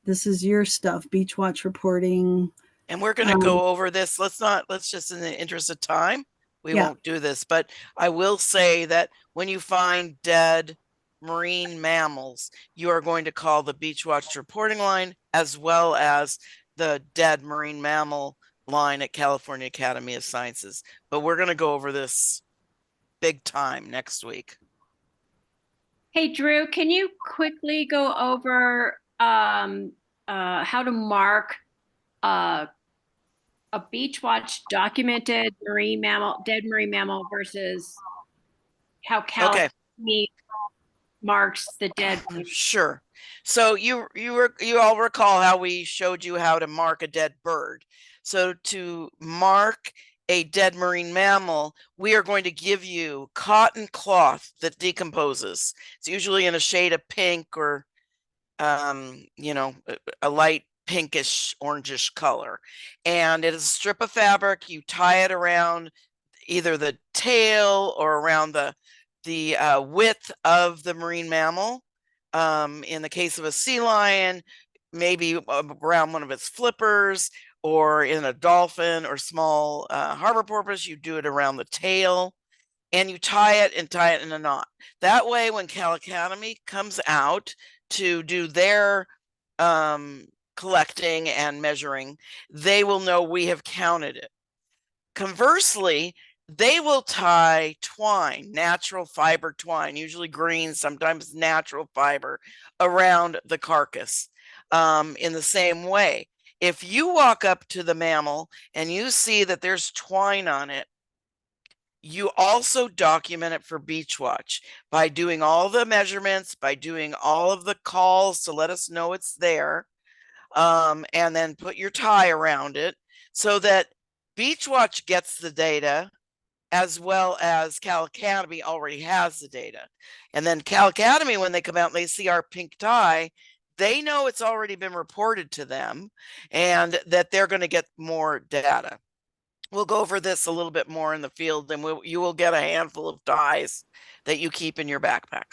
This is your stuff, beach watch reporting. And we're going to go over this. Let's just, in the interest of time, we won't do this, but I will say that when you find dead marine mammals, you are going to call the beach watch reporting line, as well as the dead marine mammal line at California Academy of Sciences. But we're going to go over this big time next week. Hey, Drew, can you quickly go over how to mark a beach watch documented marine mammal, dead marine mammal, versus how California marks the dead? Sure. So you all recall how we showed you how to mark a dead bird. So to mark a dead marine mammal, we are going to give you cotton cloth that decomposes. It's usually in a shade of pink, or you know, a light pinkish orangish color. And it is a strip of fabric. You tie it around either the tail or around the width of the marine mammal. In the case of a sea lion, maybe around one of its flippers, or in a dolphin or small harbor porpoise, you do it around the tail, and you tie it in a knot. That way, when Cal Academy comes out to do their collecting and measuring, they will know we have counted it. Conversely, they will tie twine, natural fiber twine, usually green, sometimes natural fiber, around the carcass. In the same way, if you walk up to the mammal and you see that there's twine on it, you also document it for Beach Watch by doing all the measurements, by doing all of the calls to let us know it's there, and then put your tie around it so that Beach Watch gets the data, as well as Cal Academy already has the data. And then Cal Academy, when they come out and they see our pink tie, they know it's already been reported to them and that they're going to get more data. We'll go over this a little bit more in the field, and you will get a handful of ties that you keep in your backpack.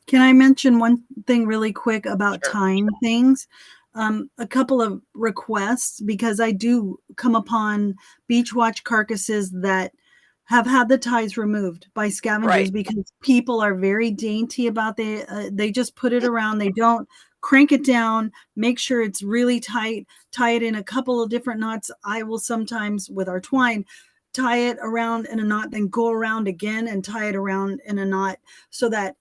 Can I mention one thing really quick about tying things? A couple of requests, because I do come upon beach watch carcasses that have had the ties removed by scavengers, because people are very dainty about they just put it around. They don't crank it down, make sure it's really tight, tie it in a couple of different knots. I will sometimes, with our twine, tie it around in a knot, then go around again and tie it around in a knot, so that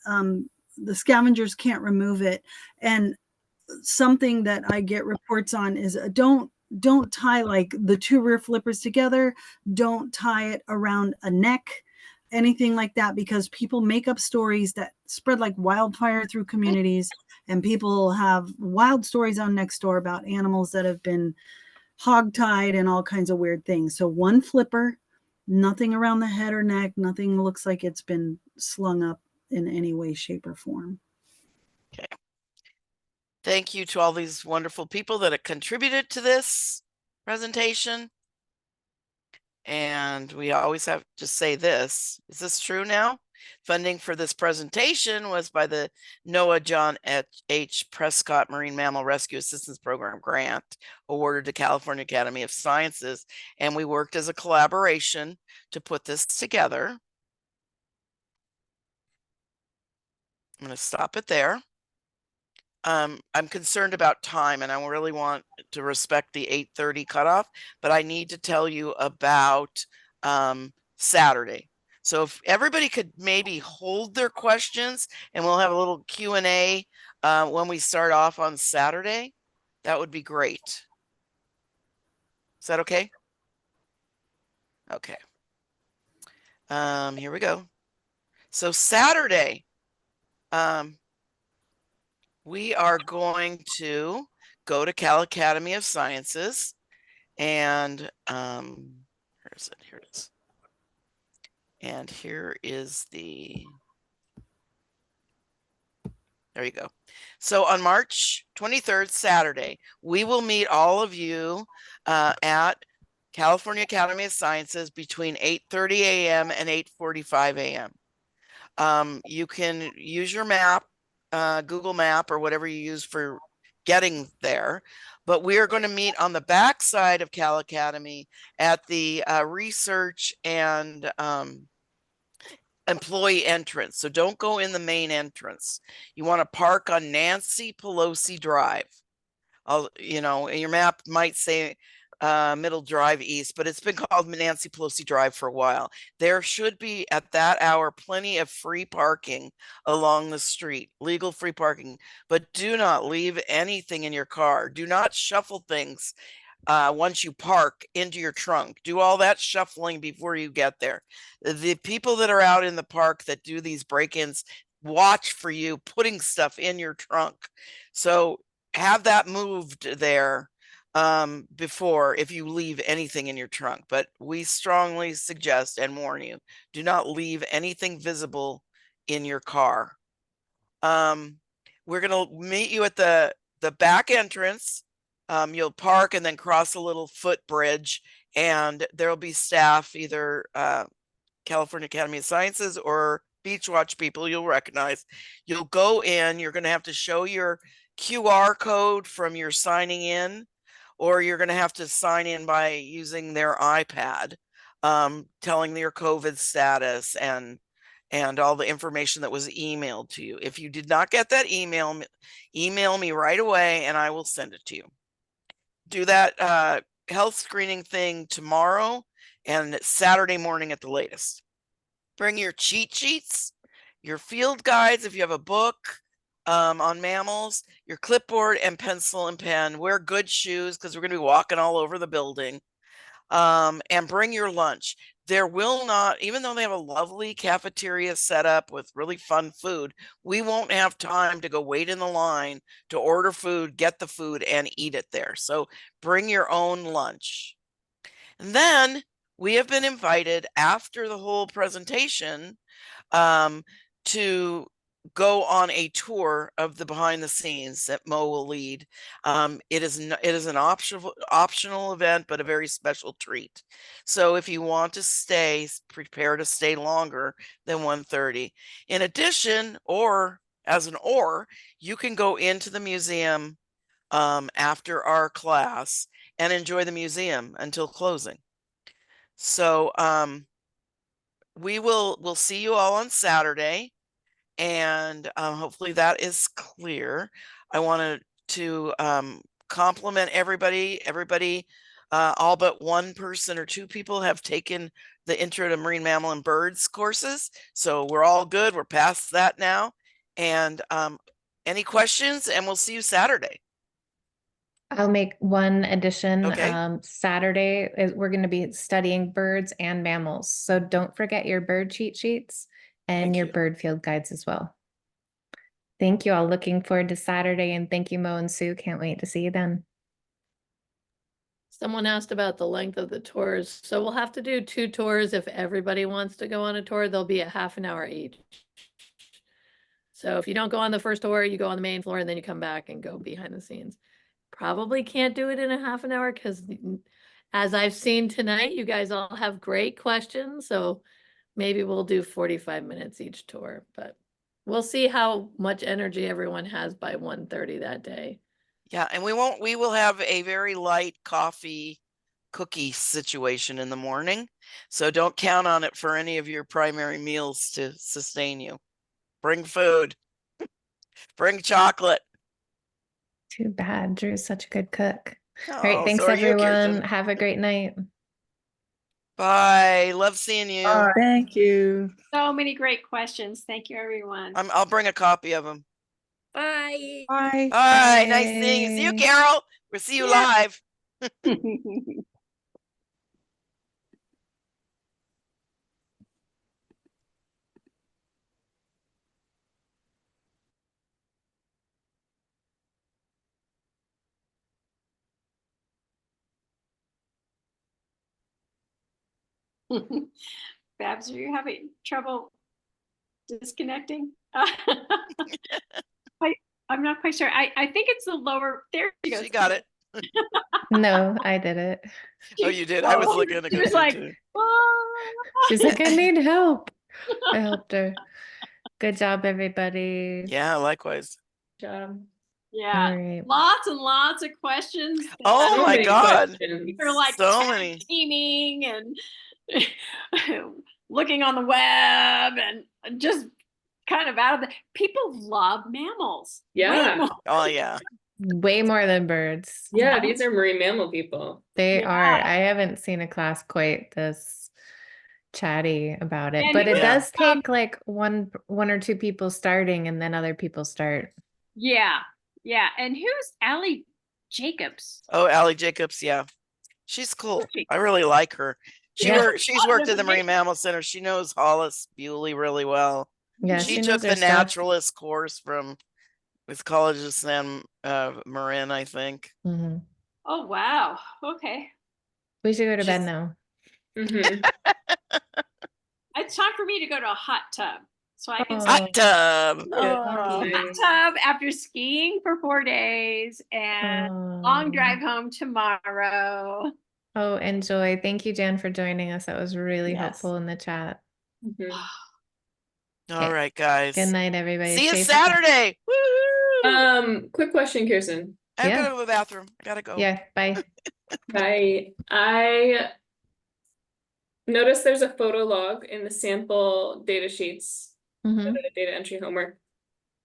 the scavengers can't remove it. And something that I get reports on is don't tie like the 2 rear flippers together. Don't tie it around a neck, anything like that, because people make up stories that spread like wildfire through communities, and people have wild stories on Nextdoor about animals that have been hog-tied and all kinds of weird things. So 1 flipper, nothing around the head or neck, nothing looks like it's been slung up in any way, shape, or form. Okay. Thank you to all these wonderful people that have contributed to this presentation. And we always have to say this. Is this true now? Funding for this presentation was by the Noah John H. Prescott Marine Mammal Rescue Assistance Program grant awarded to California Academy of Sciences. And we worked as a collaboration to put this together. I'm going to stop it there. I'm concerned about time and I really want to respect the 8:30 cutoff, but I need to tell you about Saturday. So if everybody could maybe hold their questions and we'll have a little Q&A when we start off on Saturday, that would be great. Is that okay? Okay. Here we go. So Saturday, we are going to go to Cal Academy of Sciences and where is it? Here it is. And here is the, there you go. So on March 23rd, Saturday, we will meet all of you at California Academy of Sciences between 8:30 a.m. and 8:45 a.m. You can use your map, Google Map or whatever you use for getting there, but we are going to meet on the back side of Cal Academy at the research and employee entrance. So don't go in the main entrance. You want to park on Nancy Pelosi Drive. You know, your map might say Middle Drive East, but it's been called Nancy Pelosi Drive for a while. There should be at that hour plenty of free parking along the street, legal free parking, but do not leave anything in your car. Do not shuffle things once you park into your trunk. Do all that shuffling before you get there. The people that are out in the park that do these break-ins watch for you putting stuff in your trunk. So have that moved there before if you leave anything in your trunk. But we strongly suggest and warn you, do not leave anything visible in your car. We're going to meet you at the back entrance. You'll park and then cross a little footbridge, and there'll be staff, either California Academy of Sciences or Beach Watch people you'll recognize. You'll go in, you're going to have to show your QR code from your signing in, or you're going to have to sign in by using their iPad, telling your COVID status and all the information that was emailed to you. If you did not get that email me right away and I will send it to you. Do that health screening thing tomorrow and Saturday morning at the latest. Bring your cheat sheets, your field guides if you have a book on mammals, your clipboard and pencil and pen. Wear good shoes because we're going to be walking all over the building. And bring your lunch. There will not, even though they have a lovely cafeteria set up with really fun food, we won't have time to go wait in the line to order food, get the food, and eat it there. So bring your own lunch. And then we have been invited after the whole presentation to go on a tour of the behind the scenes that Mo will lead. It is an optional event, but a very special treat. So if you want to stay, prepare to stay longer than 1:30. In addition, or you can go into the museum after our class and enjoy the museum until closing. So we'll see you all on Saturday. And hopefully that is clear. I wanted to compliment everybody. All but one person or two people have taken the Intro to Marine Mammal and Birds courses. So we're all good. We're past that now. And any questions? And we'll see you Saturday. I'll make one addition. Okay. Saturday, we're going to be studying birds and mammals. So don't forget your bird cheat sheets and Thank your you. bird field guides as well. Thank you all. Looking forward to Saturday, and thank you, Mo and Sue. Can't wait to see you then. Someone asked about the length of the tours. So we'll have to do 2 tours. If everybody wants to go on a tour, they'll be a half an hour each. So if you don't go on the first tour, you go on the main floor and then you come back and go behind the scenes. Probably can't do it in a half an hour because as I've seen tonight, you guys all have great questions. So maybe we'll do 45 minutes each tour, but we'll see how much energy everyone has by 1:30 that day. Yeah, and we will have a very light coffee cookie situation in the morning. So don't count on it for any of your primary meals to sustain you. Bring food. Bring chocolate. Too bad. Drew's such a good cook. All right. Oh, Thanks, so are you, everyone. Kirsten. Have a great night. Bye. Love seeing you. Thank you. So many great questions. Thank you, everyone. I'll bring a copy of them. Bye. Bye. All right. Nice seeing you. See you, Bye. Carol. We'll see you live. Babs, are you having trouble disconnecting? I'm not quite sure. I think it's the lower. There she goes. She got it. No, I did it. Oh, you did. I was looking at She was it like, too. She's like, I need help. I helped her. Good job, everybody. Yeah, likewise. Job. yeah, All right. lots and lots of questions. Oh So my many God. questions. They're like So tag many. teaming and looking on the web and just kind of out of the. People love mammals. Way Yeah. more. Oh yeah. Way more than birds. Yeah, these are marine mammal people. They Yeah. are. I haven't seen a class quite this chatty about it, And but it Yeah. does take like one or two people starting and then other people start. Yeah, yeah. And who's Allie Jacobs? Oh, Allie Jacobs. Yeah. She's cool. I really like her. Yeah. She's worked at the Marine Mammal Center. She knows Hollis Bewley really well. Yeah, She she took knows the her stuff. naturalist course with College of San Marin, I think. Mhm. Oh wow. Okay. We should go to bed She's- now. Mhm. It's time for me to go to a hot tub. So I can Hot tub. hot Nice. tub after skiing for 4 days and long drive home tomorrow. Oh, enjoy. Thank you, Jan, for joining us. That was really Yes. helpful in the chat. Mhm. All right, guys. Good night, everybody. See you Stay safe. Saturday. Woo! Quick question, Kirsten. I have to Yeah. go to the bathroom. I gotta go. Yeah, bye. I noticed there's a photo log in the sample data sheets for Mhm. the data entry homework.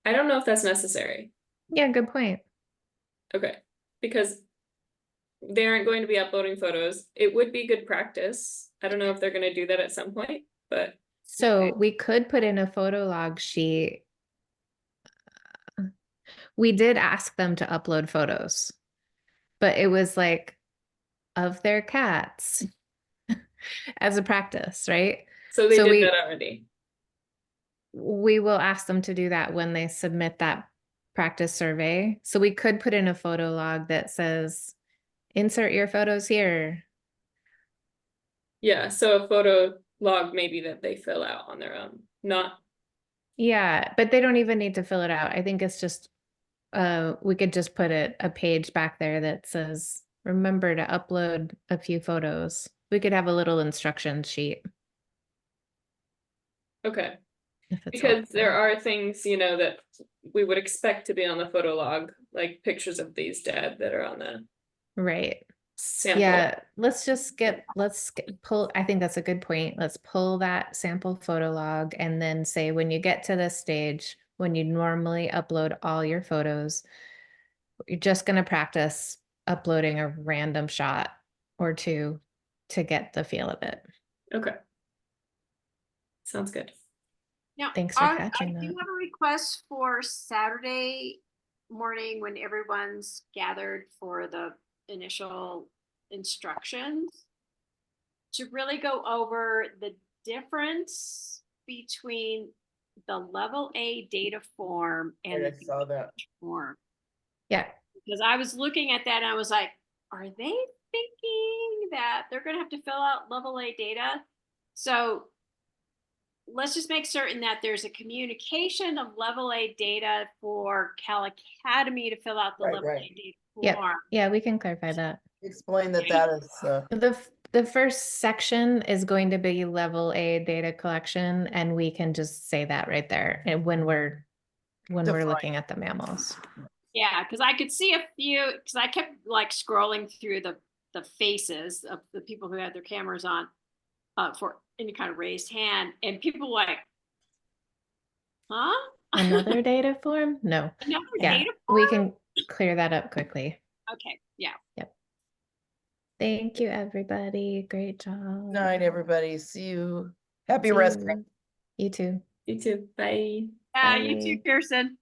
I don't know if that's necessary. Yeah, good point. Okay, because they aren't going to be uploading photos. It would be good practice. I don't know if they're going to do that at some point, but So we could put in a photo log sheet. We did ask them to upload photos, but it was like of their cats as a practice, right? so they So did that already. We will ask them to do that when they submit that practice survey. So we could put in a photo log that says, insert your photos here. Yeah, so a photo log maybe that they fill out on their own, not. Yeah, but they don't even need to fill it out. I think it's just, we could just put a page back there that says, remember to upload a few photos. We could have a little instruction sheet. Okay. If it's Because helpful. there are things, you know, that we would expect to be on the photo log, like pictures of these dead that are on the Right. sample. Yeah, let's pull, I think that's a good point. Let's pull that sample photo log and then say, when you get to this stage, when you normally upload all your photos, you're just going to practice uploading a random shot or two to get the feel of it. Okay. Sounds good. Now, Thanks for I catching do that. have a request for Saturday morning when everyone's gathered for the initial instructions to really go over the difference between the level A data form and I the saw that. form. Yeah. Because I was looking at that and I was like, are they thinking that they're going to have to fill out level A data? So let's just make certain that there's a communication of level A data for Cal Academy to fill out the Right, level right. A data Yeah. form. Yeah, we can clarify that. Explain that is The The first section is going to be level A data collection, and we can just say that right there and when we're Define. looking at the mammals. Yeah, because I could see a few, because I kept like scrolling through the faces of the people who had their cameras on for any kind of raised hand, and people like, huh? Another data form? No. Another Yeah, data we form? can clear that up quickly. Okay, yeah. Thank you, everybody. Great job. Night, everybody. See you. Happy See resting. you. You too. You too. Bye. Yeah, you too, Bye. Kirsten.